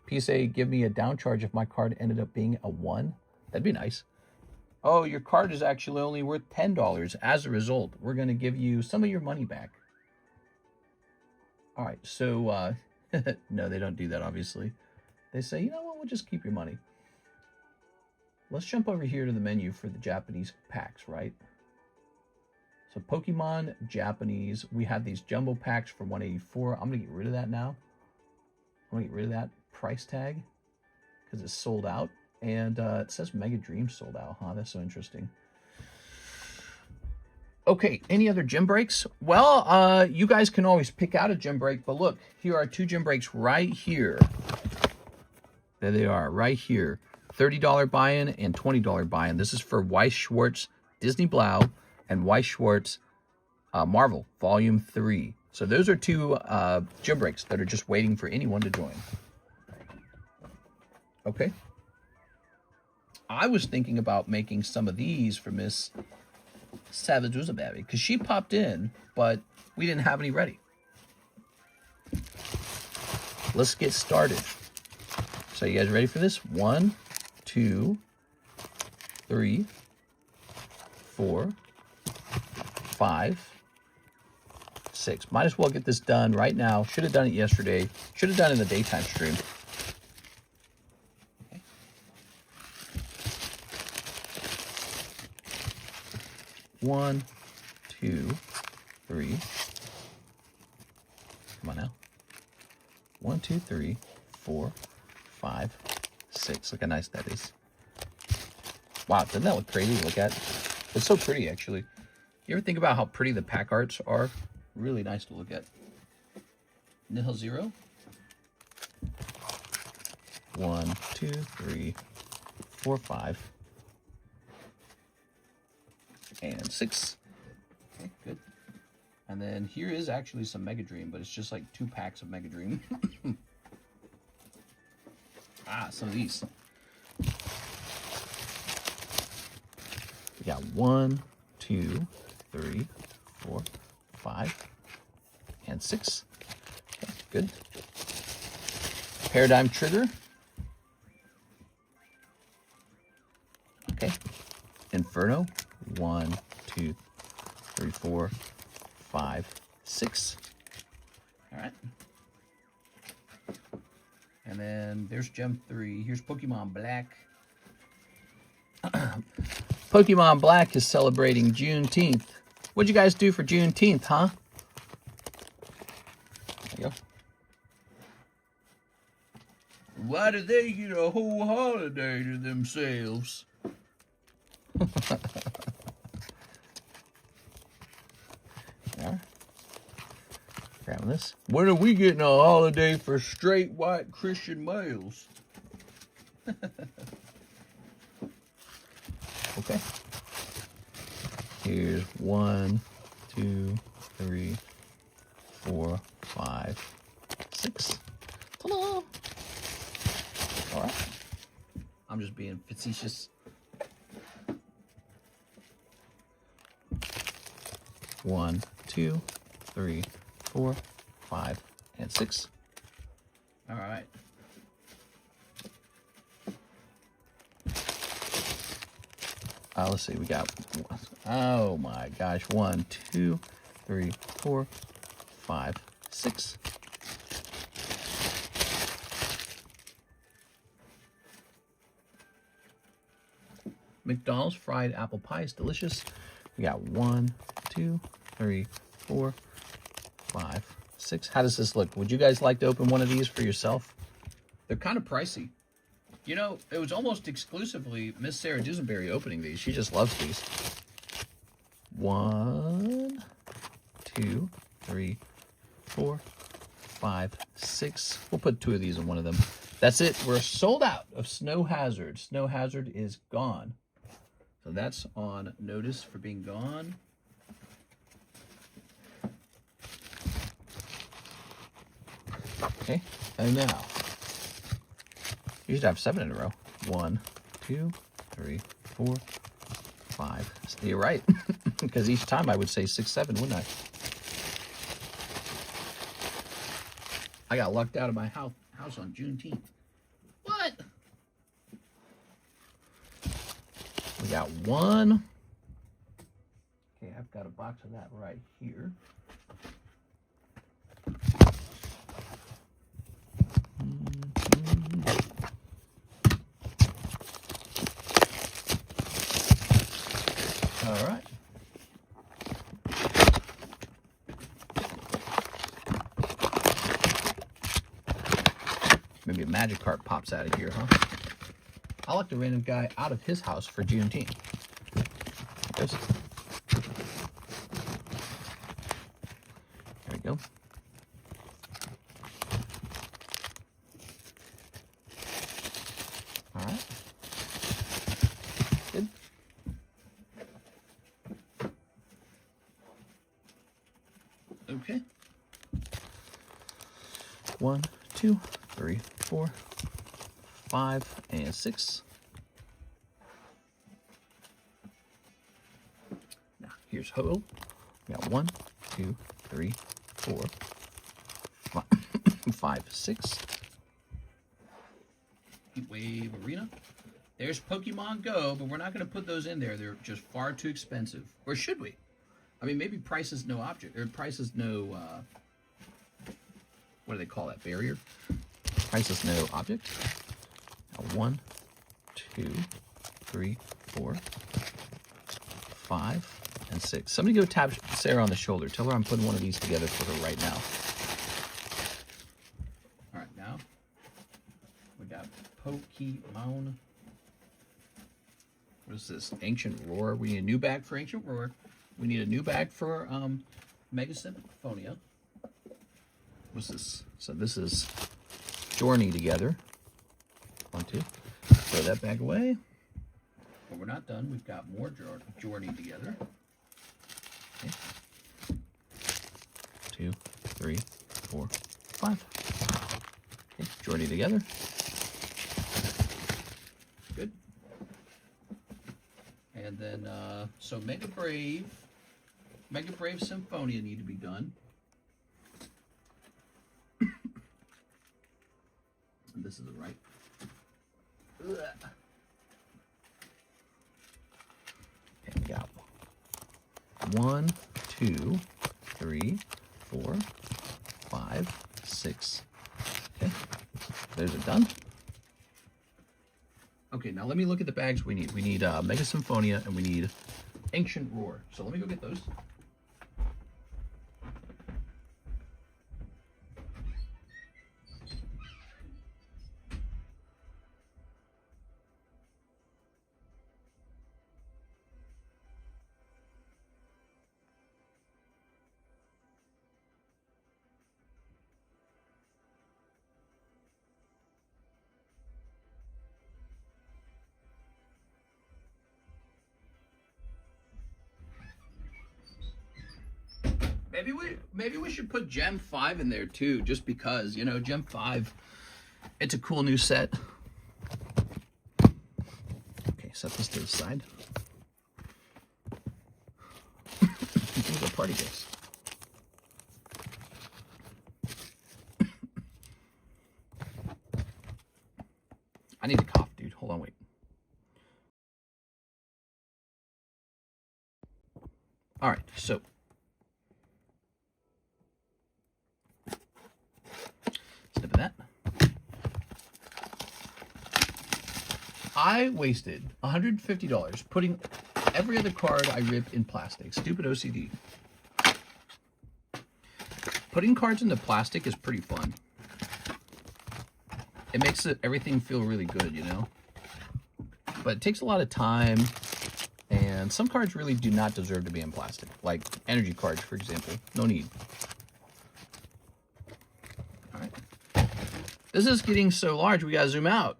S1: PSA, give me a downcharge if my card ended up being a 1. That'd be nice. Oh, your card is actually only worth $10. As a result, we're going to give you some of your money back. All right, so... no, they don't do that, obviously. They say, you know what, we'll just keep your money. Let's jump over here to the menu for the Japanese packs, right? So Pokemon, Japanese. We have these jumbo packs for $184. I'm going to get rid of that now. I'm going to get rid of that price tag because it's sold out. And it says Mega Dream sold out, huh? That's so interesting. Okay, any other gym breaks? Well, you guys can always pick out a gym break, but look, here are 2 gym breaks right here. There they are, right here. $30 buy-in and $20 buy-in. This is for Weiss Schwarz Disney Blau and Weiss Schwarz Marvel Volume 3. So those are 2 gym breaks that are just waiting for anyone to join. Okay. I was thinking about making some of these for Miss Savage Uzaberry because she popped in, but we didn't have any ready. Let's get started. So you guys ready for this? 1, 2, 3, 4, 5, 6. Might as well get this done right now. Should have done it yesterday. Should have done it in the daytime stream. Okay. 1, 2, 3. Come on now. 1, 2, 3, 4, 5, 6. Look how nice that is. Wow, doesn't that look crazy to look at? It's so pretty, actually. You ever think about how pretty the pack arts are? Really nice to look at. Nihil 0. 1, 2, 3, 4, 5. And 6. Okay, good. And then here is actually some Mega Dream, but it's just like 2 packs of Mega Dream. Some of these. We got 1, 2, 3, 4, 5, and 6. Okay, good. Paradigm Trigger. Okay. Inferno. 1, 2, 3, 4, 5, 6. All right. And then there's Gem 3. Here's Pokemon Black. Pokemon Black is celebrating Juneteenth. What'd you guys do for Juneteenth, huh? There you go. Why did they get a whole holiday to themselves? Yeah. Grabbing this. When are we getting a holiday for straight white Christian males? Okay. Here's 1, 2, 3, 4, 5, 6. Ta-da! All right. I'm just being facetious. 1, 2, 3, 4, 5, and 6. All right. Let's see. We got. Oh my gosh! 1, 2, 3, 4, 5, 6. McDonald's fried apple pie is delicious. We got 1, 2, 3, 4, 5, 6. How does this look? Would you guys like to open one of these for yourself? They're kind of pricey. You know, it was almost exclusively Miss Sarah Dusenberry opening these. She just loves these. 1, 2, 3, 4, 5, 6. We'll put 2 of these in one of them. That's it. We're sold out of Snow Hazard. Snow Hazard is gone. So that's on notice for being gone. Okay, and now you should have 7 in a row. 1, 2, 3, 4, 5. You're right, because each time I would say 6, 7, wouldn't I? I got lucked out of my house on Juneteenth. What? We got 1. Okay, I've got a box of that right here. All right. Maybe a Magikarp pops out of here, huh? I locked a random guy out of his house for Juneteenth. There we go. All right. Good. Okay. 1, 2, 3, 4, 5, and 6. Now, here's Ho. We got 1, 2, 3, 4, 5, 6. Heatwave Arena. There's Pokemon Go, but we're not going to put those in there. They're just far too expensive. Or should we? I mean, maybe price is no object. Or price is no, what do they call that? Barrier? Price is no object. Now 1, 2, 3, 4, 5, and 6. Somebody go tap Sarah on the shoulder. Tell her I'm putting one of these together for her right now. All right, now we got Pokemon. What is this? Ancient Roar. We need a new bag for Ancient Roar. We need a new bag for Mega Symphonia. What's this? So this is Journey together. 1, 2. Throw that bag away. But we're not done. We've got more Journey together. Okay. 2, 3, 4, 5. Okay. Journey together. Good. And then, so Mega Brave Symphonia need to be done. And this is the right. Ugh. Okay, we got 1, 2, 3, 4, 5, 6. Okay, those are done. Okay, now Now let me look at the bags we need. We need Mega Symphonia and we need Ancient Roar. So let me go get those. Maybe we should put Gem 5 in there too, just because, you know, Gem 5, it's a cool new set. Okay, set this to the side. These are party gifts. I need to cough, dude. Hold on, wait. All right, so snip of that. I wasted $150 putting every other card I ripped in plastic. Stupid OCD. Putting cards into plastic is pretty fun. It makes everything feel really good, you know? But it takes a lot of time, and some cards really do not deserve to be in plastic. Like energy cards, for example. No need. All right. This is getting so large, we gotta zoom out.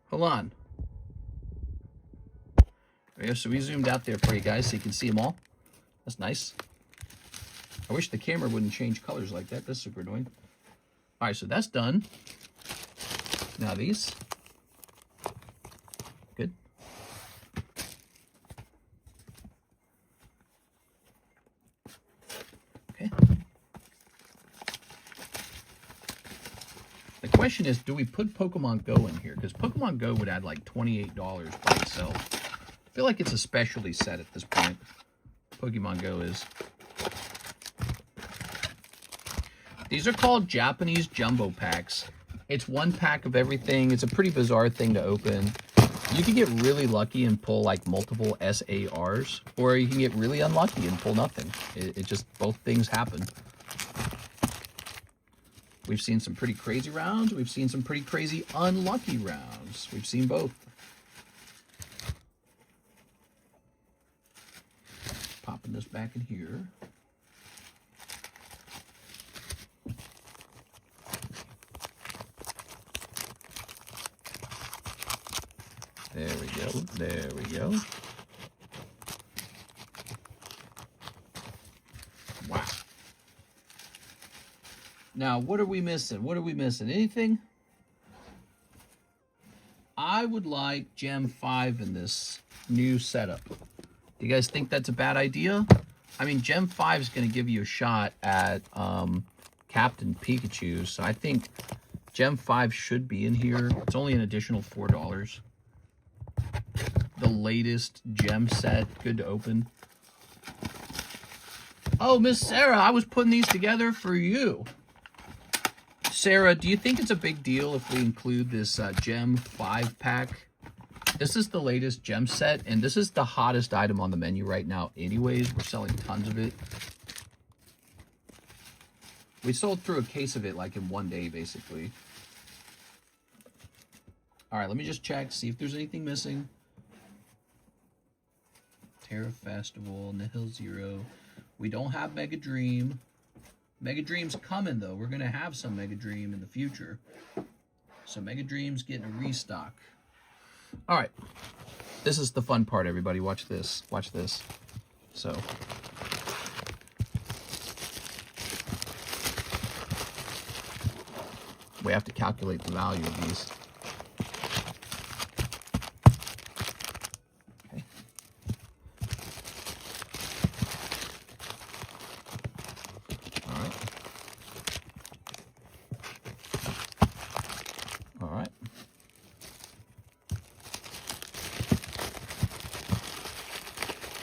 S1: Hold on. There we go. So we zoomed out there for you guys so you can see them all. That's nice. I wish the camera wouldn't change colors like that. That's super annoying. All right, so that's done. Now these. Good. Okay. The question is, do we put Pokemon Go in here? Because Pokemon Go would add like $28 by itself. I feel like it's a specialty set at this point. Pokemon Go is. These are called Japanese jumbo packs. It's one pack of everything. It's a pretty bizarre thing to open. You can get really lucky and pull like multiple SARs, or you can get really unlucky and pull nothing. It just, both things happen. We've seen some pretty crazy rounds. We've seen some pretty crazy unlucky rounds. We've seen both. Popping this back in here. There we go. There we go. Wow. Now, what are we missing? What are we missing? Anything? I would like Gem 5 in this new setup. Do you guys think that's a bad idea? I mean, Gem 5 is going to give you a shot at Captain Pikachu, so I think Gem 5 should be in here. It's only an additional $4. The latest gem set, good to open. Oh, Miss Sarah, I was putting these together for you. Sarah, do you think it's a big deal if we include this Gem 5 pack? This is the latest gem set, and this is the hottest item on the menu right now anyways. We're selling tons of it. We sold through a case of it like in one day, basically. All right, let me just check, see if there's anything missing. Terra Festival, Nihil Zero. We don't have Mega Dream. Mega Dream's coming, though. We're going to have some Mega Dream in the future. So Mega Dream's getting a restock. All right. This is the fun part, everybody. Watch this. Watch this. So. We have to calculate the value of these.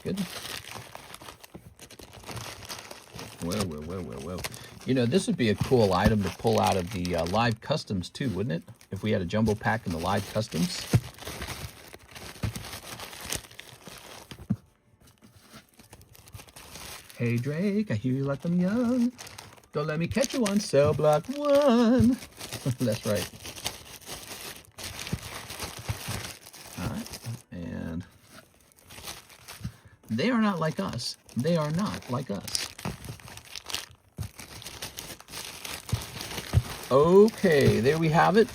S1: Good. Well. You know, this would be a cool item to pull out of the live customs too, wouldn't it? If we had a jumbo pack in the live customs. Hey Drake, I hear you like them young. Don't let me catch you on cell block 1. That's right. All right, and they are not like us. They are not like us. Okay, there we have it.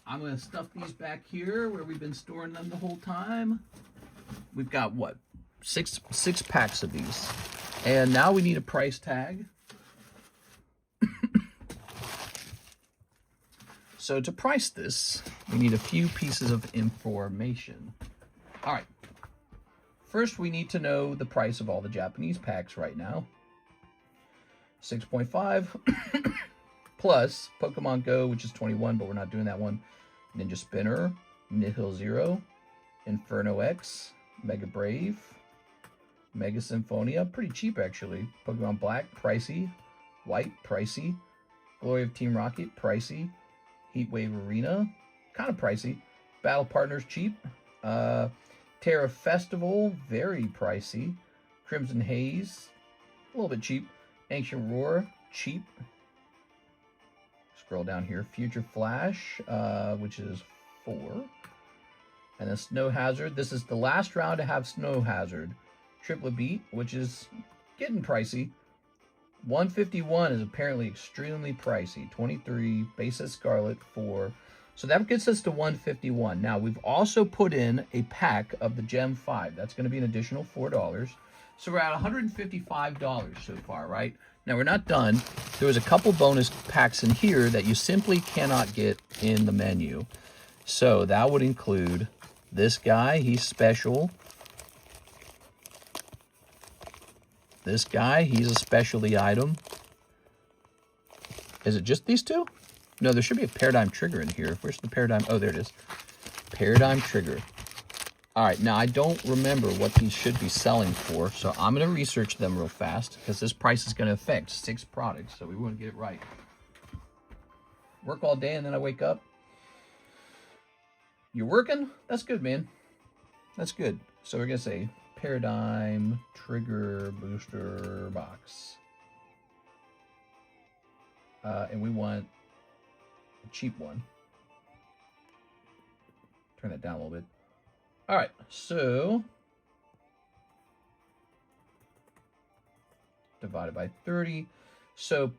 S1: I'm going to stuff these back here where we've been storing them the whole time. We've got, what, six packs of these. And now we need a price tag. So to price this, we need a few pieces of information. All right. First, we need to know the price of all the Japanese packs right now. 6.5 plus Pokemon Go, which is 21, but we're not doing that one. Ninja Spinner, Nihil Zero, Inferno X, Mega Brave, Mega Symphonia, pretty cheap actually. Pokemon Black, pricey. White, pricey. Glory of Team Rocket, pricey. Heatwave Arena, kind of pricey. Battle Partners, cheap. Terra Festival, very pricey. Crimson Haze, a little bit cheap. Ancient Roar, cheap. Scroll down here. Future Flash, which is 4. And then Snow Hazard. This is the last round to have Snow Hazard. Triplet Beat, which is getting pricey. 151 is apparently extremely pricey. 23, Basis Scarlet, 4. So that gets us to 151. Now, we've also put in a pack of the Gem 5. That's going to be an additional $4. So we're at $155 so far, right? Now, we're not done. There was a couple bonus packs in here that you simply cannot get in the menu. So that would include this guy. He's special. This guy, he's a specialty item. Is it just these two? No, there should be a Paradigm Trigger in here. Where's the Paradigm? Oh, there it is. Paradigm Trigger. All right, now I don't remember what these should be selling for, so I'm going to research them real fast because this price is going to affect 6 products, so we want to get it right. Work all day and then I wake up. You're working? That's good, man. That's good. So we're going to say Paradigm Trigger Booster Box. And we want a cheap one. Turn that down a little bit. All right, so divided by 30. So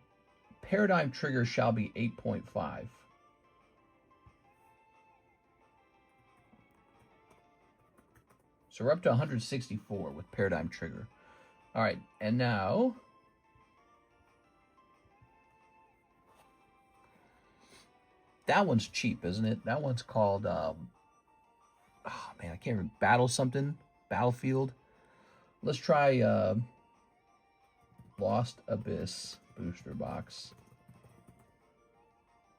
S1: Paradigm Trigger shall be 8.5. So we're up to 164 with Paradigm Trigger. All right, and now that one's cheap, isn't it? That one's called, oh man, I can't remember, Battle something, Battlefield. Let's try Lost Abyss booster box.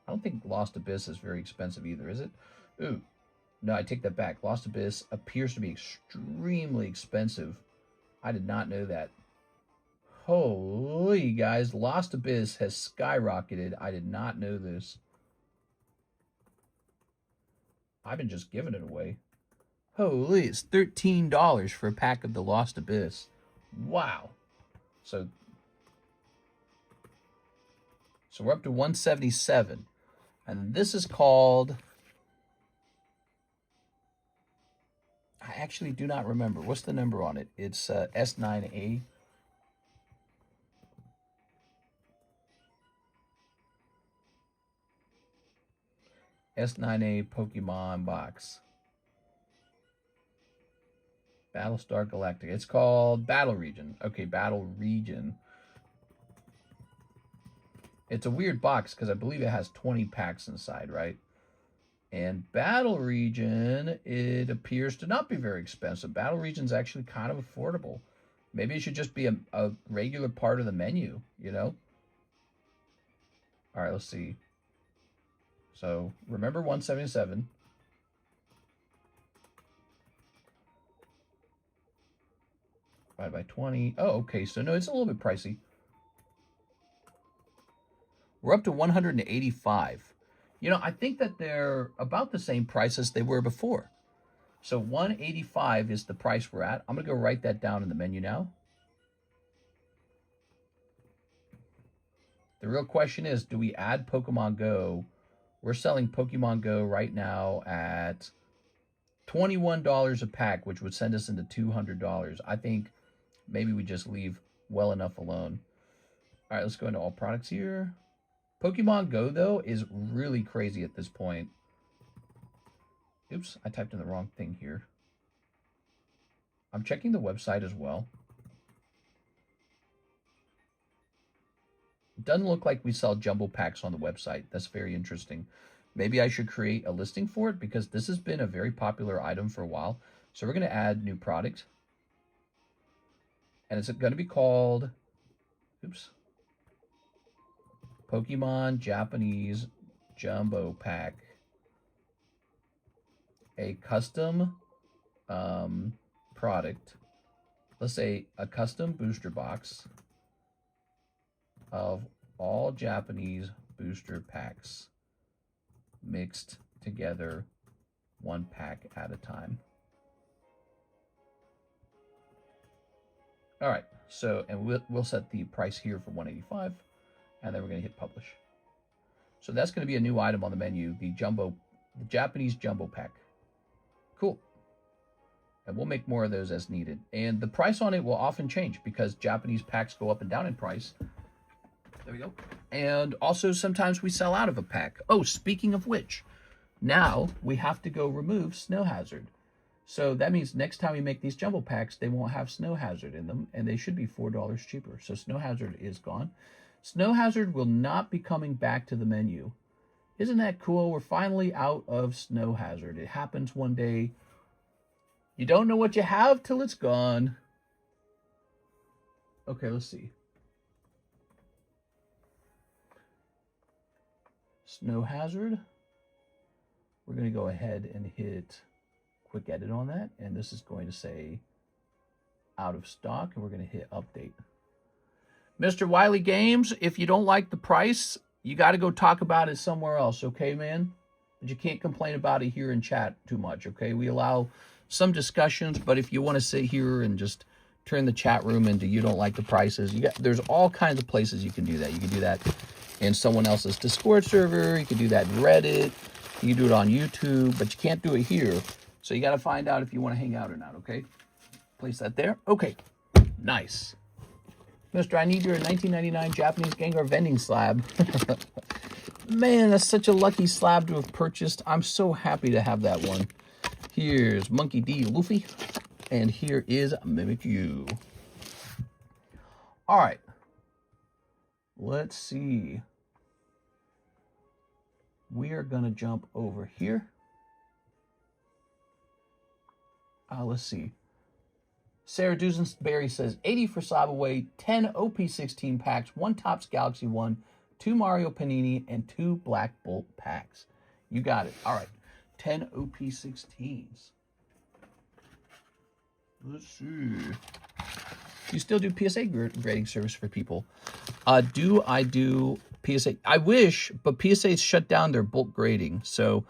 S1: I don't think Lost Abyss is very expensive either, is it? Ooh. No, I take that back. Lost Abyss appears to be extremely expensive. I did not know that. Holy guys, Lost Abyss has skyrocketed. I did not know this. I've been just giving it away. Holy, it's $13 for a pack of the Lost Abyss. Wow. So we're up to 177. And this is called, I actually do not remember. What's the number on it? It's S9A. S9A Pokemon box. Battlestar Galactica. It's called Battle Region. Okay, Battle Region. It's a weird box because I believe it has 20 packs inside, right? And Battle Region, it appears to not be very expensive. Battle Region's actually kind of affordable. Maybe it should just be a regular part of the menu, you know? All right, let's see. So remember 177. Divided by 20. Oh, okay. So no, it's a little bit pricey. We're up to 185. You know, I think that they're about the same price as they were before. So 185 is the price we're at. I'm going to go write that down in the menu now. The real question is, do we add Pokemon Go? We're selling Pokemon Go right now at $21 a pack, which would send us into $200. I think maybe we just leave well enough alone. All right, let's go into all products here. Pokemon Go, though, is really crazy at this point. Oops, I typed in the wrong thing here. I'm checking the website as well. It doesn't look like we sell jumbo packs on the website. That's very interesting. Maybe I should create a listing for it because this has been a very popular item for a while. So we're going to add new product. And it's going to be called, oops, Pokemon Japanese Jumbo Pack. A custom product. Let's say a custom booster box of all Japanese booster packs mixed together, one pack at a time. All right, so, and we'll set the price here for $185, and then we're gonna hit publish. So that's gonna be a new item on the menu, the Japanese jumbo pack. Cool. And we'll make more of those as needed. And the price on it will often change because Japanese packs go up and down in price. There we go. And also sometimes we sell out of a pack. Oh, speaking of which, now we have to go remove Snow Hazard. So that means next time we make these jumbo packs, they won't have Snow Hazard in them, and they should be $4 cheaper. So Snow Hazard is gone. Snow Hazard will not be coming back to the menu. Isn't that cool? We're finally out of Snow Hazard. It happens one day. You don't know what you have till it's gone. Okay, let's see. Snow Hazard. We're going to go ahead and hit quick edit on that. And this is going to say out of stock. And we're going to hit update. Mr. Wiley Games, if you don't like the price, you got to go talk about it somewhere else. Okay, man? But you can't complain about it here in chat too much. Okay, we allow some discussions, but if you want to sit here and just turn the chat room into you don't like the prices, there's all kinds of places you can do that. You can do that in someone else's Discord server. You can do that in Reddit. You can do it on YouTube, but you can't do it here. So you got to find out if you want to hang out or not, okay? Place that there. Okay, nice. Mister, I need your 1999 Japanese Gengar vending slab. Man, that's such a lucky slab to have purchased. I'm so happy to have that one. Here's Monkey D. Luffy, and here is Mimikyu. All right. Let's see. We are going to jump over here. Let's see. Sarah Dusenberry says 80 for Slab Away, 10 OP16 packs, 1 Topps Galaxy 1, 2 Mario Panini, and 2 Black Bolt packs. You got it. All right. 10 OP16s. Let's see. You still do PSA grading service for people? Do I do PSA? I wish, but PSA's shut down their bulk grading. So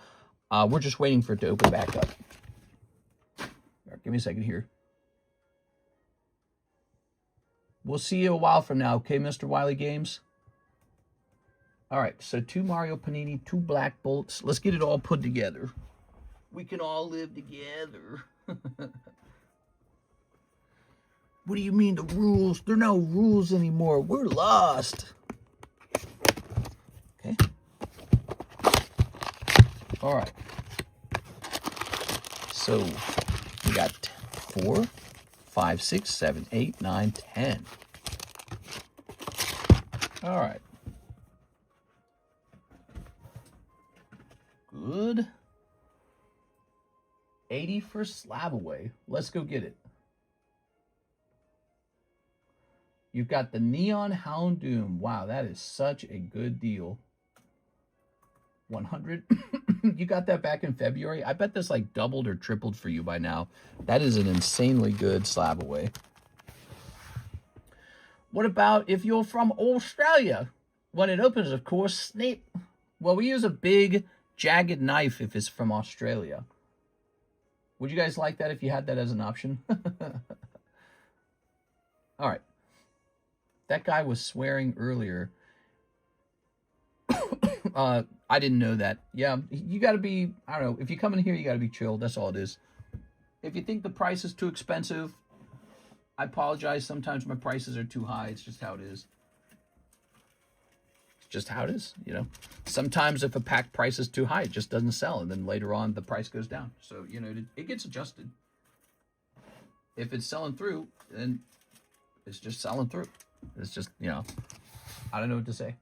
S1: we're just waiting for it to open back up. Right, give me a second here. We'll see you a while from now, okay, Mr. Wiley Games? All right, so 2 Mario Panini, 2 Black Bolts. Let's get it all put together. We can all live together. What do you mean the rules? There are no rules anymore. We're lost. Okay. All right. So we got 4, 5, 6, 7, 8, 9, 10. All right. Good. 80 for Slab Away. Let's go get it. You've got the Neon Houndoom. Wow, that is such a good deal. 100. You got that back in February. I bet this like doubled or tripled for you by now. That is an insanely good Slab Away. What about if you're from Australia? When it opens, of course, snap. Well, we use a big jagged knife if it's from Australia. Would you guys like that if you had that as an option? All right. That guy was swearing earlier. I didn't know that. Yeah, you got to be, I don't know, if you come in here, you got to be chill. That's all it is. If you think the price is too expensive, I apologize. Sometimes my prices are too high. It's just how it is. It's just how it is, you know. Sometimes if a pack price is too high, it just doesn't sell. And then later on, the price goes down. So, you know, it gets adjusted. If it's selling through, then it's just selling through. It's just, you know, I don't know what to say.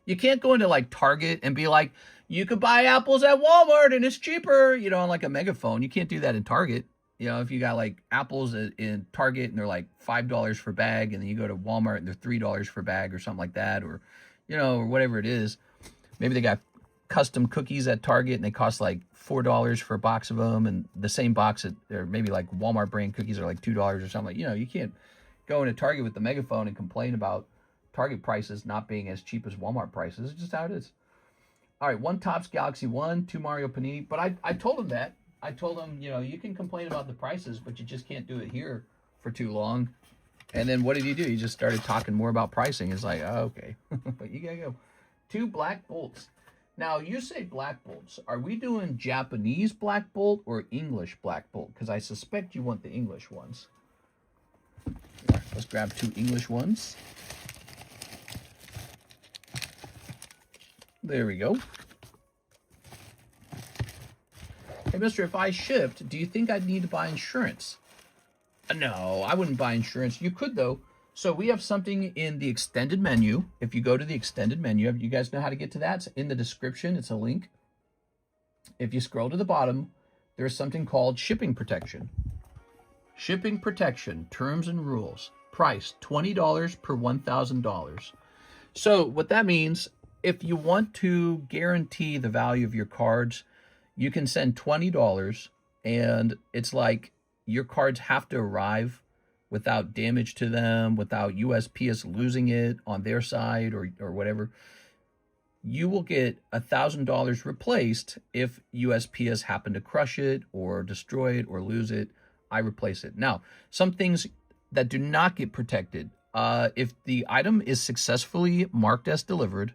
S1: You can't go into like Target and be like, you could buy apples at Walmart and it's cheaper, you know, on like a megaphone. You can't do that in Target. You know, if you got like apples in Target and they're like $5 per bag, and then you go to Walmart and they're $3 per bag or something like that, or, you know, or whatever it is. Maybe they got custom cookies at Target and they cost like $4 for a box of them, and the same box or maybe like Walmart brand cookies are like $2 or something. Like, you know, you can't go into Target with the megaphone and complain about Target prices not being as cheap as Walmart prices. It's just how it is. All right, 1 Topps Galaxy 1, 2 Mario Panini. But I told him that. I told him, you know, you can complain about the prices, but you just can't do it here for too long. And then what did he do? He just started talking more about pricing. It's like, oh, okay. But you got to go. 2 Black Bolts. Now, you say Black Bolts. Are we doing Japanese Black Bolt or English Black Bolt? Because I suspect you want the English ones. Right, let's grab 2 English ones. There we go. Hey, mister, if I shipped, do you think I'd need to buy insurance? No, I wouldn't buy insurance. You could, though. So we have something in the extended menu. If you go to the extended menu, you guys know how to get to that? It's in the description. It's a link. If you scroll to the bottom, there's something called shipping protection. Shipping protection, terms and rules. Price, $20 per $1,000. So what that means, if you want to guarantee the value of your cards, you can send $20, and it's like your cards have to arrive without damage to them, without USPS losing it on their side or whatever. You will get $1,000 replaced if USPS happen to crush it or destroy it or lose it. I replace it. Now, some things that do not get protected. If the item is successfully marked as delivered,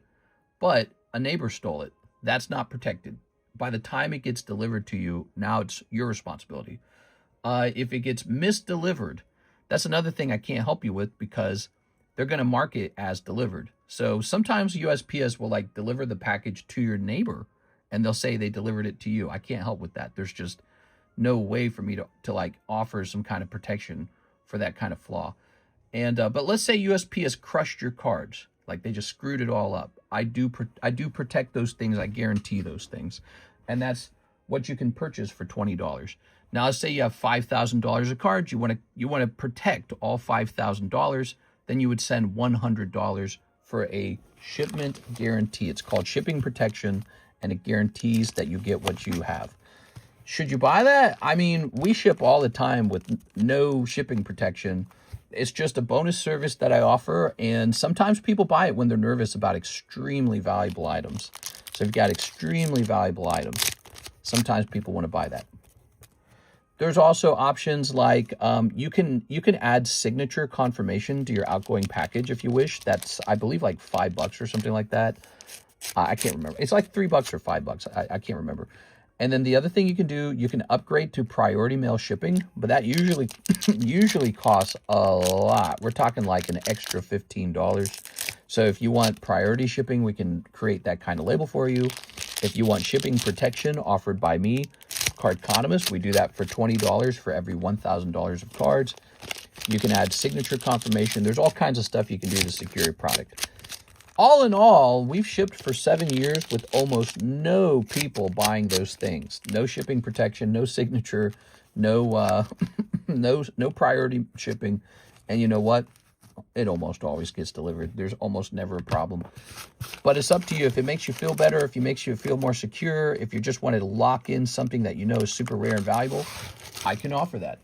S1: but a neighbor stole it, that's not protected. By the time it gets delivered to you, now it's your responsibility. If it gets misdelivered, that's another thing I can't help you with, because they're going to mark it as delivered. So sometimes USPS will like deliver the package to your neighbor and they'll say they delivered it to you. I can't help with that. There's just no way for me to like offer some kind of protection for that kind of flaw. And but let's say USPS crushed your cards, like they just screwed it all up. I do protect those things. I guarantee those things, and that's what you can purchase for $20. Now, let's say you have $5,000 of cards. You want to protect all $5,000. Then you would send $100 for a shipment guarantee. It's called shipping protection, and it guarantees that you get what you have. Should you buy that? I mean, we ship all the time with no shipping protection. It's just a bonus service that I offer, and sometimes people buy it when they're nervous about extremely valuable items. So if you've got extremely valuable items, sometimes people want to buy that. There's also options like you can add signature confirmation to your outgoing package if you wish. That's, I believe, like $5 or something like that. I can't remember. It's like $3 or $5. I can't remember. And then the other thing you can do, you can upgrade to priority mail shipping, but that usually costs a lot. We're talking like an extra $15. So if you want priority shipping, we can create that kind of label for you. If you want shipping protection offered by me, TheCardconomist, we do that for $20 for every $1,000 of cards. You can add signature confirmation. There's all kinds of stuff you can do to secure your product. All in all, we've shipped for 7 years with almost no people buying those things. No shipping protection, no signature, no no priority shipping. And you know what? It almost always gets delivered. There's almost never a problem. But it's up to you. If it makes you feel better, if it makes you feel more secure, if you just want to lock in something that you know is super rare and valuable, I can offer that.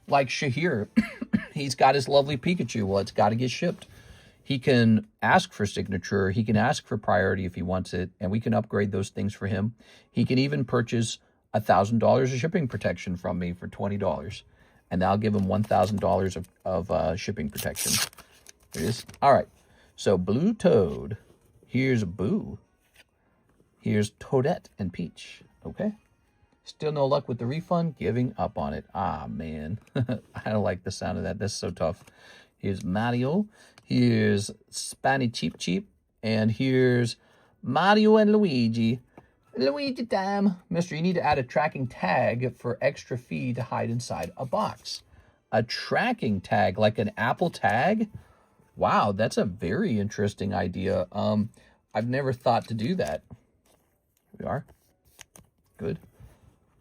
S1: Like Shahir, he's got his lovely Pikachu. Well, it's got to get shipped. He can ask for signature. He can ask for priority if he wants it, and we can upgrade those things for him. He can even purchase $1,000 of shipping protection from me for $20, and I'll give him $1,000 of shipping protection. There it is. All right. So Blue Toad. Here's Boo. Here's Toadette and Peach. Okay. Still no luck with the refund. Giving up on it. Ah, man. I don't like the sound of that. That's so tough. Here's Mario. Here's Spanny Cheep Cheep. And here's Mario and Luigi. Luigi time. Mister, you need to add a tracking tag for extra fee to hide inside a box. A tracking tag, like an Apple tag? Wow, that's a very interesting idea. I've never thought to do that. Here we are. Good.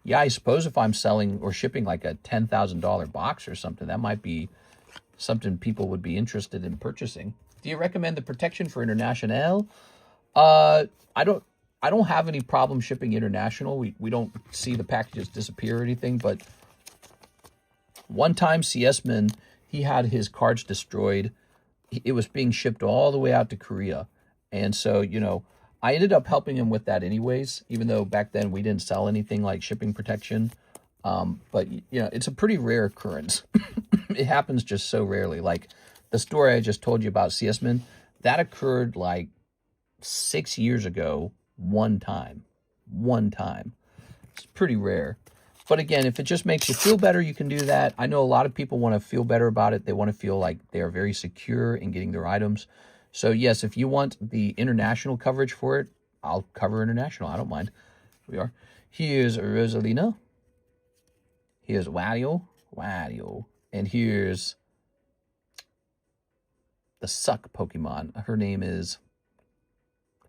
S1: Yeah, I suppose if I'm selling or shipping like a $10,000 box or something, that might be something people would be interested in purchasing. Do you recommend the protection for international? I don't have any problem shipping international. We don't see the packages disappear or anything, but one time CSman, he had his cards destroyed. It was being shipped all the way out to Korea. And so, you know, I ended up helping him with that anyways, even though back then we didn't sell anything like shipping protection. But, you know, it's a pretty rare occurrence. It happens just so rarely. Like the story I just told you about CSman, that occurred like 6 years ago, one time. It's pretty rare. But again, if it just makes you feel better, you can do that. I know a lot of people want to feel better about it. They want to feel like they are very secure in getting their items. So yes, if you want the international coverage for it, I'll cover international. I don't mind. Here we are. Here's Rosalina. Here's Wario. And here's the Suck Pokemon. Her name is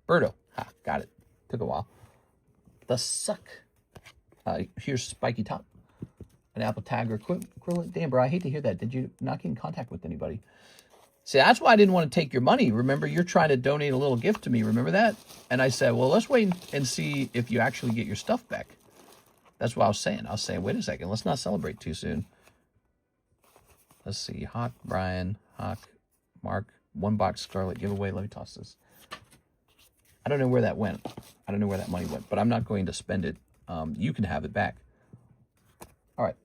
S1: Birdo. Ha, got it. Took a while. The Suck. Here's Spiky Top. An Apple tag or equivalent. Damn, bro, I hate to hear that. Did you not get in contact with anybody? See, that's why I didn't want to take your money. Remember, you're trying to donate a little gift to me. Remember that? And I said, well, let's wait and see if you actually get your stuff back. That's what I was saying. I was saying, wait a second. Let's not celebrate too soon. Let's see. Hawk, Brian, Hawk, Mark, 1 box Scarlet giveaway. Let me toss this. I don't know where that went. I don't know where that money went, but I'm not going to spend it. You can have it back. All right.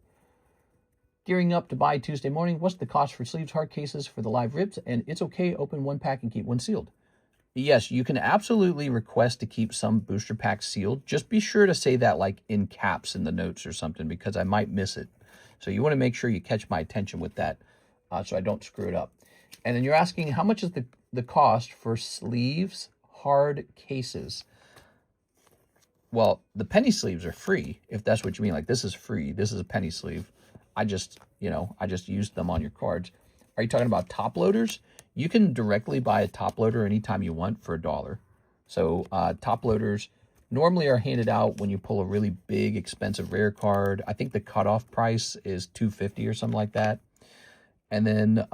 S1: Gearing up to buy Tuesday morning. What's the cost for sleeves, hard cases for the live rips? And it's okay, open 1 pack and keep 1 sealed. Yes, you can absolutely request to keep some booster packs sealed. Just be sure to say that like in caps in the notes or something, because I might miss it. So you want to make sure you catch my attention with that so I don't screw it up. And then you're asking, how much is the cost for sleeves, hard cases? Well, the penny sleeves are free, if that's what you mean. Like, this is free. This is a penny sleeve. I just used them on your cards. Are you talking about top loaders? You can directly buy a top loader anytime you want for $1. So top loaders normally are handed out when you pull a really big, expensive rare card. I think the cutoff price is $250 or something like that. And then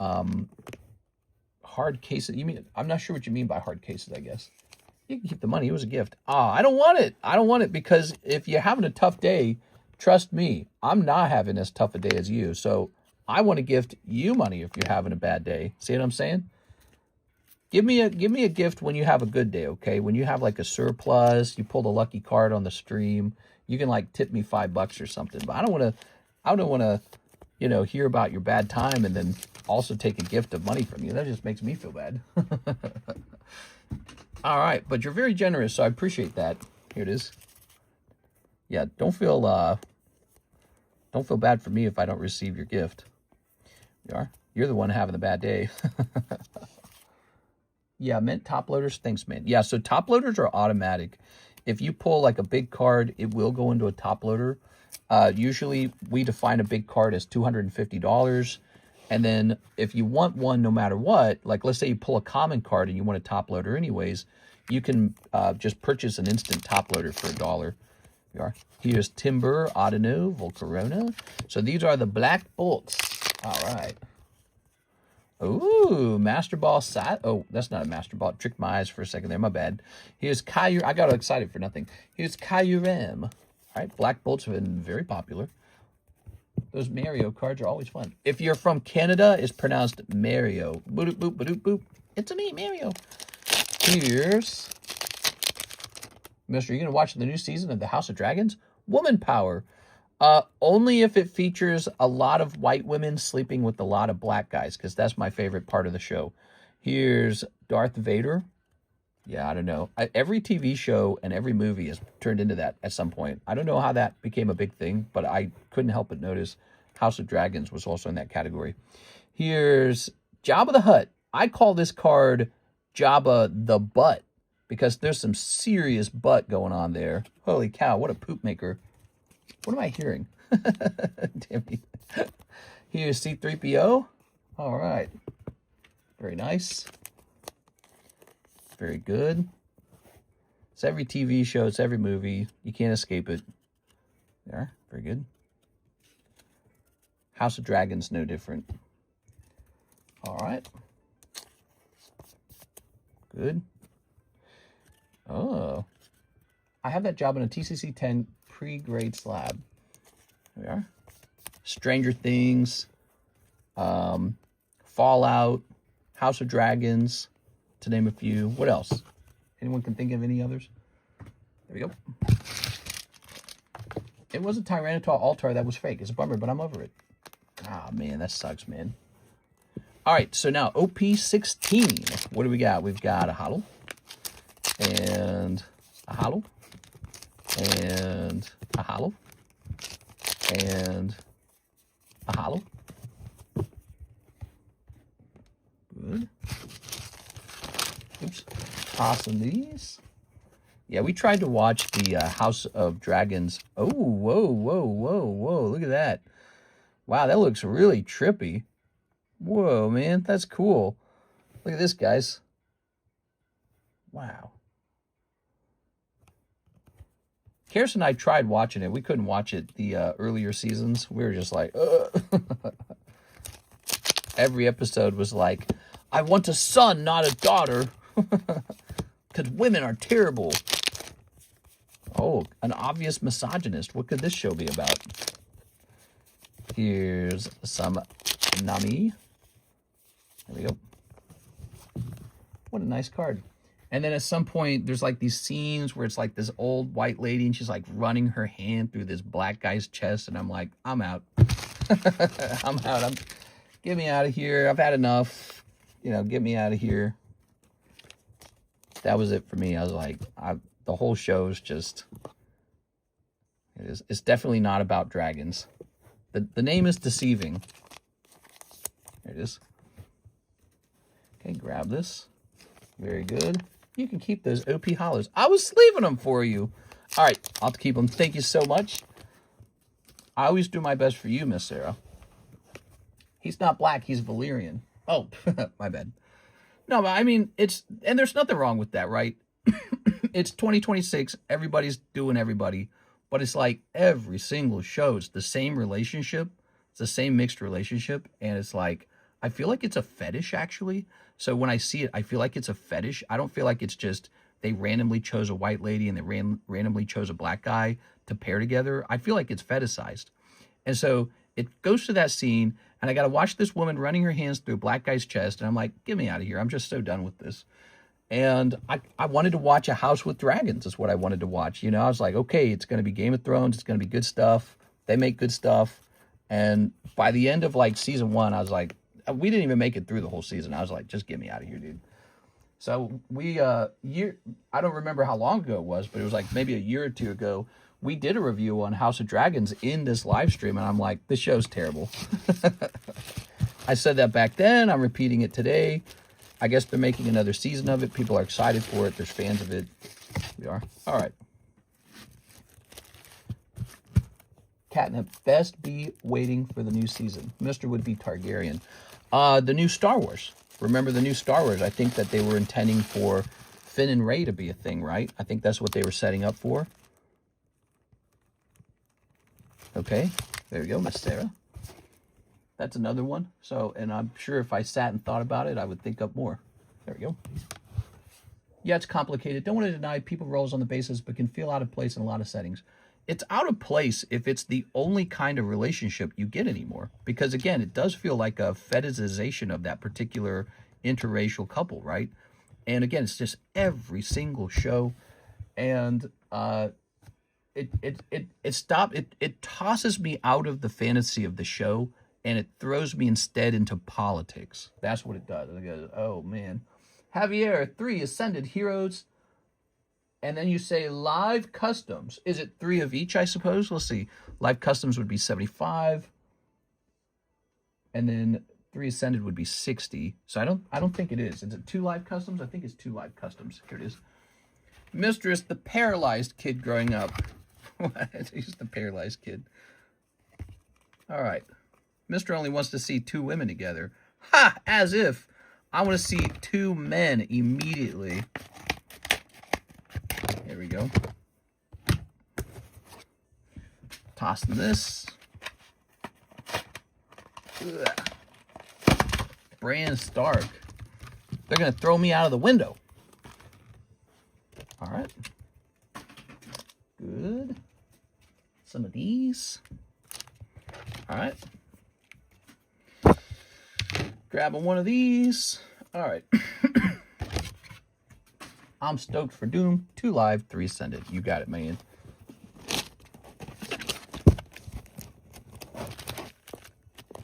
S1: hard cases. I'm not sure what you mean by hard cases, I guess. You can keep the money. It was a gift. I don't want it. I don't want it because if you're having a tough day, trust me, I'm not having as tough a day as you. So I want to gift you money if you're having a bad day. See what I'm saying? Give me a gift when you have a good day, okay? When you have like a surplus, you pulled a lucky card on the stream, you can like tip me $5 or something. But I don't want to, hear about your bad time and then also take a gift of money from you. That just makes me feel bad. All right, but you're very generous, so I appreciate that. Here it is. Yeah, don't feel bad for me if I don't receive your gift. You're the one having the bad day. Yeah, mint top loaders. Thanks, man. Yeah, so top loaders are automatic. If you pull like a big card, it will go into a top loader. Usually we define a big card as $250. And then if you want one no matter what, like let's say you pull a common card and you want a top loader anyways, you can just purchase an instant top loader for $1. Here's Timber, Audino, Volcarona. So these are the black bolts. All right. Ooh, Master Ball Sat. Oh, that's not a Master Ball. Tricked my eyes for a second there. My bad. Here's Caillou. I got excited for nothing. Here's Kyurem. All right, black bolts have been very popular. Those Mario cards are always fun. If you're from Canada, it's pronounced Mario. Boop, boop, boop, boop. It's me, Mario. Here's Mister. You gonna watch the new season of the House of Dragons? Woman Power. Only if it features a lot of white women sleeping with a lot of black guys, because that's my favorite part of the show. Here's Darth Vader. Yeah, I don't know. Every TV show and every movie has turned into that at some point. I don't know how that became a big thing, but I couldn't help but notice House of Dragons was also in that category. Here's Jabba the Hutt. I call this card Jabba the Butt because there's some serious butt going on there. Holy cow, what a poop maker. What am I hearing? Damn it. Here's C-3PO. All right. Very nice. Very good. It's every TV show. It's every movie. You can't escape it. There. Very good. House of Dragons, no different. All right. Good. Oh. I have that job in a TCC 10 pre-grade slab. There we are. Stranger Things. Fallout. House of Dragons. To name a few. What else? Anyone can think of any others? There we go. It was a Tyranitar Altar that was fake. It's a bummer, but I'm over it. Ah, man, that sucks, man. All right, so now OP16. What do we got? We've got a hollow. And a hollow. And a hollow. And a hollow. Good. Oops. Tossing these. Yeah, we tried to watch the House of Dragons. Oh, whoa, whoa, whoa, whoa. Look at that. Wow, that looks really trippy. Whoa, man, that's cool. Look at this, guys. Wow. Karis and I tried watching it. We couldn't watch it the earlier seasons. We were just like, ugh. Every episode was like, I want a son, not a daughter. Because women are terrible. Oh, an obvious misogynist. What could this show be about? Here's some Nami. There we go. What a nice card. And then at some point, there's like these scenes where it's like this old white lady and she's like running her hand through this black guy's chest. And I'm like, I'm out. I'm out. Get me out of here. I've had enough. You know, get me out of here. That was it for me. I was like, the whole show is just, it's definitely not about dragons. The name is deceiving. There it is. Okay, grab this. Very good. You can keep those OP hollows. I was leaving them for you. All right, I'll keep them. Thank you so much. I always do my best for you, Miss Sarah. He's not black. He's Valyrian. Oh, my bad. No, but I mean, and there's nothing wrong with that, right? It's 2026. Everybody's doing everybody. But it's like every single show is the same relationship. It's the same mixed relationship. And it's like, I feel like it's a fetish, actually. So when I see it, I feel like it's a fetish. I don't feel like it's just they randomly chose a white lady and they randomly chose a black guy to pair together. I feel like it's fetishized. And so it goes to that scene, and I got to watch this woman running her hands through a black guy's chest. And I'm like, get me out of here. I'm just so done with this. And I wanted to watch A House with Dragons is what I wanted to watch. You know, I was like, okay, it's going to be Game of Thrones. It's going to be good stuff. They make good stuff. And by the end of like season 1, I was like, we didn't even make it through the whole season. I was like, just get me out of here, dude. So we, I don't remember how long ago it was, but it was like maybe a year or two ago. We did a review on House of Dragons in this live stream. And I'm like, this show's terrible. I said that back then. I'm repeating it today. I guess they're making another season of it. People are excited for it. There's fans of it. We are. All right. Catnip, best be waiting for the new season. Mr. would be Targaryen. The new Star Wars. Remember the new Star Wars? I think that they were intending for Finn and Rey to be a thing, right? I think that's what they were setting up for. Okay. There we go, Miss Sarah. That's another one. So, and I'm sure if I sat and thought about it, I would think up more. There we go. Yeah, it's complicated. Don't want to deny people roles on the basis, but can feel out of place in a lot of settings. It's out of place if it's the only kind of relationship you get anymore. Because again, it does feel like a fetishization of that particular interracial couple, right? And again, it's just every single show. And it tosses me out of the fantasy of the show, and it throws me instead into politics. That's what it does. It goes, oh man. Javier, 3 Ascended Heroes. And then you say live customs. Is it 3 of each, I suppose? Let's see. Live customs would be 75. And then 3 Ascended would be 60. So I don't think it is. Is it 2 live customs? I think it's 2 live customs. Here it is. Mistress, the paralyzed kid growing up. He's the paralyzed kid. All right. Mister only wants to see 2 women together. Ha! As if. I want to see 2 men immediately. There we go. Tossing this. Ugh. Bran Stark. They're going to throw me out of the window. All right. Good. Some of these. All right. Grabbing one of these. All right. I'm stoked for Doom. 2 live, 3 Ascended. You got it, man.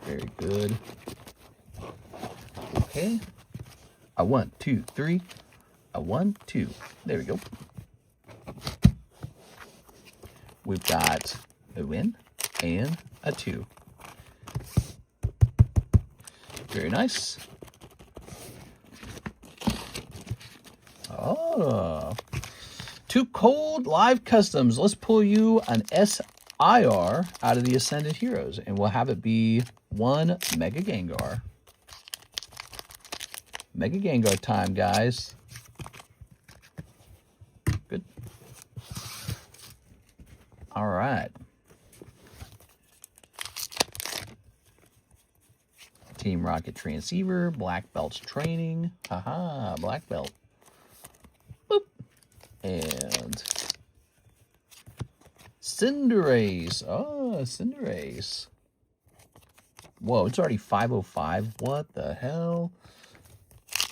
S1: Very good. Okay. A 1, 2, 3. A 1, 2. There we go. We've got a win and a 2. Very nice. Oh. 2 cold live customs. Let's pull you an SIR out of the Ascended Heroes, and we'll have it be 1 Mega Gengar. Mega Gengar time, guys. Good. All right. Team Rocket Transceiver, Black Belt's training. Haha, Black Belt. Boop. And Cinderace. Oh, Cinderace. Whoa, it's already 5:05. What the hell?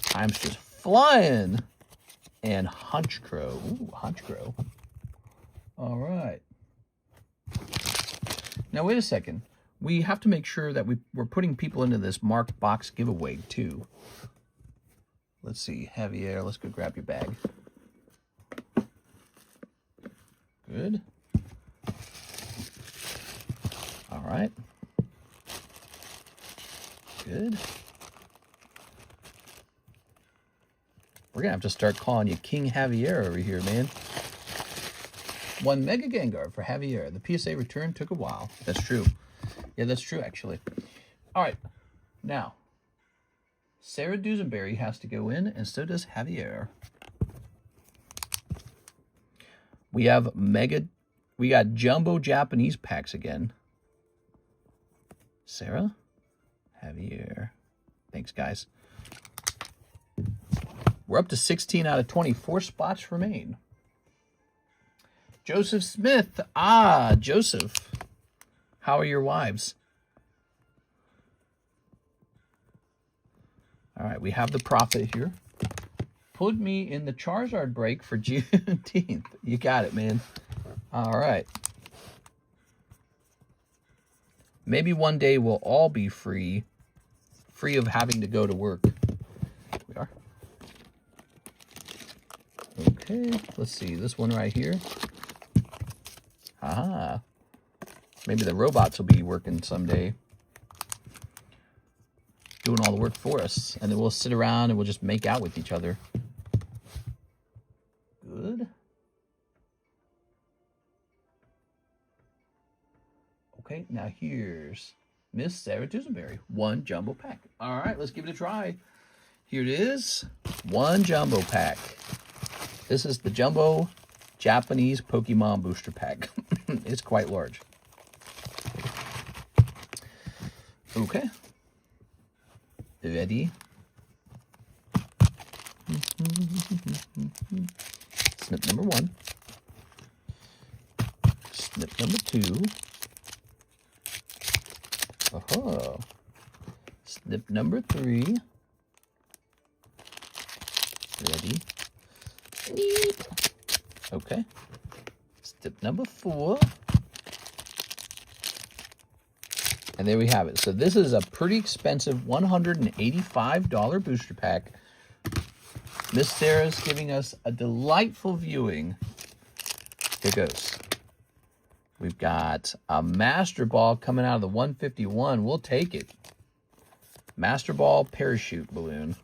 S1: Time's just flying. And Hunchcrow. Ooh, Hunchcrow. All right. Now, wait a second. We have to make sure that we're putting people into this marked box giveaway, too. Let's see. Javier, let's go grab your bag. Good. All right. Good. We're going to have to start calling you King Javier over here, man. 1 Mega Gengar for Javier. The PSA return took a while. That's true. Yeah, that's true, actually. All right. Now, Sarah Dusenberry has to go in, and so does Javier. We have we got Jumbo Japanese packs again. Sarah, Javier. Thanks, guys. We're up to 16 out of 24 spots remain. Joseph Smith. Ah, Joseph. How are your wives? All right, we have the profit here. Put me in the Charizard break for Juneteenth. You got it, man. All right. Maybe one day we'll all be free of having to go to work. We are. Okay, let's see. This one right here. Ah. Maybe the robots will be working someday. Doing all the work for us. And then we'll sit around and we'll just make out with each other. Good. Okay, now here's Miss Sarah Dusenberry. 1 jumbo pack. All right, let's give it a try. Here it is. 1 jumbo pack. This is the jumbo Japanese Pokemon booster pack. It's quite large. Okay. Ready? Snip number 1. Snip number 2. Oh. Snip number 3. Ready? Neat. Okay. Snip number 4. And there we have it. So this is a pretty expensive $185 booster pack Miss Sarah's giving us a delightful viewing. Here goes. We've got a Master Ball coming out of the 151. We'll take it. Master Ball Parachute Balloon.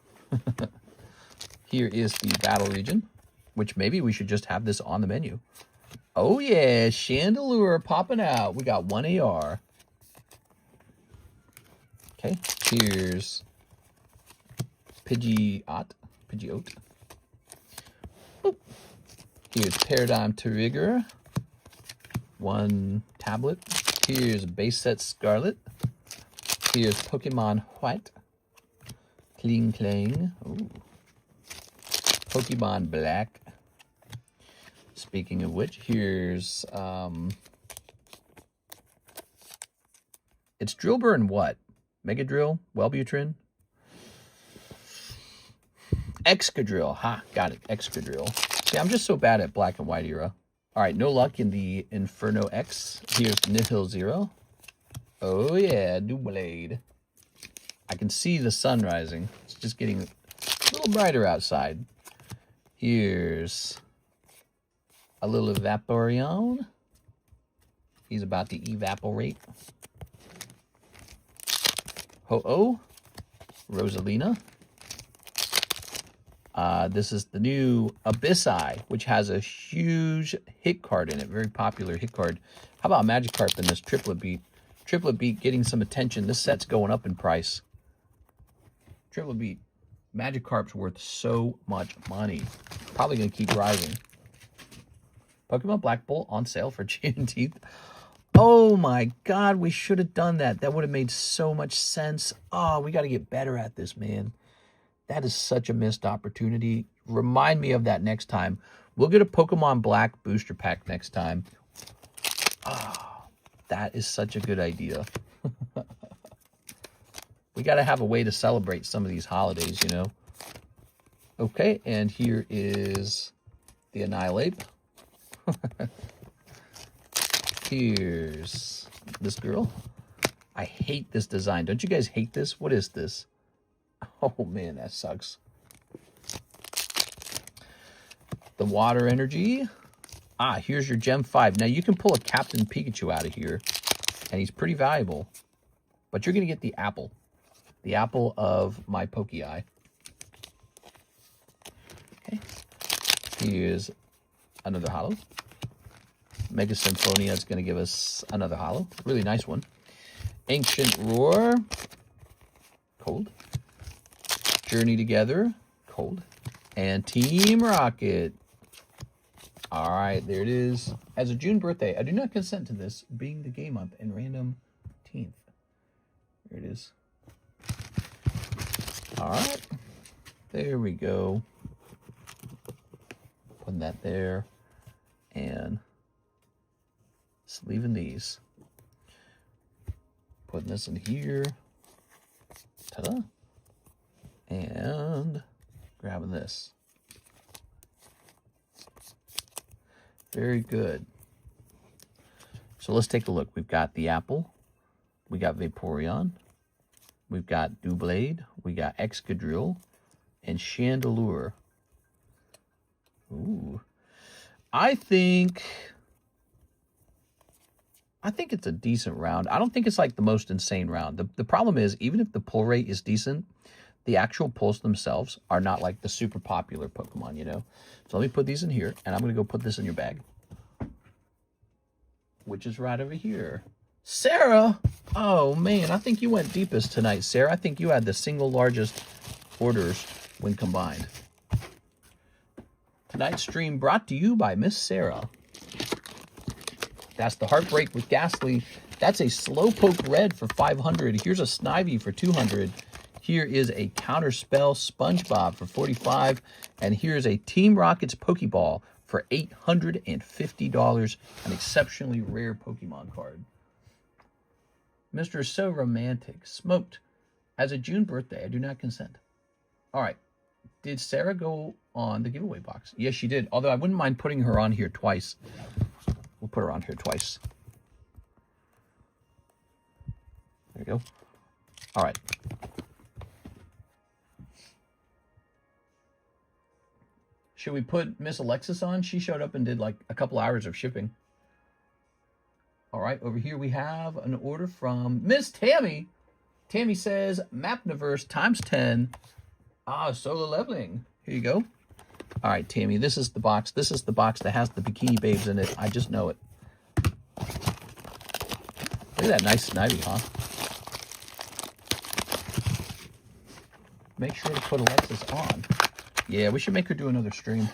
S1: Here is the Battle Region, which maybe we should just have this on the menu. Oh yeah, Chandelure popping out. We got 1 AR. Okay, here's Pidgeot. Boop. Here's Paradigm Trigger. 1 tablet. Here's Base Set Scarlet. Here's Pokemon White. Kling Klang. Ooh. Pokemon Black. Speaking of which, here's it's Drillburn what? Mega Drill? Wellbutrin? Excadrill. Ha, got it. Excadrill. See, I'm just so bad at black and white era. All right, no luck in the Inferno X. Here's Nihil Zero. Oh yeah, new blade. I can see the sun rising. It's just getting a little brighter outside. Here's a little Vaporeon. He's about to evaporate. Ho-Oh. Rosalina. This is the new Abyssai, which has a huge hit card in it. Very popular hit card. How about Magikarp in this Triplet Beat? Triplet Beat getting some attention. This set's going up in price. Triplet Beat. Magikarp's worth so much money. Probably going to keep rising. Pokemon Black Bolt on sale for Juneteenth. Oh my God, we should have done that. That would have made so much sense. Oh, we got to get better at this, man. That is such a missed opportunity. Remind me of that next time. We'll get a Pokemon Black booster pack next time. Oh, that is such a good idea. We got to have a way to celebrate some of these holidays, you know. Okay, and here is the Annihilate. Here's this girl. I hate this design. Don't you guys hate this? What is this? Oh man, that sucks. The Water Energy. Ah, here's your Gem 5. Now you can pull a Captain Pikachu out of here, and he's pretty valuable. But you're going to get the apple. The apple of my Pokey-Eye. Okay. Here's another holo. Mega Symphonia is going to give us another holo. Really nice one. Ancient Roar. Cold. Journey Together. Cold. And Team Rocket. All right, there it is. As a June birthday, I do not consent to this being the game month and random 10th. There it is. All right. There we go. Putting that there. And sleeving these. Putting this in here. Ta-da. And grabbing this. Very good. So let's take a look. We've got the apple. We got Vaporeon. We've got Doublade. We got Excadrill. And Chandelure. Ooh. I think it's a decent round. I don't think it's like the most insane round. The problem is, even if the pull rate is decent, the actual pulls themselves are not like the super popular Pokemon, you know? So let me put these in here, and I'm going to go put this in your bag. Which is right over here. Sarah! Oh, man, I think you went deepest tonight, Sarah. I think you had the single largest orders when combined. Tonight's stream brought to you by Miss Sarah. That's the Heartbreak with Ghastly. That's a Slowpoke Red for 500. Here's a Snivy for 200. Here is a Counterspell SpongeBob for 45. And here's a Team Rockets Pokeball for $850. An exceptionally rare Pokemon card. Mr. So Romantic. Smoked. As a June birthday, I do not consent. All right. Did Sarah go on the giveaway box? Yes, she did. Although I wouldn't mind putting her on here twice. We'll put her on here twice. There you go. All right. Should we put Miss Alexis on? She showed up and did like a couple hours of shipping. All right, over here we have an order from Miss Tammy. Tammy says, Mapniverse times 10. Solo leveling. Here you go. All right, Tammy, this is the box. This is the box that has the Bikini Babes in it. I just know it. Look at that nice Snivy, huh? Make sure to put Alexis on. Yeah, we should make her do another stream.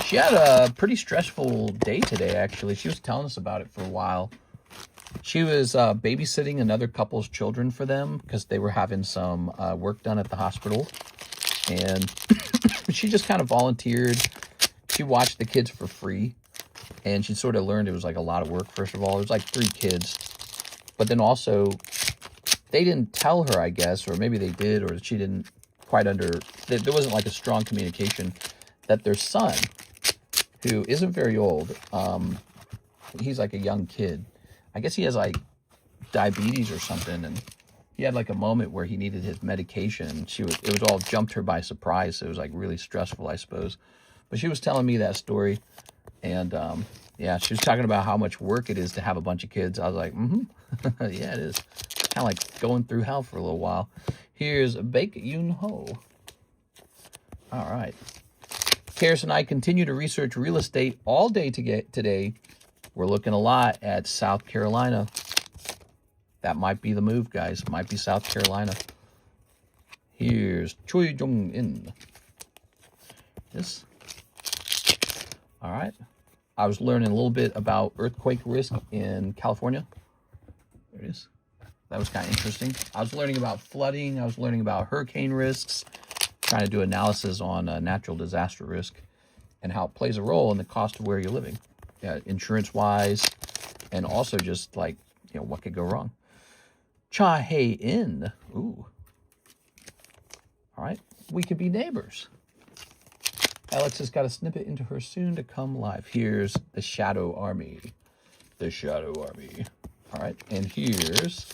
S1: She had a pretty stressful day today, actually. She was telling us about it for a while. She was babysitting another couple's children for them because they were having some work done at the hospital. And she just kind of volunteered. She watched the kids for free. And she sort of learned it was like a lot of work, first of all. It was like 3 kids. But then also, they didn't tell her, I guess, or maybe they did, or she didn't quite there wasn't like a strong communication that their son, who isn't very old, he's like a young kid. I guess he has like diabetes or something, and he had like a moment where he needed his medication. It was all jumped her by surprise, so it was like really stressful, I suppose. But she was telling me that story, and yeah, she was talking about how much work it is to have a bunch of kids. I was like, yeah, it is. Kind of like going through hell for a little while. Here's Baek Yoon Ho. All right. Karis and I continue to research real estate all day today. We're looking a lot at South Carolina. That might be the move, guys. Might be South Carolina. Here's Choi Jong-in. This. All right. I was learning a little bit about earthquake risk in California. There it is. That was kind of interesting. I was learning about flooding. I was learning about hurricane risks. Trying to do analysis on natural disaster risk and how it plays a role in the cost of where you're living. Insurance-wise, and also just like, what could go wrong. Cha Hei In. Ooh. All right. We could be neighbors. Alex has got a snippet into her soon to come live. Here's the Shadow Army. The Shadow Army. All right. And here's,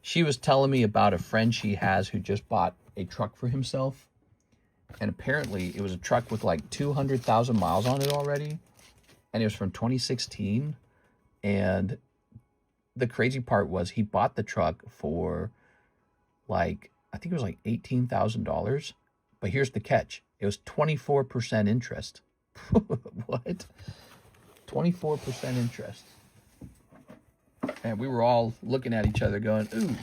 S1: she was telling me about a friend she has who just bought a truck for himself. And apparently it was a truck with like 200,000 miles on it already. And it was from 2016. And the crazy part was he bought the truck for like, I think it was like $18,000. But here's the catch. It was 24% interest. What? 24% interest. And we were all looking at each other going, ooh,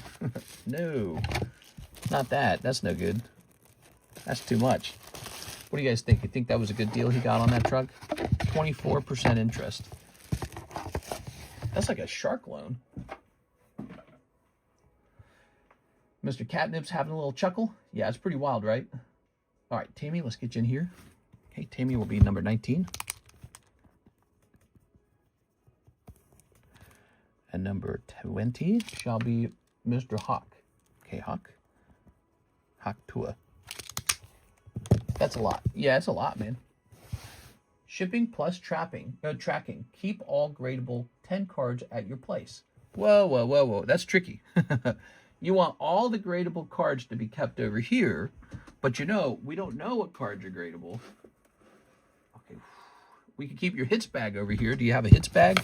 S1: no, not that. That's no good. That's too much. What do you guys think? You think that was a good deal he got on that truck? 24% interest. That's like a shark loan. Mr. Catnip's having a little chuckle. Yeah, it's pretty wild, right? All right, Tammy, let's get you in here. Okay, Tammy will be number 19. And number 20 shall be Mr. Hawk. Okay, Hawk. Hawk Tua. That's a lot. Yeah, it's a lot, man. Shipping plus tracking. Keep all gradable 10 cards at your place. Whoa, whoa, whoa, whoa. That's tricky. You want all the gradable cards to be kept over here, but we don't know what cards are gradable. Okay. We can keep your hits bag over here. Do you have a hits bag?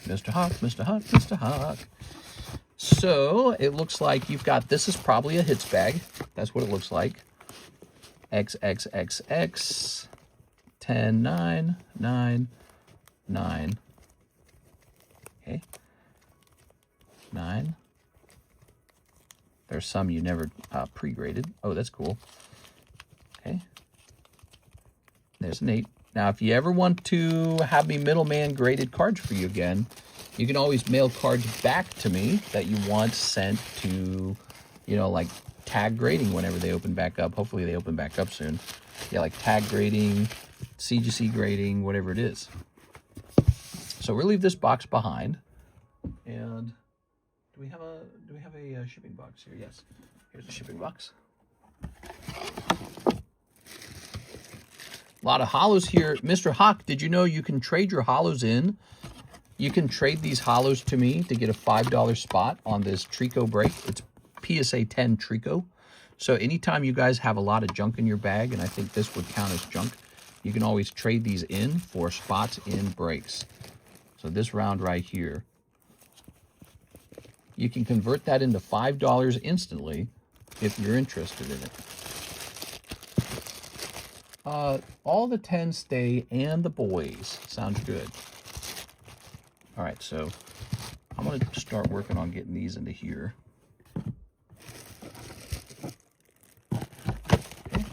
S1: Mr. Hawk, Mr. Hawk, Mr. Hawk. So it looks like you've got, this is probably a hits bag. That's what it looks like. XXXX 10, 9, 9, 9. Okay. 9. There's some you never pre-graded. Oh, that's cool. Okay. There's an 8. Now, if you ever want to have me middleman graded cards for you again, you can always mail cards back to me that you want sent to, like tag grading whenever they open back up. Hopefully they open back up soon. Yeah, like tag grading, CGC grading, whatever it is. So we'll leave this box behind. And do we have a shipping box here? Yes. Here's the shipping box. A lot of hollows here. Mr. Hawk, did you know you can trade your hollows in? You can trade these hollows to me to get a $5 spot on this Trico break. It's PSA 10 Trico. So anytime you guys have a lot of junk in your bag, and I think this would count as junk, you can always trade these in for spots in breaks. So this round right here, you can convert that into $5 instantly if you're interested in it. All the 10 stay and the boys. Sounds good. All right, so I'm going to start working on getting these into here. Okay.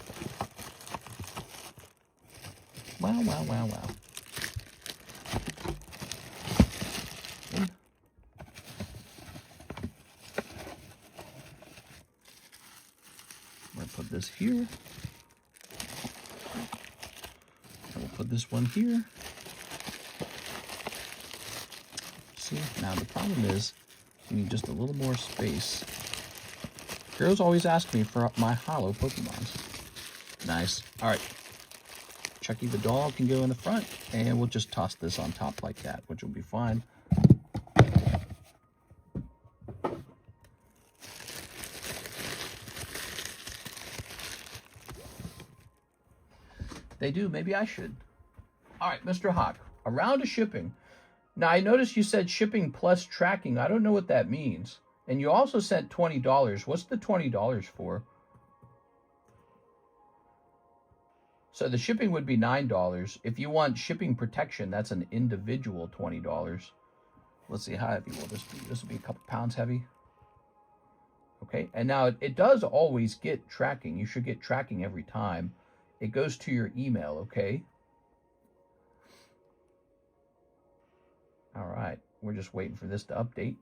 S1: Wow, wow, wow, wow. Okay. I'm going to put this here. And we'll put this one here. See, now the problem is you need just a little more space. Girls always ask me for my hollow Pokemons. Nice. All right. Chucky the doll can go in the front, and we'll just toss this on top like that, which will be fine. They do. Maybe I should. All right, Mr. Hawk, a round of shipping. Now, I noticed you said shipping plus tracking. I don't know what that means. And you also sent $20. What's the $20 for? So the shipping would be $9. If you want shipping protection, that's an individual $20. Let's see, how heavy will this be? This will be a couple pounds heavy. Okay, and now it does always get tracking. You should get tracking every time. It goes to your email, okay? All right, we're just waiting for this to update.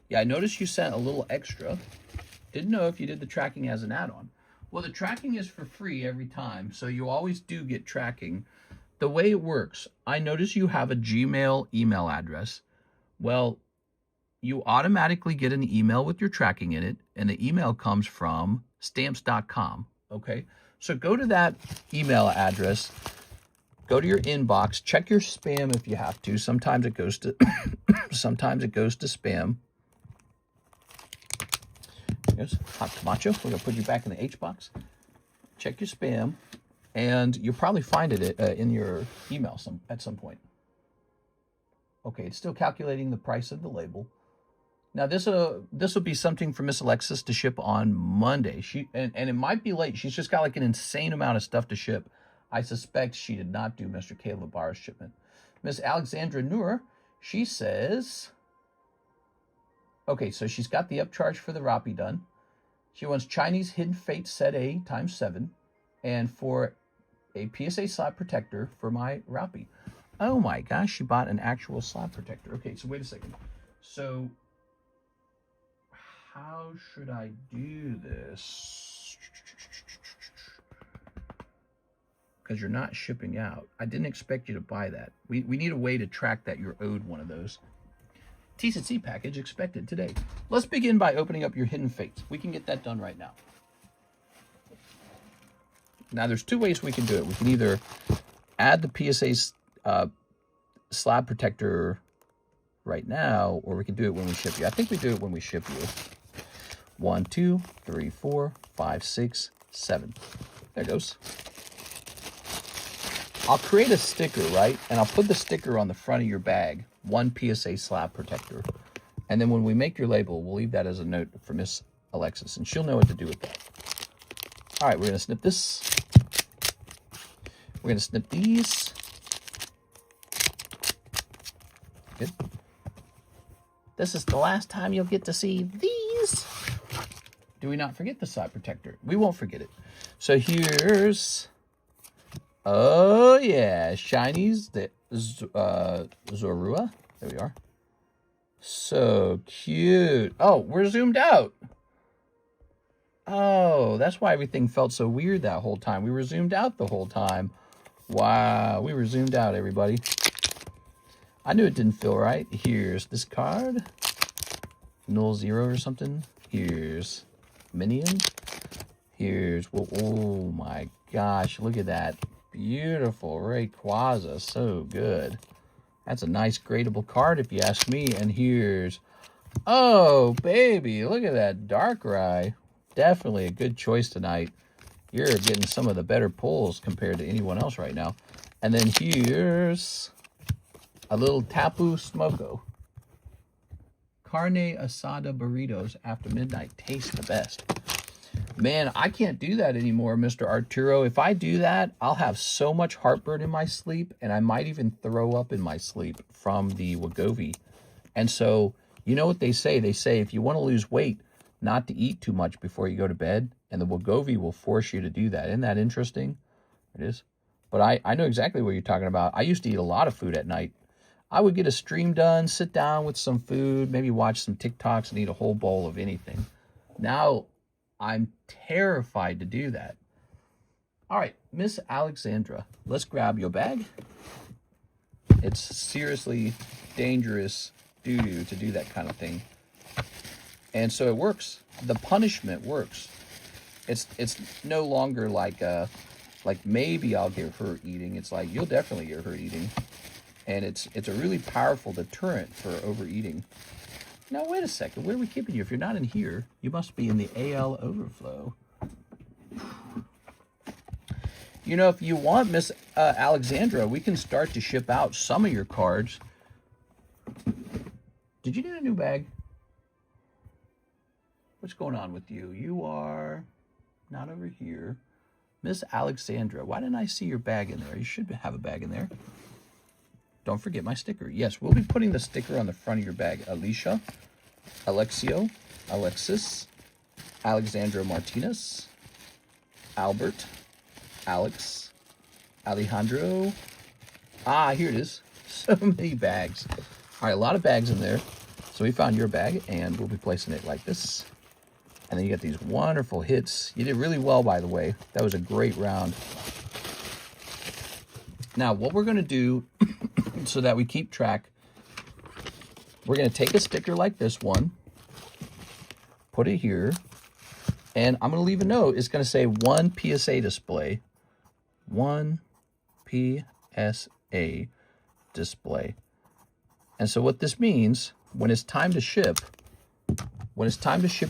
S1: Yeah, I noticed you sent a little extra. Didn't know if you did the tracking as an add-on. Well, the tracking is for free every time, so you always do get tracking. The way it works, I notice you have a Gmail email address. Well, you automatically get an email with your tracking in it, and the email comes from stamps.com, okay? So go to that email address, go to your inbox, check your spam if you have to. Sometimes it goes to sometimes it goes to spam. Here's Hot Camacho. We're gonna put you back in the H box. Check your spam, and you'll probably find it in your email at some point. Okay, it's still calculating the price of the label. Now this will be something for Miss Alexis to ship on Monday. And it might be late. She's just got like an insane amount of stuff to ship. I suspect she did not do Mr. Caleb Barr's shipment. Miss Alexandra Noor, she says, okay, so she's got the upcharge for the Rappi done. She wants Chinese Hidden Fate Set A ×7, and for a PSA slab protector for my Rappi. Oh my gosh, she bought an actual slab protector. Okay, so wait a second. So how should I do this? Because you're not shipping out. I didn't expect you to buy that. We need a way to track that you're owed one of those. T-C package expected today. Let's begin by opening up your Hidden Fates. We can get that done right now. Now, there's two ways we can do it. We can either add the PSA slab protector right now, or we can do it when we ship you. I think we do it when we ship you. 1, 2, 3, 4, 5, 6, 7. There it goes. I'll create a sticker, right? And I'll put the sticker on the front of your bag. 1 PSA slab protector. And then when we make your label, we'll leave that as a note for Miss Alexis, and she'll know what to do with that. All right, we're going to snip this. We're going to snip these. Good. This is the last time you'll get to see these. Do we not forget the side protector? We won't forget it. So here's, oh yeah, Shinies, the Zorua. There we are. So cute. Oh, we're zoomed out. Oh, that's why everything felt so weird that whole time. We were zoomed out the whole time. Wow, we were zoomed out, everybody. I knew it didn't feel right. Here's this card. 0 or something. Here's Minion. Here's, oh my gosh, look at that. beautiful Rayquaza. So good. That's a nice gradable card if you ask me. And here's, oh, baby, look at that Darkrai. Definitely a good choice tonight. You're getting some of the better pulls compared to anyone else right now. And then here's a little Tapu Smoko. Carne asada burritos after midnight taste the best. Man, I can't do that anymore, Mr. Arturo. If I do that, I'll have so much heartburn in my sleep, and I might even throw up in my sleep from the Wegovy. And so, you know what they say? They say if you want to lose weight, not to eat too much before you go to bed, and the Wegovy will force you to do that. Isn't that interesting? It is. But I know exactly what you're talking about. I used to eat a lot of food at night. I would get a stream done, sit down with some food, maybe watch some TikToks and eat a whole bowl of anything. Now, I'm terrified to do that. All right, Miss Alexandra, let's grab your bag. It's seriously dangerous doo-doo to do that kind of thing. And so it works. The punishment works. It's no longer like maybe I'll get hurt eating. It's like you'll definitely get hurt eating. And it's a really powerful deterrent for overeating. Now, wait a second. Where are we keeping you? If you're not in here, you must be in the AL overflow. You know, if you want, Miss Alexandra, we can start to ship out some of your cards. Did you get a new bag? What's going on with you? You are not over here. Miss Alexandra, why didn't I see your bag in there? You should have a bag in there. Don't forget my sticker. Yes, we'll be putting the sticker on the front of your bag. Alicia, Alexio, Alexis, Alexandra Martinez, Albert, Alex, Alejandro. Ah, here it is. So many bags. All right, a lot of bags in there. So we found your bag, and we'll be placing it like this. And then you got these wonderful hits. You did really well, by the way. That was a great round. Now, what we're going to do so that we keep track, we're going to take a sticker like this one, put it here, and I'm going to leave a note. It's going to say 1 PSA display. 1 PSA display. And so what this means, when it's time to ship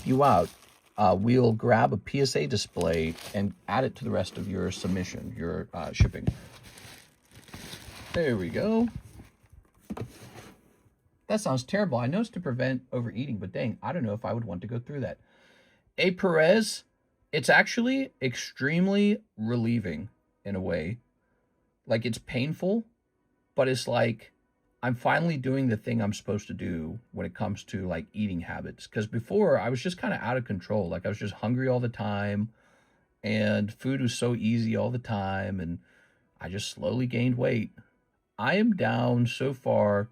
S1: you out, we'll grab a PSA display and add it to the rest of your submission, your shipping. There we go. That sounds terrible. I know it's to prevent overeating, but dang, I don't know if I would want to go through that. A Perez, it's actually extremely relieving in a way. Like, it's painful, but it's like I'm finally doing the thing I'm supposed to do when it comes to like eating habits. Because before I was just kind of out of control. Like I was just hungry all the time and food was so easy all the time. And I just slowly gained weight. I am down so far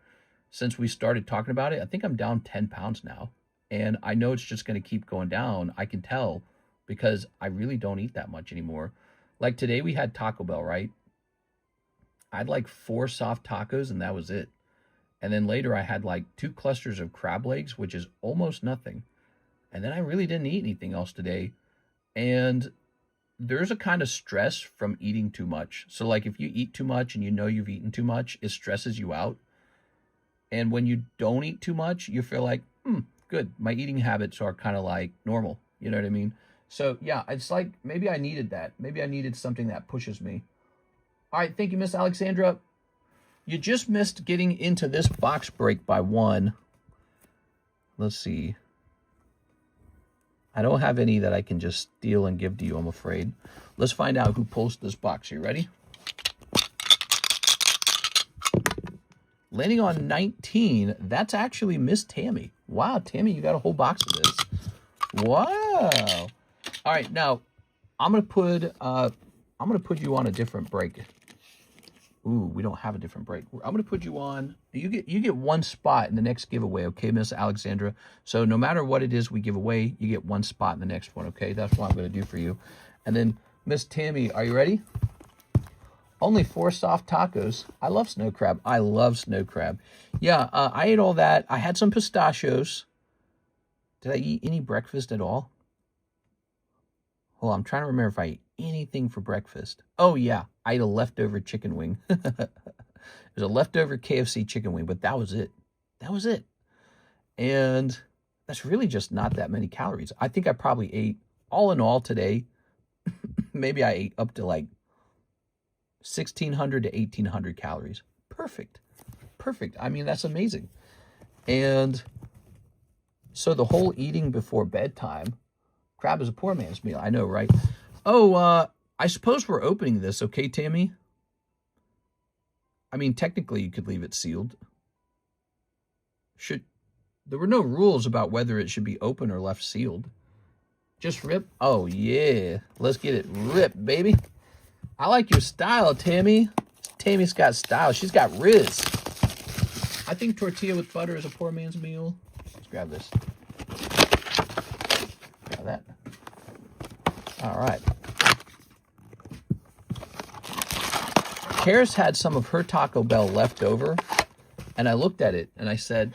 S1: since we started talking about it. I think I'm down 10 pounds now. And I know it's just going to keep going down. I can tell because I really don't eat that much anymore. Like today we had Taco Bell, right? I had like 4 soft tacos and that was it. And then later I had like 2 clusters of crab legs, which is almost nothing. And then I really didn't eat anything else today. And there's a kind of stress from eating too much. So like if you eat too much and you know you've eaten too much, it stresses you out. And when you don't eat too much, you feel like, good. My eating habits are kind of like normal. You know what I mean? So yeah, it's like maybe I needed that. Maybe I needed something that pushes me. All right, thank you, Miss Alexandra. You just missed getting into this box break by 1. Let's see. I don't have any that I can just steal and give to you, I'm afraid. Let's find out who pulls this box. You ready? Landing on 19, that's actually Miss Tammy. Wow, Tammy, you got a whole box of this. Wow. All right, now I'm gonna put you on a different break. Ooh, we don't have a different break. I'm gonna put you on. You get 1 spot in the next giveaway, okay, Miss Alexandra? So no matter what it is we give away, you get 1 spot in the next one, okay? That's what I'm gonna do for you. And then Miss Tammy, are you ready? Only 4 soft tacos. I love snow crab. I love snow crab. Yeah, I ate all that. I had some pistachios. Did I eat any breakfast at all? Well, I'm trying to remember if I ate anything for breakfast. Oh, yeah. I ate a leftover chicken wing. It was a leftover KFC chicken wing, but that was it. That was it. And that's really just not that many calories. I think I probably ate, all in all today, maybe I ate up to like 1,600 to 1,800 calories. Perfect. Perfect. I mean, that's amazing. And so the whole eating before bedtime, crab is a poor man's meal. I know, right? Oh, I suppose we're opening this, okay, Tammy? I mean, technically you could leave it sealed. There were no rules about whether it should be open or left sealed. Just rip. Oh, yeah. Let's get it ripped, baby. I like your style, Tammy. Tammy's got style. She's got riz. I think tortilla with butter is a poor man's meal. Let's grab this. Grab that. All right. Karis had some of her Taco Bell left over, and I looked at it, and I said,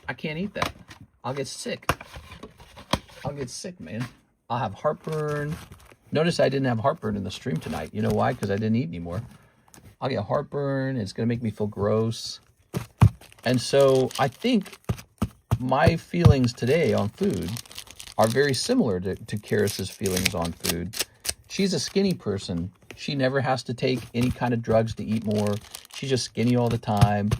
S1: I can't eat that. I'll get sick. I'll get sick, man. I'll have heartburn. Notice I didn't have heartburn in the stream tonight. You know why? Because I didn't eat anymore. I'll get heartburn. It's going to make me feel gross. And so I think my feelings today on food are very similar to Karis's feelings on food. She's a skinny person. She never has to take any kind of drugs to eat more. She's just skinny all the time.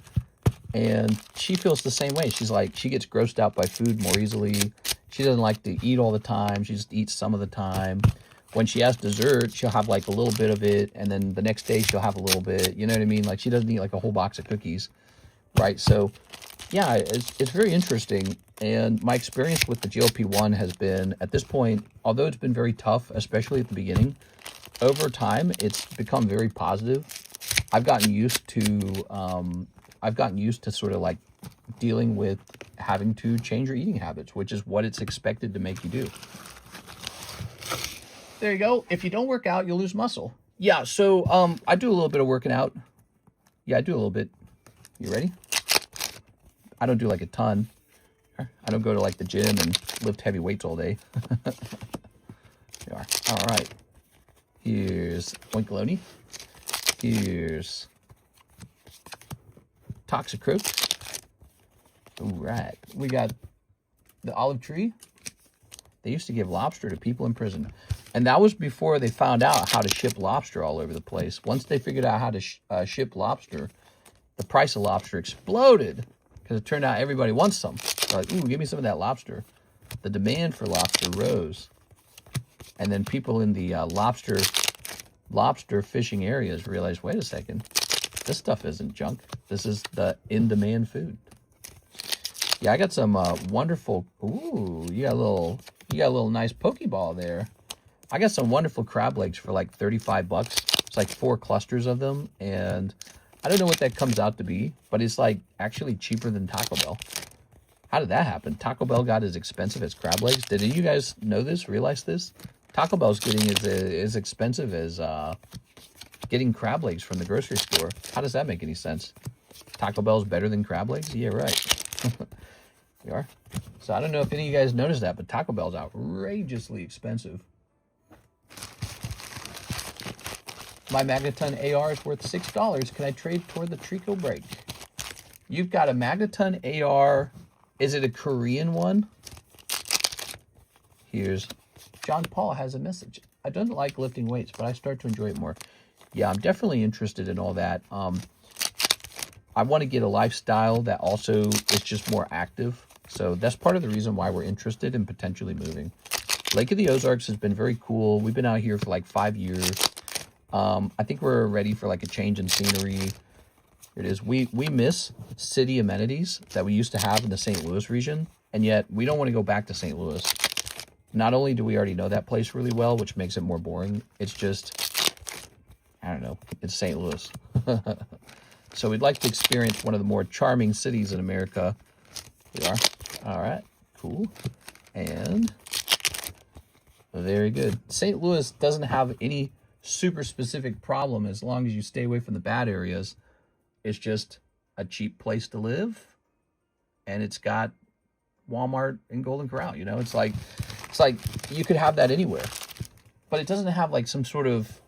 S1: And she feels the same way. She's like, she gets grossed out by food more easily. She doesn't like to eat all the time. She just eats some of the time. When she has dessert, she'll have like a little bit of it. And then the next day she'll have a little bit. You know what I mean? Like she doesn't eat like a whole box of cookies. Right? So yeah, it's very interesting. And my experience with the GLP-1 has been, at this point, although it's been very tough, especially at the beginning, over time, it's become very positive. I've gotten used to sort of like dealing with having to change your eating habits, which is what it's expected to make you do. There you go. If you don't work out, you'll lose muscle. Yeah, so I do a little bit of working out. Yeah, I do a little bit. You ready? I don't do like a ton. I don't go to like the gym and lift heavy weights all day. There you are. All right. Here's Oinkaloni. Here's Toxicroak. All right. We got the olive tree. They used to give lobster to people in prison. And that was before they found out how to ship lobster all over the place. Once they figured out how to ship lobster, the price of lobster exploded because it turned out everybody wants some. They're like, ooh, give me some of that lobster. The demand for lobster rose. And then people in the lobster fishing areas realized, wait a second, this stuff isn't junk. This is the in-demand food. Yeah, I got some wonderful. Ooh, you got a little nice Pokeball there. I got some wonderful crab legs for like $35. It's like 4 clusters of them, and I don't know what that comes out to be, but it's like actually cheaper than Taco Bell. How did that happen? Taco Bell got as expensive as crab legs. Did any of you guys know this? Realize this? Taco Bell's getting as expensive as getting crab legs from the grocery store. How does that make any sense? Taco Bell's better than crab legs? Yeah, right. We are. So I don't know if any of you guys noticed that, but Taco Bell's outrageously expensive. My Magneton AR is worth $6. Can I trade toward the Trico break? You've got a Magneton AR. Is it a Korean one? Here's John Paul has a message. I don't like lifting weights, but I start to enjoy it more. Yeah, I'm definitely interested in all that. I want to get a lifestyle that also is just more active. So that's part of the reason why we're interested in potentially moving. Lake of the Ozarks has been very cool. We've been out here for like 5 years. I think we're ready for like a change in scenery. Here it is. We miss city amenities that we used to have in the St. Louis region, and yet we don't want to go back to St. Louis. Not only do we already know that place really well, which makes it more boring, it's just, I don't know, it's St. Louis. So we'd like to experience one of the more charming cities in America. We are. All right, cool. And very good. St. Louis doesn't have any super specific problem as long as you stay away from the bad areas. It's just a cheap place to live, and it's got Walmart and Golden Corral. You know, it's like you could have that anywhere. but it doesn't have like some sort of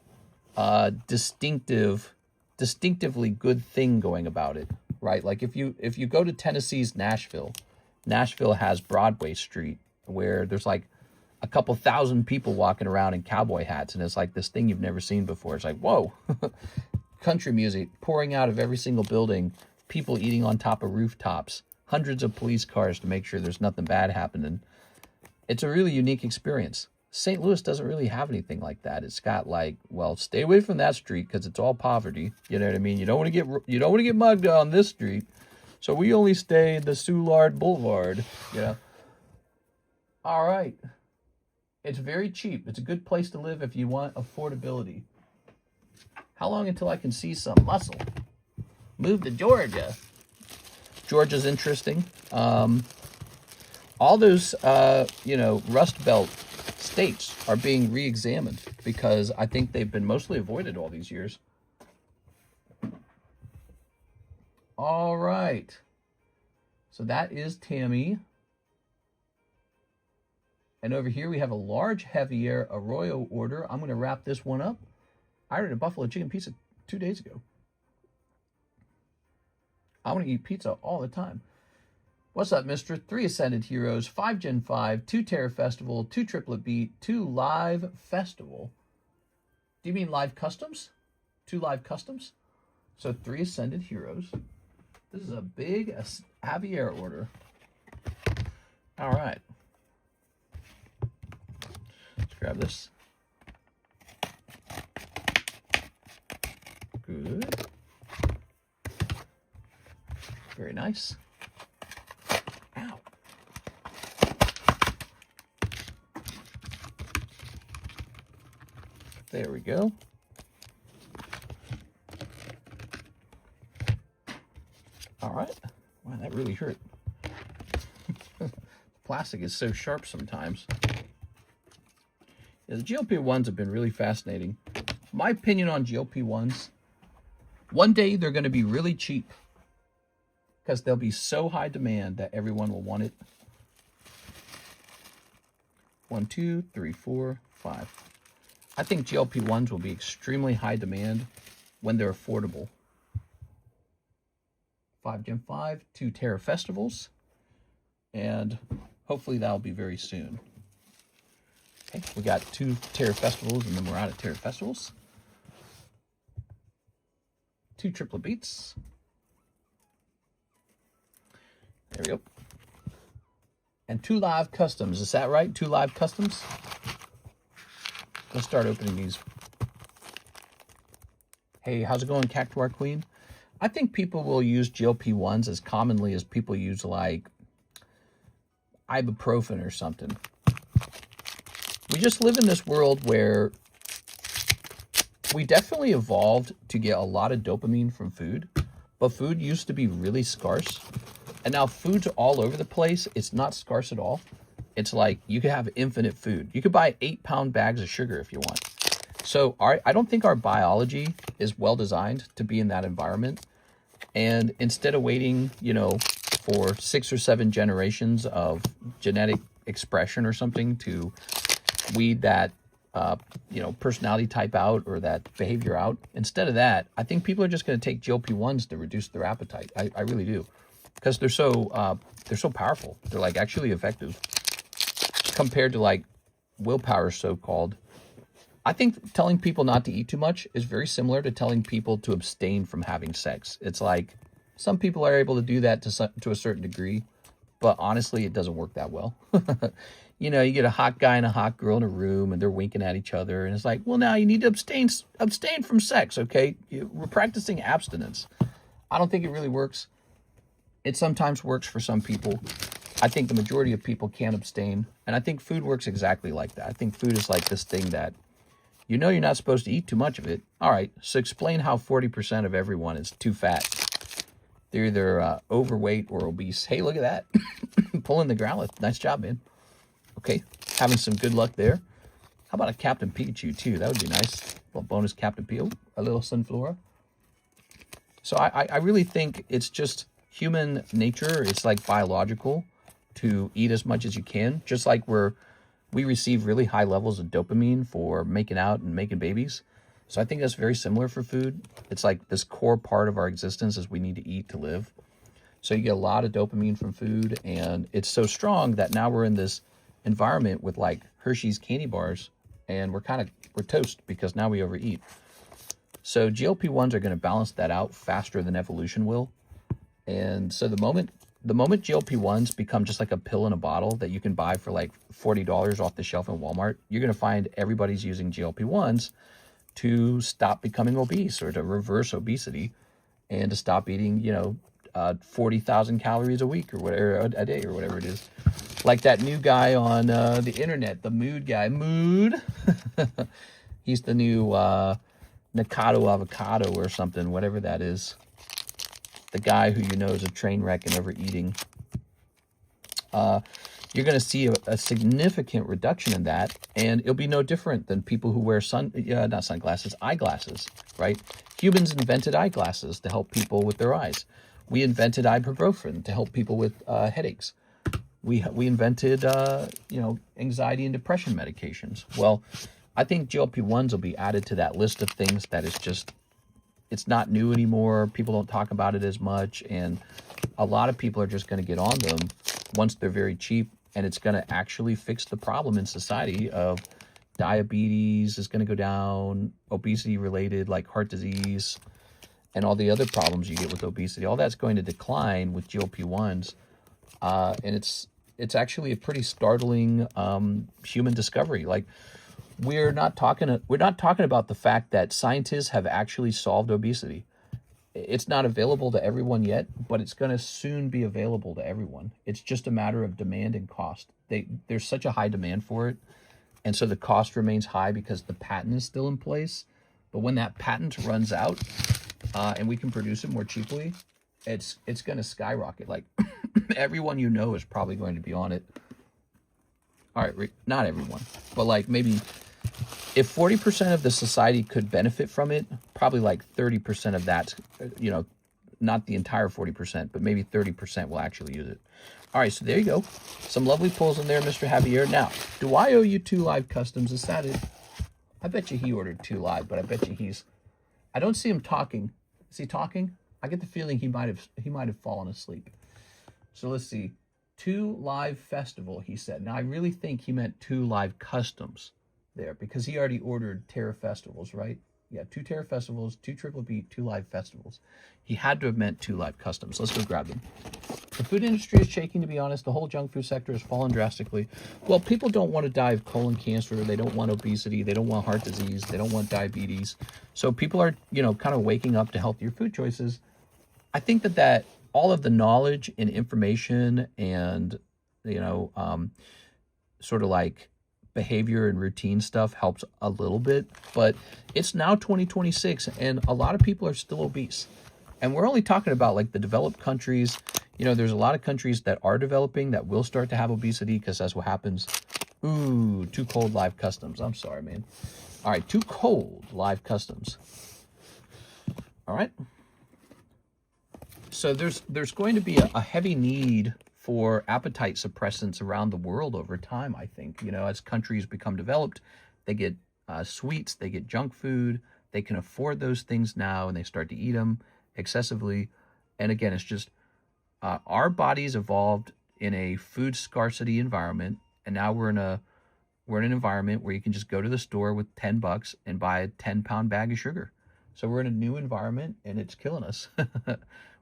S1: distinctively good thing going about it, right? Like if you go to Tennessee's Nashville has Broadway Street, where there's like a couple thousand people walking around in cowboy hats, and it's like this thing you've never seen before. It's like, whoa. Country music pouring out of every single building, people eating on top of rooftops, hundreds of police cars to make sure there's nothing bad happening. It's a really unique experience. St. Louis doesn't really have anything like that. It's got like, well, stay away from that street because it's all poverty. You know what I mean? You don't want to get mugged on this street. So we only stay in the Soulard Boulevard. Yeah. All right. It's very cheap. It's a good place to live if you want affordability. How long until I can see some muscle? Move to Georgia. Georgia's interesting. All those, Rust Belt states are being re-examined because I think they've been mostly avoided all these years. All right. So that is Tammy. And over here we have a large Javier Arroyo order. I'm going to wrap this one up. I ordered a buffalo chicken pizza 2 days ago. I want to eat pizza all the time. What's up, mister? 3 Ascended Heroes, 5 Gen 5, 2 Terror Festival, 2 Triplet Beat, 2 Live Festival. Do you mean live customs? 2 live customs? So 3 Ascended Heroes. This is a big Javier order. All right. Let's grab this. Good. Very nice. Ow. There we go. All right. Wow, that really hurt. Plastic is so sharp sometimes. Yeah, the GLP-1s have been really fascinating. My opinion on GLP-1s, one day they're going to be really cheap because they'll be so high demand that everyone will want it. 1, 2, 3, 4, 5. I think GLP-1s will be extremely high demand when they're affordable. 5 Gen 5, 2 Terror Festivals, and hopefully that'll be very soon. Okay, we got 2 Terror Festivals, and then we're out of Terror Festivals. 2 Triplet Beats. There we go. And 2 live customs. Is that right? 2 live customs? Let's start opening these. Hey, how's it going, Cactuar Queen? I think people will use GLP-1s as commonly as people use, like, ibuprofen or something. We just live in this world where we definitely evolved to get a lot of dopamine from food, but food used to be really scarce. And now food's all over the place. It's not scarce at all. It's like you could have infinite food. You could buy 8-pound bags of sugar if you want. So I don't think our biology is well designed to be in that environment. And instead of waiting, for 6 or 7 generations of genetic expression or something to weed that, personality type out or that behavior out, instead of that, I think people are just going to take GLP-1s to reduce their appetite. I really do. Because they're so powerful. They're like actually effective compared to like willpower, so-called. I think telling people not to eat too much is very similar to telling people to abstain from having sex. It's like some people are able to do that to a certain degree, but honestly, it doesn't work that well. You get a hot guy and a hot girl in a room, and they're winking at each other, and it's like, well, now you need to abstain from sex, okay? We're practicing abstinence. I don't think it really works. It sometimes works for some people. I think the majority of people can't abstain, and I think food works exactly like that. I think food is like this thing that you're not supposed to eat too much of it. All right, so explain how 40% of everyone is too fat. They're either overweight or obese. Hey, look at that. Pulling the growlithe. Nice job, man. Okay, having some good luck there. How about a Captain Pikachu, too? That would be nice. A little bonus Captain Pikachu. A little Sunflora. So I really think it's just human nature. It's like biological to eat as much as you can. Just like we're we receive really high levels of dopamine for making out and making babies. So I think that's very similar for food. It's like this core part of our existence is we need to eat to live. So you get a lot of dopamine from food, and it's so strong that now we're in this environment with like Hershey's candy bars, and we're toast because now we overeat. So GLP-1s are going to balance that out faster than evolution will. And so the moment GLP-1s become just like a pill in a bottle that you can buy for like $40 off the shelf in Walmart, you're going to find everybody's using GLP-1s to stop becoming obese or to reverse obesity and to stop eating, 40,000 calories a week or whatever, a day or whatever it is. Like that new guy on the internet, the Mood guy. Mood. He's the new Nakado Avocado or something, whatever that is. The guy who you know is a train wreck and overeating. You're going to see a significant reduction in that, and it'll be no different than people who wear eyeglasses, right? Humans invented eyeglasses to help people with their eyes. We invented ibuprofen to help people with headaches. We invented, anxiety and depression medications. Well, I think GLP-1s will be added to that list of things that is just, it's not new anymore. People don't talk about it as much, and a lot of people are just going to get on them once they're very cheap, and it's going to actually fix the problem in society of diabetes is going to go down, obesity related like heart disease, and all the other problems you get with obesity. All that's going to decline with GLP-1s, and it's actually a pretty startling human discovery. Like, we're not talking about the fact that scientists have actually solved obesity. It's not available to everyone yet, but it's going to soon be available to everyone. It's just a matter of demand and cost. There's such a high demand for it, and so the cost remains high because the patent is still in place. But when that patent runs out, and we can produce it more cheaply, it's going to skyrocket. Like, everyone you know is probably going to be on it. All right, not everyone, but like maybe if 40% of the society could benefit from it, probably like 30% of that, not the entire 40%, but maybe 30% will actually use it. All right, so there you go. Some lovely pulls in there, Mr. Javier. Now, do I owe you 2 live customs? Is that it? I bet you he ordered 2 live, but I bet you I don't see him talking. Is he talking? I get the feeling he might have fallen asleep. So let's see. 2 live festival, he said. Now, I really think he meant 2 live customs there because he already ordered Terra Festivals, right? Yeah, 2 Terra Festivals, 2 Triple Beat, 2 live festivals. He had to have meant 2 live customs. Let's go grab them. The food industry is shaking, to be honest. The whole junk food sector has fallen drastically. Well, people don't want to die of colon cancer. They don't want obesity. They don't want heart disease. They don't want diabetes. So people are, kind of waking up to healthier food choices. I think that all of the knowledge and information and, sort of like behavior and routine stuff helps a little bit, but it's now 2026 and a lot of people are still obese. And we're only talking about like the developed countries. There's a lot of countries that are developing that will start to have obesity because that's what happens. Ooh, 2 cold live customs. I'm sorry, man. All right, 2 cold live customs. All right. So there's going to be a heavy need for appetite suppressants around the world over time, I think. As countries become developed, they get sweets, they get junk food, they can afford those things now, and they start to eat them excessively. And again, it's just our bodies evolved in a food scarcity environment, and now we're in an environment where you can just go to the store with $10 and buy a 10-pound bag of sugar. So we're in a new environment, and it's killing us.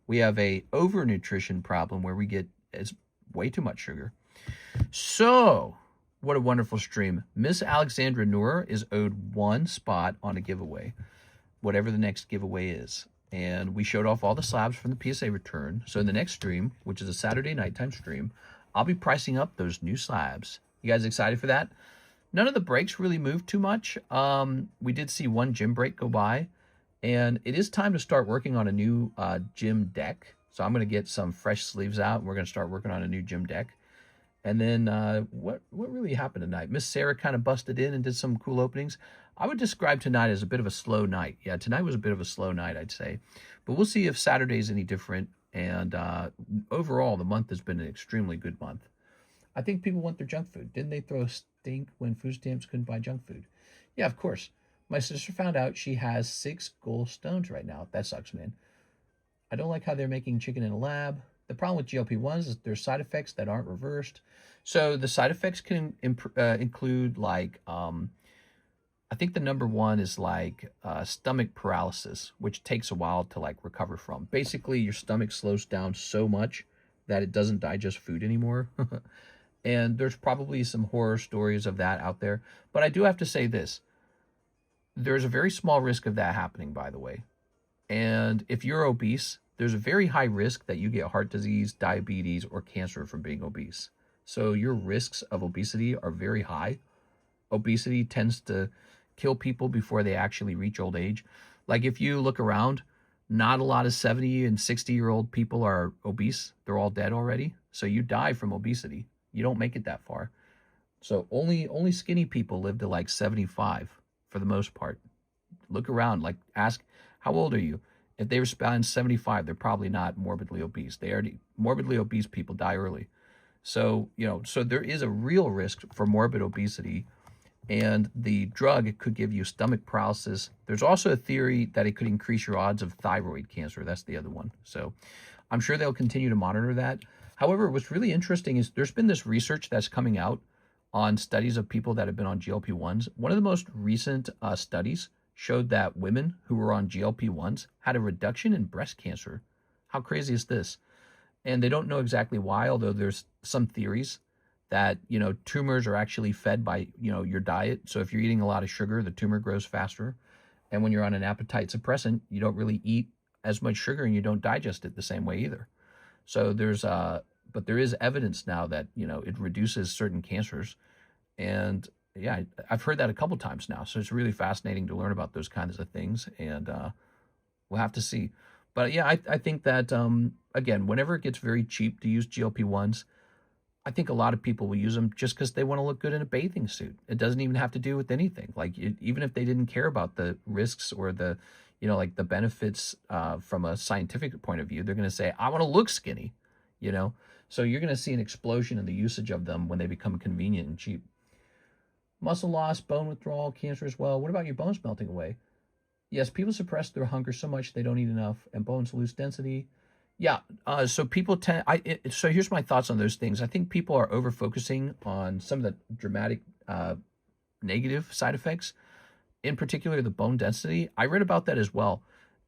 S1: We have a overnutrition problem where we get way too much sugar. So, what a wonderful stream. Miss Alexandra Noor is owed 1 spot on a giveaway, whatever the next giveaway is. And we showed off all the slabs from the PSA return. So in the next stream, which is a Saturday nighttime stream, I'll be pricing up those new slabs. You guys excited for that? None of the breaks really moved too much. We did see 1 gym break go by. And it is time to start working on a new gym deck. So I'm going to get some fresh sleeves out, and we're going to start working on a new gym deck. And then what really happened tonight? Miss Sarah kind of busted in and did some cool openings. I would describe tonight as a bit of a slow night. Yeah, tonight was a bit of a slow night, I'd say. But we'll see if Saturday's any different. And overall, the month has been an extremely good month. I think people want their junk food. Didn't stink when food stamps couldn't buy junk food. Yeah, of course. My sister found out she has 6 gallstones right now. That sucks, man. I don't like how they're making chicken in a lab. The problem with GLP-1s is there's side effects that aren't reversed. So the side effects can include like, I think the number one is like stomach paralysis, which takes a while to like recover from. Basically, your stomach slows down so much that it doesn't digest food anymore. And there's probably some horror stories of that out there. But I do have to say this. There's a very small risk of that happening, by the way. And if you're obese, there's a very high risk that you get heart disease, diabetes, or cancer from being obese. So your risks of obesity are very high. Obesity tends to kill people before they actually reach old age. Like if you look around, not a lot of 70 and 60-year-old people are obese. They're all dead already. So you die from obesity. You don't make it that far. So only skinny people live to like 75 for the most part. Look around, like ask, how old are you? If they respond 75, they're probably not morbidly obese. Morbidly obese people die early. So, so there is a real risk for morbid obesity, and the drug could give you stomach paralysis. There's also a theory that it could increase your odds of thyroid cancer. That's the other one. So I'm sure they'll continue to monitor that. However, what's really interesting is there's been this research that's coming out on studies of people that have been on GLP-1s. One of the most recent studies showed that women who were on GLP-1s had a reduction in breast cancer. How crazy is this? And they don't know exactly why, although there's some theories that, tumors are actually fed by, your diet. So if you're eating a lot of sugar, the tumor grows faster. And when you're on an appetite suppressant, you don't really eat as much sugar and you don't digest it the same way either. So but there is evidence now that, it reduces certain cancers. And yeah, I've heard that a couple times now. So it's really fascinating to learn about those kinds of things. And we'll have to see. But yeah, I think that, again, whenever it gets very cheap to use GLP-1s, I think a lot of people will use them just because they want to look good in a bathing suit. It doesn't even have to do with anything. Like even if they didn't care about the risks or the, like the benefits from a scientific point of view, they're going to say, I want to look skinny, So you're going to see an explosion in the usage of them when they become convenient and cheap. Muscle loss, bone withdrawal, cancer as well. What about your bones melting away? Yes, people suppress their hunger so much they don't eat enough, and bones lose density. Yeah, so people tend. So here's my thoughts on those things. I think people are over focusing on some of the dramatic negative side effects, in particular the bone density. I read about that as well,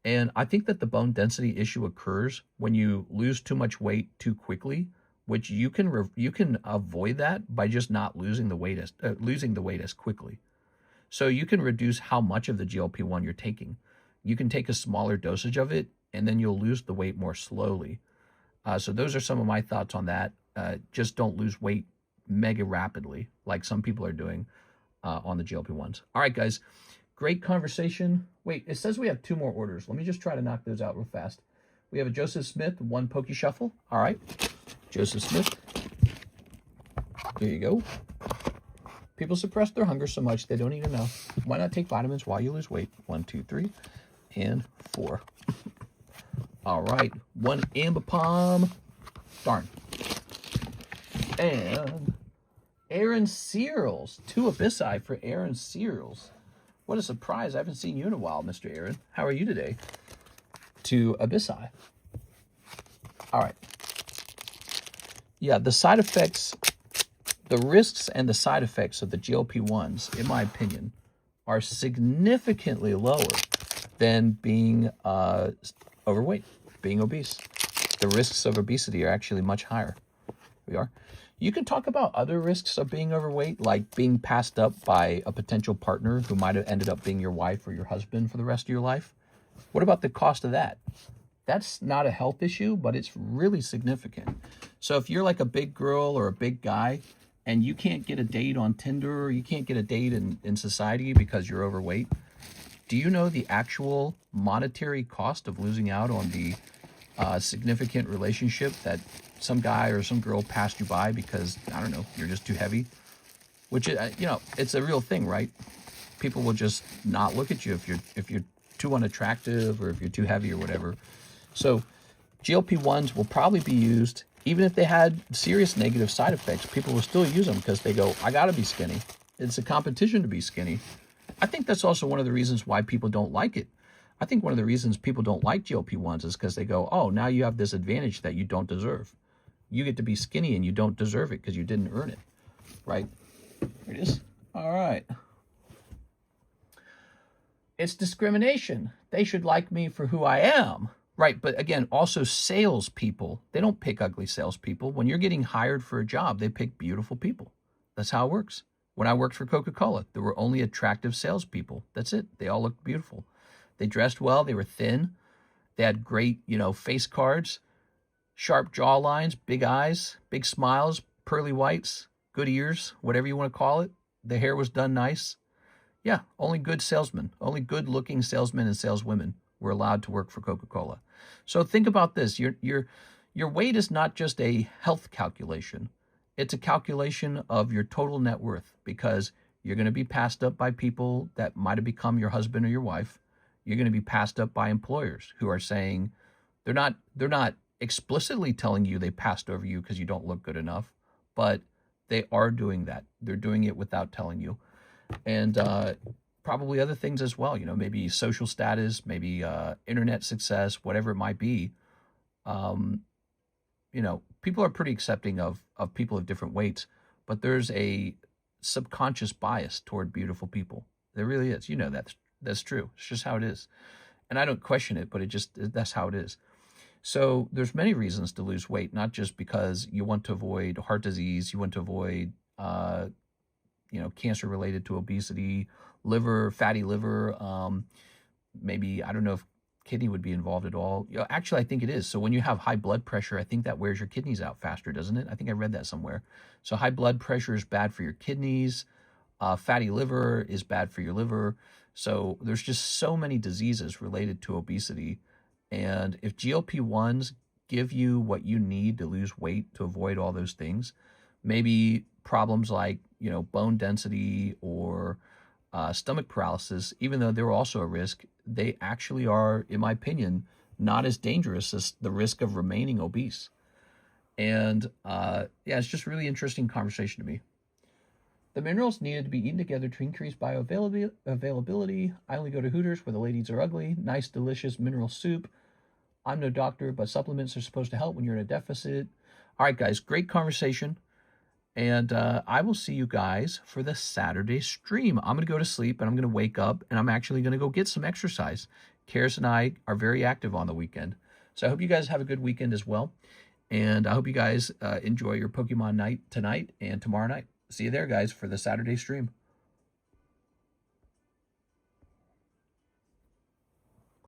S1: and I think that the bone density issue occurs when you lose too much weight too quickly, which you can avoid that by just not losing the weight as quickly. So you can reduce how much of the GLP-1 you're taking. You can take a smaller dosage of it, and then you'll lose the weight more slowly. So those are some of my thoughts on that. Just don't lose weight mega rapidly like some people are doing on the GLP-1s. All right, guys, great conversation. Wait, it says we have 2 more orders. Let me just try to knock those out real fast. We have a Joseph Smith, 1 Pokey Shuffle. All right, Joseph Smith. There you go. People suppress their hunger so much they don't eat enough. Why not take vitamins while you lose weight? 1, 2, 3, and 4. All right, 1 Amber Palm. Darn. And Aaron Searles. 2 Abyssi for Aaron Searles. What a surprise. I haven't seen you in a while, Mr. Aaron. How are you today? 2 Abyssi. All right. Yeah, the side effects, the risks and the side effects of the GLP-1s, in my opinion, are significantly lower than being overweight, being obese. The risks of obesity are actually much higher. We are. You can talk about other risks of being overweight, like being passed up by a potential partner who might have ended up being your wife or your husband for the rest of your life. What about the cost of that? That's not a health issue, but it's really significant. So if you're like a big girl or a big guy and you can't get a date on Tinder or you can't get a date in society because you're overweight, do you know the actual monetary cost of losing out on the significant relationship that some guy or some girl passed you by because, I don't know, you're just too heavy? Which, it's a real thing, right? People will just not look at you if you're too unattractive or if you're too heavy or whatever. So GLP-1s will probably be used Even if they had serious negative side effects, people will still use them because they go, I got to be skinny. It's a competition to be skinny. I think that's also one of the reasons why people don't like it. I think one of the reasons people don't like GLP-1s is because they go, oh, now you have this advantage that you don't deserve. You get to be skinny and you don't deserve it because you didn't earn it, right? Here it is. All right. It's discrimination. They should like me for who I am. Right, but again, also salespeople, they don't pick ugly salespeople. When you're getting hired for a job, they pick beautiful people. That's how it works. When I worked for Coca-Cola, there were only attractive salespeople. That's it. They all looked beautiful. They dressed well. They were thin. They had great, face cards, sharp jaw lines, big eyes, big smiles, pearly whites, good ears, whatever you want to call it. The hair was done nice. Yeah, only good salesmen, only good-looking salesmen and saleswomen were allowed to work for Coca-Cola. So think about this. Your weight is not just a health calculation. It's a calculation of your total net worth, because you're going to be passed up by people that might have become your husband or your wife. You're going to be passed up by employers who are saying they're not explicitly telling you they passed over you because you don't look good enough, but they are doing that. They're doing it without telling you. And probably other things as well, maybe social status, maybe internet success, whatever it might be. People are pretty accepting of people of different weights, but there's a subconscious bias toward beautiful people. There really is. That's true. It's just how it is. And I don't question it, but that's how it is. So there's many reasons to lose weight, not just because you want to avoid heart disease, you want to avoid cancer related to obesity, fatty liver, maybe, I don't know if kidney would be involved at all. Actually, I think it is. So when you have high blood pressure, I think that wears your kidneys out faster, doesn't it? I think I read that somewhere. So high blood pressure is bad for your kidneys. Fatty liver is bad for your liver. So there's just so many diseases related to obesity. And if GLP-1s give you what you need to lose weight to avoid all those things, maybe problems like, bone density or stomach paralysis, even though they're also a risk, they actually are, in my opinion, not as dangerous as the risk of remaining obese. And it's just really interesting conversation to me. The minerals needed to be eaten together to increase bioavailability. I only go to Hooters where the ladies are ugly. Nice, delicious mineral soup. I'm no doctor, but supplements are supposed to help when you're in a deficit. All right, guys, great conversation. And I will see you guys for the Saturday stream. I'm going to go to sleep and I'm going to wake up and I'm actually going to go get some exercise. Karis and I are very active on the weekend. So I hope you guys have a good weekend as well. And I hope you guys enjoy your Pokemon night tonight and tomorrow night. See you there, guys, for the Saturday stream.